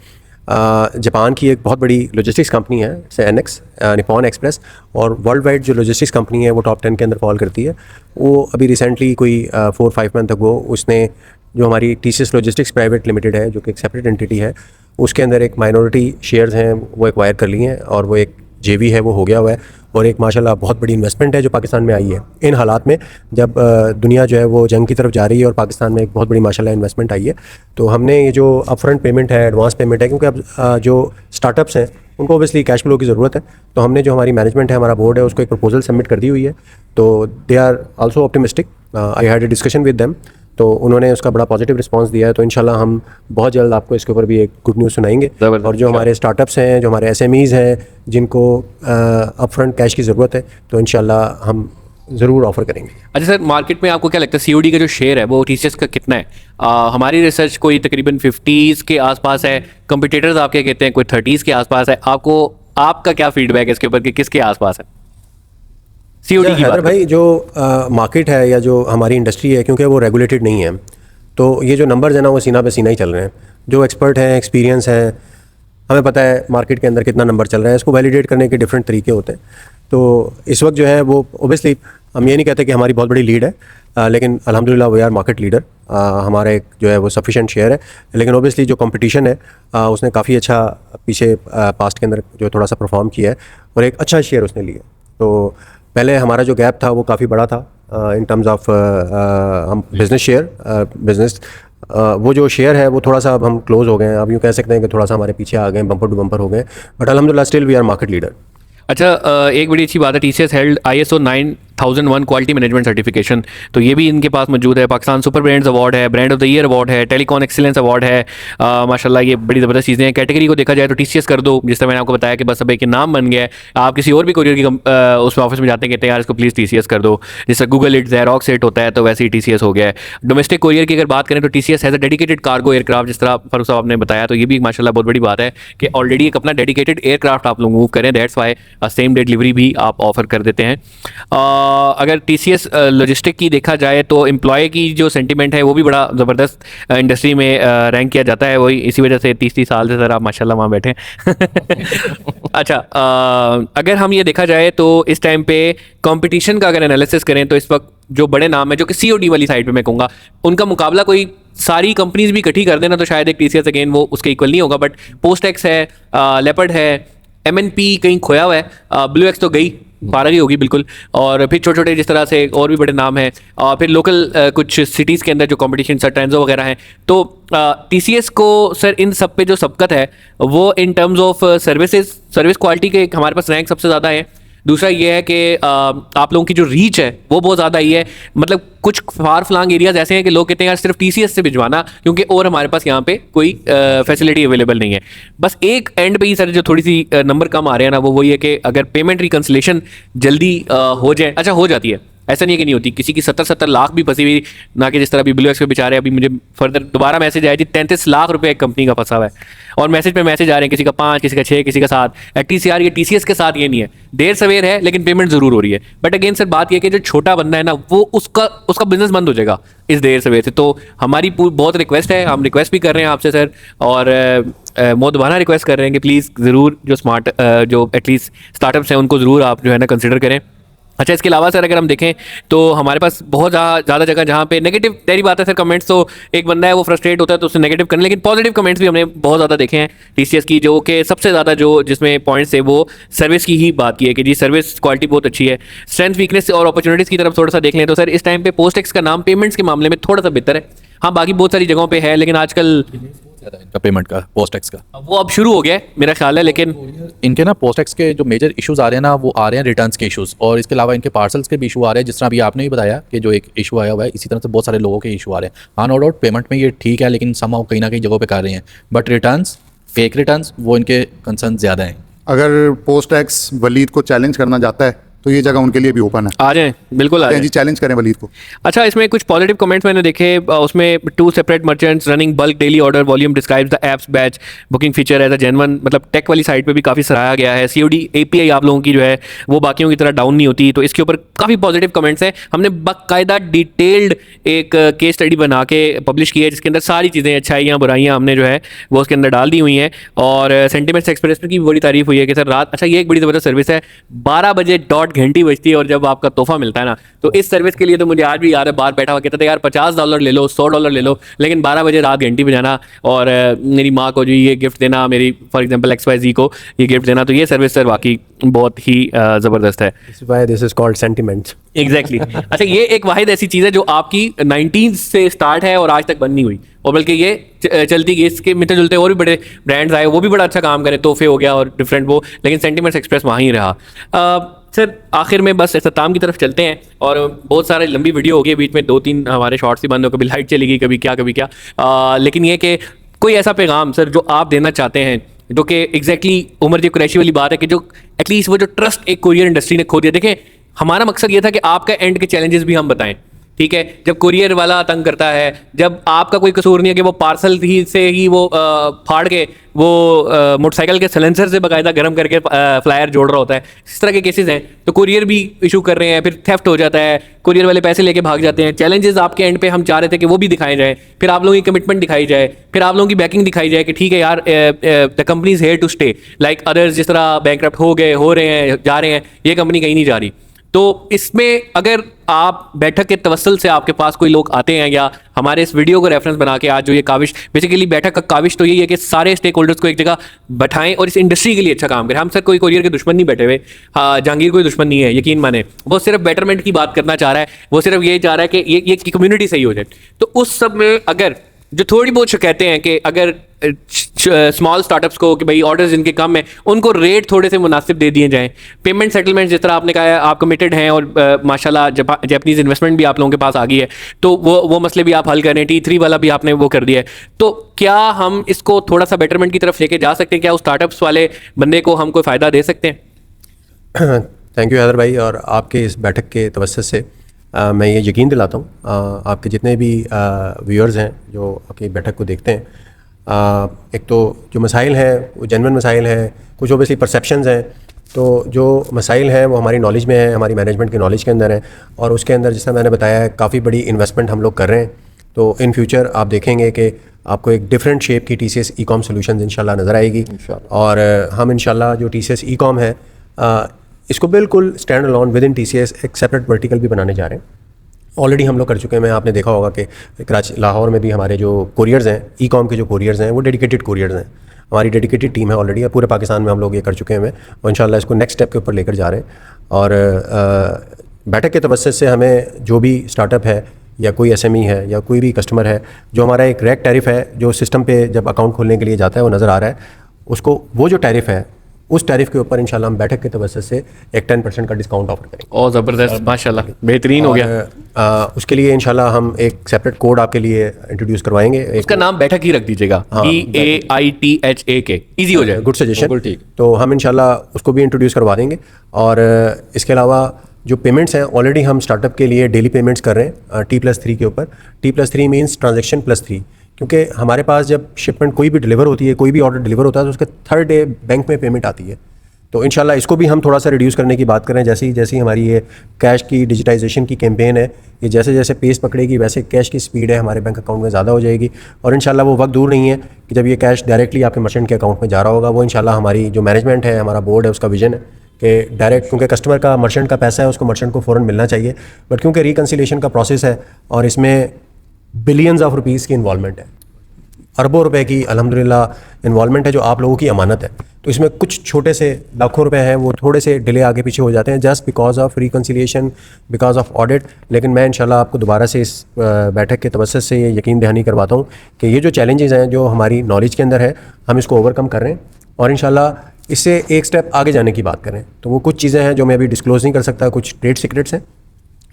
जापान की एक बहुत बड़ी लॉजिस्टिक्स कंपनी है, NX निपॉन एक्सप्रेस, और वर्ल्ड वाइड जो लॉजिस्टिक्स कंपनी है वो टॉप 10 के अंदर फॉल करती है। वो अभी रिसेंटली कोई 4-5 मंथ अगो उसने जो हमारी TCS लॉजिस्टिक्स प्राइवेट लिमिटेड है, जो कि एक सेपरेट एंटिटी है, उसके अंदर एक माइनॉरिटी शेयर्स हैं वो एक्वायर कर लिए हैं, और वो एक जेवी है वो हो गया हुआ है, और एक माशाल्लाह बहुत बड़ी इन्वेस्टमेंट है जो पाकिस्तान में आई है इन हालात में, जब दुनिया जो है वो जंग की तरफ जा रही है और पाकिस्तान में एक बहुत बड़ी माशाल्लाह इन्वेस्टमेंट आई है। तो हमने ये जो अपफ्रंट पेमेंट है, एडवांस पेमेंट है, क्योंकि अब जो स्टार्टअप्स हैं उनको ओबियसली कैश फ्लो की ज़रूरत है, तो हमने जो हमारी मैनेजमेंट है, हमारा बोर्ड है, उसको एक प्रपोजल सबमिट कर दी हुई है। तो they are also optimistic, I had a discussion with them, तो उन्होंने उसका बड़ा पॉजिटिव रिस्पांस दिया है। तो इंशाल्लाह हम बहुत जल्द आपको इसके ऊपर भी एक गुड न्यूज़ सुनाएंगे। ज़बरदस्त। और जो हमारे स्टार्टअप्स हैं, जो हमारे एसएमईज़ हैं, जिनको अपफ्रंट कैश की ज़रूरत है, तो इंशाल्लाह हम ज़रूर ऑफ़र करेंगे। अच्छा सर, मार्केट में आपको क्या लगता है सीओडी का जो शेयर है वो टीसीएस का कितना है? हमारी रिसर्च कोई तकरीबन 50s के आसपास है, कंपटीटर्स आपके कहते हैं कोई 30s के आसपास है। आपका क्या फीडबैक है इसके ऊपर कि किसके आसपास है सीओडी की बात हैदर भाई, जो मार्केट है या जो हमारी इंडस्ट्री है, क्योंकि वो रेगुलेटेड नहीं है, तो ये जो नंबर्स हैं ना वो सीना पे सीना ही चल रहे हैं। जो एक्सपर्ट हैं, एक्सपीरियंस हैं, हमें पता है मार्केट के अंदर कितना नंबर चल रहा है, इसको वैलिडेट करने के डिफरेंट तरीके होते हैं। तो इस वक्त जो है वो ओबियसली हम ये नहीं कहते कि हमारी बहुत बड़ी लीड है, लेकिन अल्हम्दुलिल्लाह वी आर मार्केट लीडर। हमारा एक जो है वो सफिशेंट शेयर है, लेकिन ओबियसली जो कंपटीशन है उसने काफ़ी अच्छा पीछे पास्ट के अंदर जो थोड़ा सा परफॉर्म किया है और एक अच्छा शेयर उसने लिया। तो पहले हमारा जो गैप था वो काफ़ी बड़ा था इन टर्म्स ऑफ हम बिजनेस शेयर, वो जो शेयर है वो थोड़ा सा अब हम क्लोज हो गए हैं। अब यूँ कह सकते हैं कि थोड़ा सा हमारे पीछे आ गए, बम्पर टू बम्पर हो गए, बट अल्हम्दुलिल्लाह still we are market leader. अच्छा, एक बड़ी अच्छी बात है, TCS held ISO 9001 quality management certification, तो ये भी इनके पास मौजूद है। पाकिस्तान सुपर ब्रांड्स अवार्ड है, brand of the year award है, टेलीकॉम एक्सीलेंस अवार्ड है। माशाल्लाह ये बड़ी ज़बरदस्त चीज़ें हैं। कैटेगरी को देखा जाए तो टीसीएस कर दो, जिस तरह मैंने आपको बताया कि बस अब एक नाम बन गया है। आप किसी और भी कोरियर की उसमें ऑफिस में जाते हैं, कहते हैं यार इसको प्लीज़ टीसीएस कर दो, जैसे गूगल इट, ज़ेरोक्स इट होता है, तो वैसे ही टीसीएस हो गया है। डोमेस्टिक कोरियर की अगर बात करें तो TCS has a dedicated cargo aircraft, जिस तरह फारूक साहब आपने बताया, तो ये भी माशाल्लाह बहुत बड़ी बात है कि ऑलरेडी एक अपना डेडिकेटेड एयरक्राफ्ट आप लोग मूव करें। That's why same day delivery भी आप ऑफर कर देते हैं। अगर टीसीएस लॉजिस्टिक की देखा जाए तो एम्प्लॉय की जो सेंटीमेंट है वो भी बड़ा ज़बरदस्त इंडस्ट्री में रैंक किया जाता है। वही इसी वजह से 30 साल से सर आप माशाल्लाह वहाँ बैठे अच्छा, अगर हम ये देखा जाए तो इस टाइम पे कंपटीशन का अगर एनालिसिस करें तो इस वक्त जो बड़े नाम है, जो कि सीओडी वाली साइड पे मैं कहूँगा, उनका मुकाबला कोई सारी कंपनीज भी इकट्ठी कर देना तो शायद एक टीसीएस अगेन वो उसके इक्वल नहीं होगा। बट पोस्टेक्स है, लेपर्ड है, एमएनपी कहीं खोया हुआ है, ब्लू एक्स तो गई फारग ही होगी बिल्कुल, और फिर छोटे छोटे जिस तरह से और भी बड़े नाम हैं, और फिर लोकल कुछ सिटीज़ के अंदर जो कंपटीशन सर ट्रेंजो वगैरह हैं। तो टीसीएस को सर इन सब पे जो सबकत है वो इन टर्म्स ऑफ सर्विस क्वालिटी के हमारे पास रैंक सबसे ज़्यादा है। दूसरा ये है कि आप लोगों की जो रीच है वो बहुत ज़्यादा ही है। मतलब कुछ फार फ्लांग एरियाज ऐसे हैं कि लोग कहते हैं यार सिर्फ टीसीएस से भिजवाना, क्योंकि और हमारे पास यहाँ पे कोई फैसिलिटी अवेलेबल नहीं है। बस एक एंड पे ही सर जो थोड़ी सी नंबर कम आ रहे हैं ना, वो वही है कि अगर पेमेंट रिकन्सिलेशन जल्दी हो जाए, अच्छा हो जाती है, ऐसा नहीं है कि नहीं होती। किसी की 70 लाख भी फंसी हुई, ना कि जिस तरह अभी ब्लू एक्स पे बेचारे, अभी मुझे फर्दर दोबारा मैसेज आया जी 33 लाख रुपए एक कंपनी का फंसा हुआ है, और मैसेज पे मैसेज आ रहे हैं, किसी का 5, किसी का 6, किसी का 7। एटलीस्ट यार ये टीसीएस के साथ ये नहीं है, देर सवेर है लेकिन पेमेंट जरूर हो रही है। बट अगेन सर बात ये है कि जो छोटा बंदा है ना, वो उसका बिजनेस बंद हो जाएगा इस देर सवेर से। तो हमारी बहुत रिक्वेस्ट है, हम रिक्वेस्ट भी कर रहे हैं आपसे सर, और मोदबाना रिक्वेस्ट कर रहे हैं कि प्लीज़ ज़रूर जो जो एटलीस्ट स्टार्टअप्स हैं उनको ज़रूर आप जो है ना कंसिडर करें। अच्छा, इसके अलावा सर अगर हम देखें तो हमारे पास बहुत ज़्यादा जगह जहाँ पे नेगेटिव, तेरी बात है सर, कमेंट्स तो एक बंदा है वो फ्रस्ट्रेट होता है तो उससे नेगेटिव करने, लेकिन पॉजिटिव कमेंट्स भी हमने बहुत ज़्यादा देखे हैं टीसीएस की, जो कि सबसे ज़्यादा जो जिसमें पॉइंट्स है वो सर्विस की ही बात की है कि जी सर्विस क्वालिटी बहुत अच्छी है। स्ट्रेंथ, वीकनेस और अपॉर्चुनिटीज़ की तरफ थोड़ा सा देख लें तो सर इस टाइम पे पोस्टेक्स का नाम पेमेंट्स के मामले में थोड़ा सा बेहतर है। हाँ, बाकी बहुत सारी जगहों पे है, लेकिन आजकल इनका पेमेंट का, पोस्टेक्स का वो अब शुरू हो गया है मेरा ख्याल है। लेकिन इनके ना पोस्टेक्स के जो मेजर इश्यूज आ रहे हैं ना, वो आ रहे हैं रिटर्न्स के इश्यूज, और इसके अलावा इनके पार्सल्स के भी इशू आ रहे हैं, जिस तरह अभी आपने भी बताया कि जो एक इशू आया हुआ है, इसी तरह से बहुत सारे लोगों के इशू आ रहे हैं। हाँ, नो डाउट पेमेंट में ये ठीक है, लेकिन समहाउ कहीं ना कहीं जगहों पे कर रहे हैं, बट रिटर्न्स, फेक रिटर्न्स, वो इनके कंसर्न ज़्यादा हैं। अगर पोस्ट टैक्स वलीद को चैलेंज करना चाहता है तो ये जगह उनके लिए भी ओपन है। आ जाएं, बिल्कुल आ जाएं जी, चैलेंज करें वलीद को। अच्छा, इसमें कुछ पॉजिटिव कमेंट्स मैंने देखे, उसमें 2 separate merchants running bulk daily order volume describes the apps batch booking feature as a genuine, मतलब टेक वाली साइड पे भी काफ़ी सराहा गया है। सीओडी एपीआई आप लोगों की जो है वो बाकियों की तरह डाउन नहीं होती, तो इसके ऊपर काफ़ी पॉजिटिव कमेंट्स हैं। हमने बाकायदा डिटेल्ड एक केस स्टडी बना के पब्लिश की है, जिसके अंदर सारी चीज़ें, अच्छाइयाँ बुराइयाँ हमने जो है वो उसके अंदर डाल दी हुई हैं, और सेंटिमेंट्स एक्सप्रेस की भी बड़ी तारीफ हुई है कि सर रात, अच्छा ये एक बड़ी ज़बरदस्त सर्विस है, 12 बजे वक्त घंटी बजती है और जब आपका तोहफा मिलता है ना, तो इस सर्विस के लिए तो मुझे आज भी याद है, बाहर बैठा हुआ कहता था यार $50 ले लो, $100 ले लो, लेकिन 12 बजे रात घंटी बजाना और मेरी माँ को जो ये गिफ्ट देना, मेरी फॉर एग्जांपल XYZ को ये गिफ्ट देना, तो ये सर्विस सर वाकई बहुत ही ज़बरदस्त है। This is called sentiments. Exactly अच्छा, ये एक वाहिद ऐसी चीज़ है जो आपकी 19 से स्टार्ट है और आज तक बंद नहीं हुई, और बल्कि ये चलती गई। इसके मिलते जुलते और भी बड़े ब्रांड्स आए, वो भी बड़ा अच्छा काम करे, तोहफे हो गया और डिफरेंट वो, लेकिन सेंटिमेंट्स एक्सप्रेस वहाँ ही रहा। सर आखिर में बस इख्तिताम की तरफ चलते हैं, और बहुत सारे लंबी वीडियो हो गई, बीच में 2-3 हमारे शॉर्ट्स ही बंद हो, कभी लाइट चली गई, कभी क्या। लेकिन ये कि कोई ऐसा पैगाम सर जो आप देना चाहते हैं, जो कि एग्जैक्टली उमर जी कुरैशी वाली बात है कि जो एटलीस्ट वो जो ट्रस्ट एक कोरियर इंडस्ट्री ने खो दिया। देखें, हमारा मकसद ये था कि आपका एंड के चैलेंजेस भी हम बताएं, ठीक है। जब कुरियर वाला तंग करता है, जब आपका कोई कसूर नहीं है कि वो पार्सल से ही वो फाड़ के वो मोटरसाइकिल के सिलेंसर से बाकायदा गर्म करके फ्लायर जोड़ रहा होता है, इस तरह के केसेस हैं, तो कुरियर भी इशू कर रहे हैं, फिर थेफ्ट हो जाता है, कुरियर वाले पैसे लेके भाग जाते हैं। चैलेंजेस आपके एंड पे हम चाह रहे थे कि वो भी दिखाए जाए, फिर आप लोगों की कमिटमेंट दिखाई जाए, फिर आप लोगों की बैकिंग दिखाई जाए कि ठीक है यार, the company is here to stay, like others जिस तरह बैंकरप्ट हो गए, हो रहे हैं, जा रहे हैं, ये कंपनी कहीं नहीं जा रही। तो इसमें अगर आप बैठक के तवस्सुल से आपके पास कोई लोग आते हैं, या हमारे इस वीडियो को रेफरेंस बना के आज जो ये काविश, बेसिकली बैठक का काविश तो यही है कि सारे स्टेक होल्डर्स को एक जगह बैठाएं और इस इंडस्ट्री के लिए अच्छा काम करें। हम सर कोई कुरियर के दुश्मन नहीं बैठे हुए, जहांगीर कोई दुश्मन नहीं है, यकीन माने, वो सिर्फ बेटरमेंट की बात करना चाह रहा है, वो सिर्फ ये चाह रहा है कि ये कम्युनिटी सही हो जाए। तो उस सब में अगर जो थोड़ी बहुत कहते हैं कि अगर स्मॉल स्टार्टअप्स को कि भाई ऑर्डर्स जिनके कम है उनको रेट थोड़े से मुनासिब दे दिए जाएं, पेमेंट सेटलमेंट जिस तरह आपने कहा है आप कमिटेड हैं, और माशाल्लाह जापानीज इन्वेस्टमेंट भी आप लोगों के पास आ गई है, तो वो मसले भी आप हल करें, T3 वाला भी आपने वो कर दिया है। तो क्या हम इसको थोड़ा सा बेटरमेंट की तरफ लेके जा सकते हैं? क्या उस स्टार्टअप्स वाले बंदे को हम कोई फ़ायदा दे सकते हैं? थैंक यू हैदर भाई, और आपके इस बैठक के तवज्जुह से मैं ये यकीन दिलाता हूँ आपके जितने भी व्यूअर्स हैं जो आपकी बैठक को देखते हैं, एक तो जो मसाइल हैं वो जेन्युइन मसाइल हैं, कुछ ओबियसली परसेप्शंस हैं, तो जो मसाइल हैं वो हमारी नॉलेज में है, हमारी मैनेजमेंट की नॉलेज के अंदर है, और उसके अंदर जिस तरह मैंने बताया है काफ़ी बड़ी इन्वेस्टमेंट हम लोग कर रहे हैं। तो इन फ्यूचर आप देखेंगे कि आपको एक डिफरेंट शेप की TCS ई-कॉम सोल्यूशन इंशाल्लाह नज़र आएगी, और हम इंशाल्लाह जो TCS ई-कॉम है इसको बिल्कुल stand alone with in TCS एक सेपरेट वर्टिकल भी बनाने जा रहे हैं। ऑलरेडी हम लोग कर चुके हैं। आपने देखा होगा कि कराची, लाहौर में भी हमारे जो कोरियर्स हैं, ई-कॉम के जो कोरियर्स हैं वो डेडिकेटेड कोरियर्स हैं, हमारी डेडिकेटेड टीम है ऑलरेडी, और पूरे पाकिस्तान में हम लोग ये कर चुके हैं, और इंशाल्लाह इसको नेक्स्ट स्टेप के ऊपर लेकर जा रहे हैं। और बैठक के तवज्जुह से हमें जो भी स्टार्टअप है या कोई SME है या कोई भी कस्टमर है, जो हमारा एक रैक टैरिफ है जो सिस्टम पे जब अकाउंट खोलने के लिए जाता है वो नज़र आ रहा है, उसको वो जो टैरिफ है उस टैरिफ के ऊपर इंशाल्लाह हम बैठक के तवज्जुह से एक 10% का डिस्काउंट ऑफर करेंगे। और ज़बरदस्त, माशाल्लाह बेहतरीन हो गया। उसके लिए इंशाल्लाह हम एक सेपरेट कोड आपके लिए इंट्रोड्यूस करवाएंगे, उसका नाम बैठक ही रख दीजिएगा, BAITHAK, ईजी हो जाए। Good suggestion. बिल्कुल ठीक। तो हम इंशाल्लाह उसको भी इंट्रोड्यूस करवा देंगे। और इसके अलावा जो पेमेंट्स हैं ऑलरेडी हम स्टार्टअप के लिए डेली पेमेंट्स कर रहे हैं T+3 के ऊपर। T+3 मीन्स ट्रांजेक्शन +3, क्योंकि हमारे पास जब शिपमेंट कोई भी डिलीवर होती है, कोई भी ऑर्डर डिलीवर होता है, तो उसके 3rd डे बैंक में पेमेंट आती है। तो इंशाल्लाह इसको भी हम थोड़ा सा रिड्यूस करने की बात करें। जैसे ही हमारी ये कैश की डिजिटाइजेशन की कैंपेन है, ये जैसे जैसे पेस पकड़ेगी वैसे कैश की स्पीड है हमारे बैंक अकाउंट में ज़्यादा हो जाएगी, और इंशाल्लाह वो वक्त दूर नहीं है कि जब ये कैश डायरेक्टली आपके मर्चेंट के अकाउंट में जा रहा होगा। वो इंशाल्लाह हमारी जो मैनेजमेंट है, हमारा बोर्ड है, उसका विजन है कि डायरेक्ट, क्योंकि कस्टमर का मर्चेंट का पैसा है उसको मर्चेंट को फ़ौरन मिलना चाहिए, बट क्योंकि रिकन्सिलेशन का प्रोसेस है और इसमें बिलियंस ऑफ रुपीज़ की इन्वॉल्वमेंट है, अरबों रुपए की अल्हम्दुलिल्लाह इन्वॉल्वमेंट है जो आप लोगों की अमानत है। तो इसमें कुछ छोटे से लाखों रुपए हैं, वो थोड़े से डिले आगे पीछे हो जाते हैं just because of reconciliation, because of audit. लेकिन मैं इंशाल्लाह आपको दोबारा से इस बैठक के तवज्जुह से ये यकीन दहानी करवाता हूँ कि ये जो चैलेंजेस हैं जो हमारी नॉलेज के अंदर है, हम इसको ओवरकम कर रहे हैं, और इंशाल्लाह इससे एक स्टेप आगे जाने की बात करें। तो वो कुछ चीज़ें हैं जो मैं अभी डिस्क्लोज़ नहीं कर सकता, कुछ ट्रेड सीक्रेट्स हैं,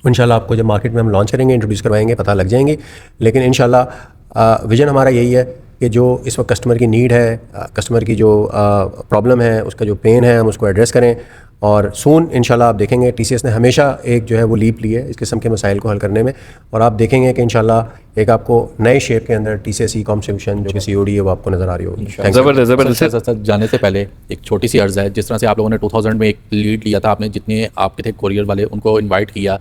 इंशाल्लाह आपको जब मार्केट में हम लॉन्च करेंगे, इंट्रोड्यूस करवाएंगे, पता लग जाएंगे। लेकिन इंशाल्लाह विजन हमारा यही है कि जो इस वक्त कस्टमर की नीड है, कस्टमर की जो प्रॉब्लम है, उसका जो पेन है, हम उसको एड्रेस करें। और सून इंशाल्लाह आप देखेंगे TCS ने हमेशा एक जो है वो लीप ली है इस किस्म के मसाइल को हल करने में, और आप देखेंगे कि इंशाल्लाह एक आपको नए शेप के अंदर TCS ई-कॉम सोल्यूशन जो कि COD है वो आपको नज़र आ रही होगी। ज़बरदस्त। सर जाने से पहले एक छोटी सी अर्ज़ है, जिस तरह से आप लोगों ने 2000 में एक लीड लिया था, आपने जितने आपके थे कोरियर वाले उनको इन्वाइट किया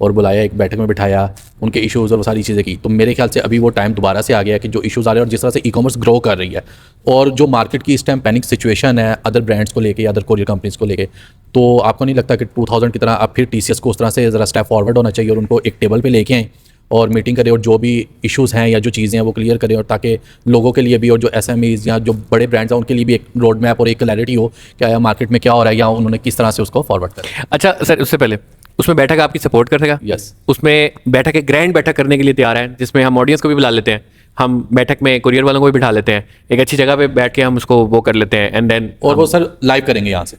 और बुलाया, एक बैठक में बिठाया, उनके इश्यूज़ और वो सारी चीज़ें की। तो मेरे ख्याल से अभी वो टाइम दोबारा से आ गया कि जो इश्यूज़ आ रहे हैं और जिस तरह से ई कॉमर्स ग्रो कर रही है और जो मार्केट की इस टाइम पैनिक सिचुएशन है अदर ब्रांड्स को लेके, अदर कोरियर कंपनीज़ को लेके, तो आपको नहीं लगता कि 2000 की तरह अब फिर TCS को उस तरह से ज़रा स्टेप फॉरवर्ड होना चाहिए और उनको एक टेबल पे लेके आएँ और मीटिंग करें और जो भी इश्यूज़ हैं या जो चीज़ें हैं वो क्लियर करें, और ताकि लोगों के लिए भी और जो SMEs या जो बड़े ब्रांड्स हैं उनके लिए भी एक रोड मैप और एक क्लैरिटी हो कि आया मार्केट में क्या हो रहा है या उन्होंने किस तरह से उसको फॉरवर्ड करें। अच्छा सर, उससे पहले उसमें बैठक आपकी सपोर्ट कर सकेगा? यस, उसमें बैठक एक ग्रैंड बैठक करने के लिए तैयार है, जिसमें हम ऑडियंस को भी बुला लेते हैं, हम बैठक में कुरियर वालों को भी बिठा लेते हैं, एक अच्छी जगह पे बैठ के हम उसको वो कर लेते हैं एंड देन और वो सर लाइव करेंगे यहाँ से।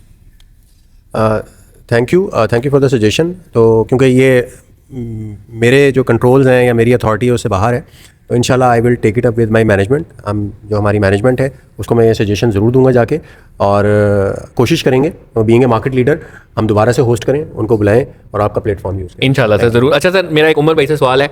Thank you for the suggestion. तो क्योंकि ये मेरे जो कंट्रोल्स हैं या मेरी अथॉरिटी है उससे बाहर है, तो इंशाल्लाह I will take it up with my management. हम जो हमारी मैनेजमेंट है उसको मैं ये सजेशन ज़रूर दूंगा जाके, और कोशिश करेंगे बीइंग ए मार्केट लीडर हम दोबारा से होस्ट करें, उनको बुलाएं और आपका प्लेटफॉर्म यूज़ करें इंशाल्लाह सर ज़रूर। अच्छा सर, मेरा एक उमर भाई से सवाल है।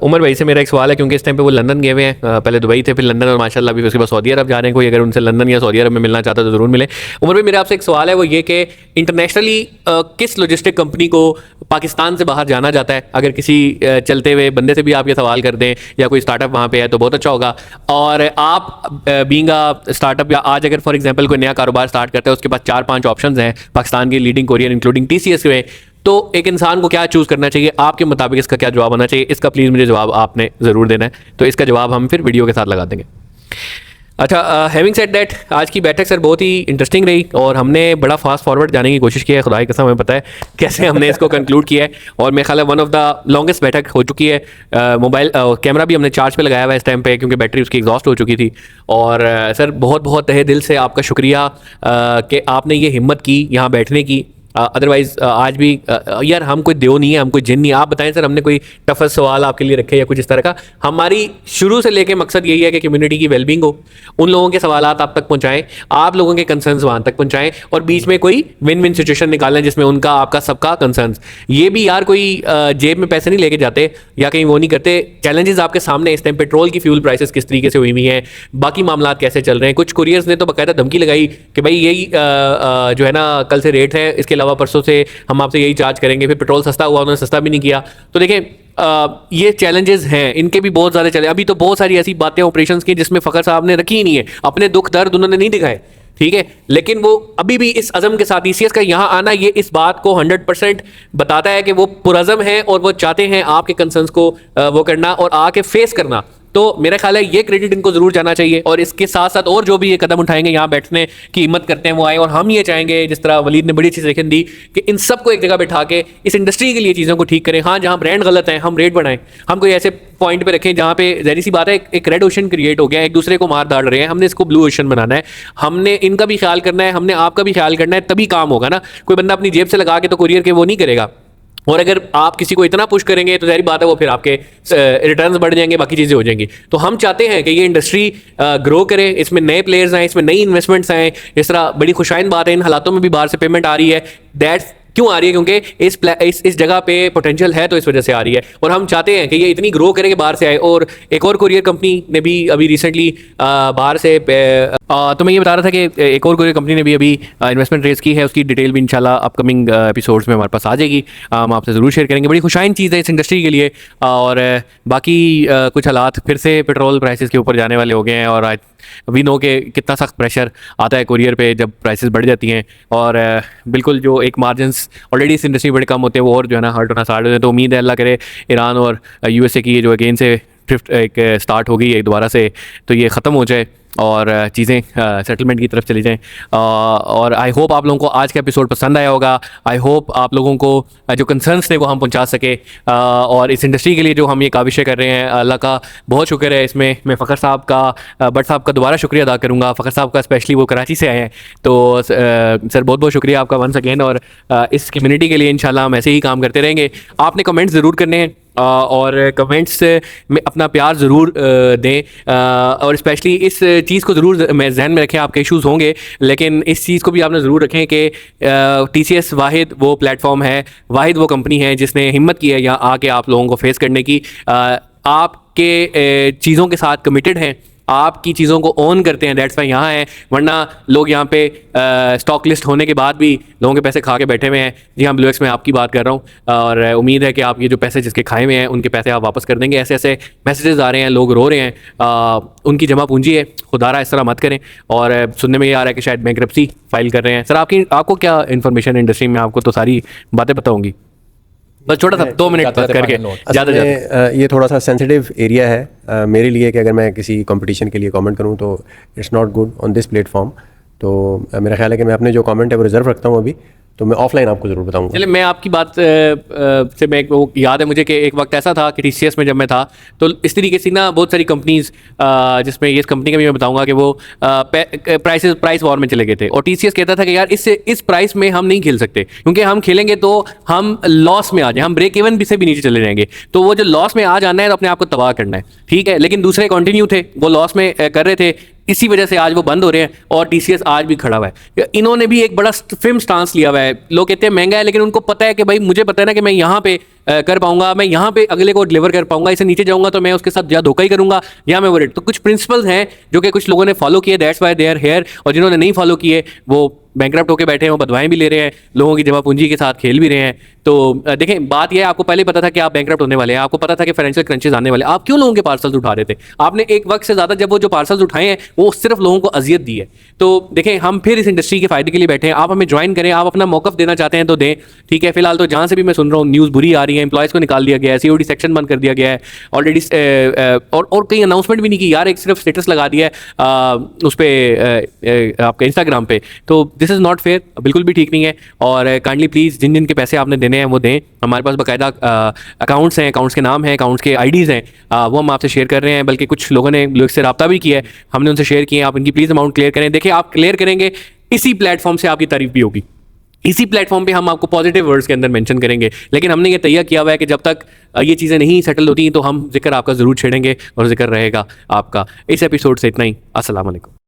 उमर भाई से मेरा एक सवाल है, क्योंकि इस टाइम पे वो लंदन गए हुए हैं, पहले दुबई थे, फिर लंदन, और माशाल्लाह अभी उसके बाद सऊदी अरब जा रहे हैं। कोई अगर उनसे लंदन या सऊदी अरब में मिलना चाहता है तो ज़रूर मिले। उमर भाई, मेरा आपसे एक सवाल है, वो ये कि इंटरनेशनली किस लॉजिस्टिक कंपनी को पाकिस्तान से बाहर जाना जाता है? अगर किसी चलते हुए बंदे से भी आप ये सवाल कर दें या कोई स्टार्टअप वहाँ पे है तो बहुत अच्छा होगा। और आप बीइंग अ स्टार्टअप, या आज अगर फॉर एग्जांपल कोई नया कारोबार स्टार्ट करता है, उसके पास 4-5 ऑप्शंस हैं पाकिस्तान की लीडिंग कोरियर इंक्लूडिंग TCS में, तो एक इंसान को क्या चूज़ करना चाहिए? आपके मुताबिक इसका क्या जवाब होना चाहिए? इसका प्लीज़ मुझे जवाब आपने ज़रूर देना है, तो इसका जवाब हम फिर वीडियो के साथ लगा देंगे। अच्छा, हैविंग सेड दैट, आज की बैठक सर बहुत ही इंटरेस्टिंग रही और हमने बड़ा फास्ट फॉरवर्ड जाने की कोशिश की है। खुदा की कसम हमें पता है कैसे हमने इसको कंक्लूड किया है, और मेरे ख्याल है वन ऑफ द लॉन्गेस्ट बैठक हो चुकी है। मोबाइल कैमरा भी हमने चार्ज पे लगाया हुआ है इस टाइम पे, क्योंकि बैटरी उसकी एग्जॉस्ट हो चुकी थी। और सर बहुत बहुत तहे दिल से आपका शुक्रिया कि आपने ये हिम्मत की यहाँ बैठने की। अदरवाइज़ आज भी यार हम कोई देव नहीं है, हम कोई जिन नहीं है। आप बताएं सर, हमने कोई टफेस्ट सवाल आपके लिए रखे या कुछ इस तरह का? हमारी शुरू से लेके मकसद यही है कि कम्युनिटी की वेलबींग हो, उन लोगों के सवालात आप तक पहुंचाएं, आप लोगों के कंसर्न्स वहां तक पहुंचाएं, और बीच में कोई विन विन सिचुएशन निकालें जिसमें उनका आपका सबका कंसर्न्स। ये भी यार कोई जेब में पैसे नहीं लेके जाते या कहीं वो नहीं करते। चैलेंजेस आपके सामने इस टाइम पेट्रोल की फ्यूल प्राइसेस किस तरीके से हुई हुई हैं, बाकी मामला कैसे चल रहे हैं। कुछ कुरियर्स ने तो बाकायदा धमकी लगाई कि भाई यही जो है ना कल से रेट है, इसके परसों से हम आपसे यही चार्ज करेंगे। फिर पेट्रोल सस्ता हुआ, उन्होंने सस्ता भी नहीं किया। तो देखें ये चैलेंजेस हैं, इनके भी बहुत ज़्यादा चले। अभी तो बहुत सारी ऐसी बातें ऑपरेशंस की जिसमें फ़खर साहब ने रखी ही नहीं है, अपने दुख दर्द उन्होंने नहीं दिखाए, ठीक है, लेकिन वो अभी भी इस अज़म के साथ TCS का यहाँ आना ये इस बात को 100% बताता है कि वो पुरज़म है और वो चाहते हैं आपके कंसर्न्स को वो करना और आके फेस करना। तो मेरा ख्याल है ये क्रेडिट इनको ज़रूर जाना चाहिए, और इसके साथ साथ और जो भी ये कदम उठाएंगे, यहाँ बैठने की हिम्मत करते हैं वो आए। और हम ये चाहेंगे, जिस तरह वलीद ने बड़ी अच्छी सजेशन दी, कि इन सबको एक जगह बैठा के इस इंडस्ट्री के लिए चीज़ों को ठीक करें। हाँ, जहाँ ब्रांड गलत है हम रेट बढ़ाएं, हम कोई ऐसे पॉइंट पे रखें जहाँ पे ज़ाहिर सी बात है एक रेड ओशन क्रिएट हो गया, एक दूसरे को मार दाड़ रहे हैं, हमने इसको ब्लू ओशन बनाना है। हमने इनका भी ख्याल करना है, हमने आपका भी ख्याल करना है, तभी काम होगा ना। कोई बंदा अपनी जेब से लगा के तो कुरियर के वो नहीं करेगा, और अगर आप किसी को इतना पुश करेंगे तो ज़ाहिर बात है वो फिर आपके रिटर्न्स बढ़ जाएंगे, बाकी चीज़ें हो जाएंगी। तो हम चाहते हैं कि ये इंडस्ट्री ग्रो करे, इसमें नए प्लेयर्स आएँ, इसमें नई इन्वेस्टमेंट्स आएँ। इस तरह बड़ी खुशाइन बात है, इन हालातों में भी बाहर से पेमेंट आ रही है। दैट्स क्यों आ रही है? क्योंकि इस जगह पे पोटेंशियल है, तो इस वजह से आ रही है। और हम चाहते हैं कि ये इतनी ग्रो करे कि बाहर से आए। और एक और कुरियर कंपनी ने भी अभी रिसेंटली बाहर से तो मैं ये बता रहा था कि एक और कुरियर कंपनी ने भी अभी इन्वेस्टमेंट रेज की है, उसकी डिटेल भी इंशाल्लाह अपकमिंग एपिसोड्स में हमारे पास आ जाएगी, हम आपसे ज़रूर शेयर करेंगे। बड़ी खुशाइन चीज़ है इस इंडस्ट्री के लिए। और बाकी कुछ हालात फिर से पेट्रोल प्राइसेस के ऊपर जाने वाले हो गए हैं, और वी नो के कितना सख्त प्रेशर आता है कुरियर पे जब प्राइसेस बढ़ जाती हैं। और बिल्कुल जो एक मार्जिन्स ऑलरेडी इस इंडस्ट्री में बड़े कम होते हैं वो और जो है ना हर्ट होना स्टार्ट होते हैं। तो उम्मीद है अल्लाह करे ईरान और USA की जो अगेन से ड्रिफ्ट एक स्टार्ट होगी एक दोबारा से, तो ये ख़त्म हो जाए और चीज़ें सेटलमेंट की तरफ चली जाएं। और आई होप आप लोगों को आज का एपिसोड पसंद आया होगा। आई होप आप लोगों को जो कंसर्न्स थे वो हम पहुंचा सके, और इस इंडस्ट्री के लिए जो हम ये काविशें कर रहे हैं, अल्लाह का बहुत शुक्र है। इसमें मैं फ़खर साहब का, भट्ट साहब का दोबारा शुक्रिया अदा करूँगा। फ़खर साहब का स्पेशली, वो कराची से आए हैं, तो सर बहुत बहुत शुक्रिया आपका वंस अगेन। और इस कम्युनिटी के लिए इंशाल्लाह हम ऐसे ही काम करते रहेंगे। आपने कमेंट्स ज़रूर करने हैं, और कमेंट्स में अपना प्यार ज़रूर दें, और स्पेशली इस चीज़ को ज़रूर जहन में रखें। आपके इश्यूज़ होंगे, लेकिन इस चीज़ को भी आपने ज़रूर रखें कि TCS वाहिद वो प्लेटफॉर्म है, वाहिद वो कंपनी है जिसने हिम्मत की है यहाँ आके आप लोगों को फेस करने की। आपके चीज़ों के साथ कमिटेड हैं, आपकी चीज़ों को ओन करते हैं, दैट्स वाई यहाँ हैं, वरना लोग यहाँ पे स्टॉक लिस्ट होने के बाद भी लोगों के पैसे खा के बैठे हुए हैं। जी हाँ, ब्लू एक्स में आपकी बात कर रहा हूँ और उम्मीद है कि आप ये जो पैसे जिसके खाए हुए हैं उनके पैसे आप वापस कर देंगे। ऐसे ऐसे मैसेजेस आ रहे हैं, लोग रो रहे हैं, उनकी जमा पूंजी है, खुदारा इस तरह मत करें। और सुनने में ये आ रहा है कि शायद बैंक्रप्सी फाइल कर रहे हैं। सर आपको क्या इन्फॉर्मेशन इंडस्ट्री में, आपको तो सारी बातें पता होंगी, बस छोटा सा 2 मिनट जाते बात जाते करके final note। ज़्यादा ये थोड़ा सा सेंसिटिव एरिया है मेरे लिए कि अगर मैं किसी कंपटीशन के लिए कमेंट करूं तो it's not good on this platform. तो मेरा ख्याल है कि मैं अपने जो कमेंट है वो रिजर्व रखता हूं अभी, तो मैं ऑफलाइन आपको ज़रूर बताऊंगा। चलिए, मैं आपकी बात से मैं वो याद है मुझे कि एक वक्त ऐसा था कि TCS में जब मैं था तो इस तरीके से ना बहुत सारी कंपनीज, जिसमें ये इस कंपनी का भी मैं बताऊंगा कि वो प्राइस वॉर में चले गए थे और TCS कहता था कि यार इस प्राइस में हम नहीं खेल सकते, क्योंकि हम खेलेंगे तो हम लॉस में आ जाए, हम ब्रेक इवन भी से भी नीचे चले जाएंगे। तो वो जो लॉस में आ जाना है तो अपने आप को तबाह करना है, ठीक है। लेकिन दूसरे कंटिन्यू थे, वो लॉस में कर रहे थे, इसी वजह से आज वो बंद हो रहे हैं और TCS आज भी खड़ा हुआ है। इन्होंने भी एक बड़ा फिल्म स्टांस लिया हुआ है। लोग कहते हैं महंगा है, लेकिन उनको पता है कि भाई मुझे पता है ना कि मैं यहाँ पे कर पाऊंगा, मैं यहाँ पे अगले को डिलीवर कर पाऊंगा, इसे नीचे जाऊंगा तो मैं उसके साथ या धोखा ही करूंगा या मैं वो रेट। तो कुछ प्रिंसिपल्स हैं जो कि कुछ लोगों ने फॉलो किए, that's why they are here, और जिन्होंने नहीं फॉलो किए वो बैंकरप्ट होकर बैठे हैं, वो बदवाएं भी ले रहे हैं, लोगों की जमा पूंजी के साथ खेल भी रहे हैं। तो देखें, बात यह है, आपको पहले पता था कि आप बैंकरप्ट होने वाले हैं, आपको पता था कि फाइनेंशियल क्रंचेस आने वाले, आप क्यों लोगों के पार्सल्स उठा रहे थे? आपने एक वक्त से ज़्यादा जब वो जो पार्सल्स उठाए हैं वो सिर्फ लोगों को अजियत दी है। तो देखें, हम फिर इस इंडस्ट्री के फायदे के लिए बैठे हैं, आप हमें ज्वाइन करें, आप अपना मौकफ देना चाहते हैं तो दें, ठीक है। फिलहाल तो जहाँ से भी मैं सुन रहा हूँ न्यूज़ बुरी आ रही है, एम्प्लॉयज़ को निकाल दिया गया है, COD सेक्शन बंद कर दिया गया है ऑलरेडी, और कहीं अनाउंसमेंट भी नहीं की यार, एक सिर्फ स्टेटस लगा दिया है उस पर आपके इंस्टाग्राम पे। तो दिस इज़ नॉट फेयर, बिल्कुल भी ठीक नहीं है। और काइंडली प्लीज़ जिन जिन के पैसे आपने देने हैं वो दें। हमारे पास बाकायदा अकाउंट्स हैं, अकाउंट्स के नाम हैं, अकाउंट्स के IDs हैं, वो हम आपसे शेयर कर रहे हैं। बल्कि कुछ लोगों ने लोग से रब्ता भी किया है, हमने उनसे शेयर किए हैं। आप इनकी प्लीज़ अमाउंट क्लियर करें। देखिए, आप क्लियर करेंगे, इसी प्लेटफॉर्म से आपकी तारीफ भी होगी, इसी प्लेटफॉर्म पे हम आपको पॉजिटिव वर्ड्स के अंदर मेंशन करेंगे। लेकिन हमने ये तैयार किया हुआ है कि जब तक ये चीज़ें नहीं सेटल होती तो हम जिक्र आपका ज़रूर छेड़ेंगे और जिक्र रहेगा आपका। इस एपिसोड से इतना ही। अस्सलाम वालेकुम।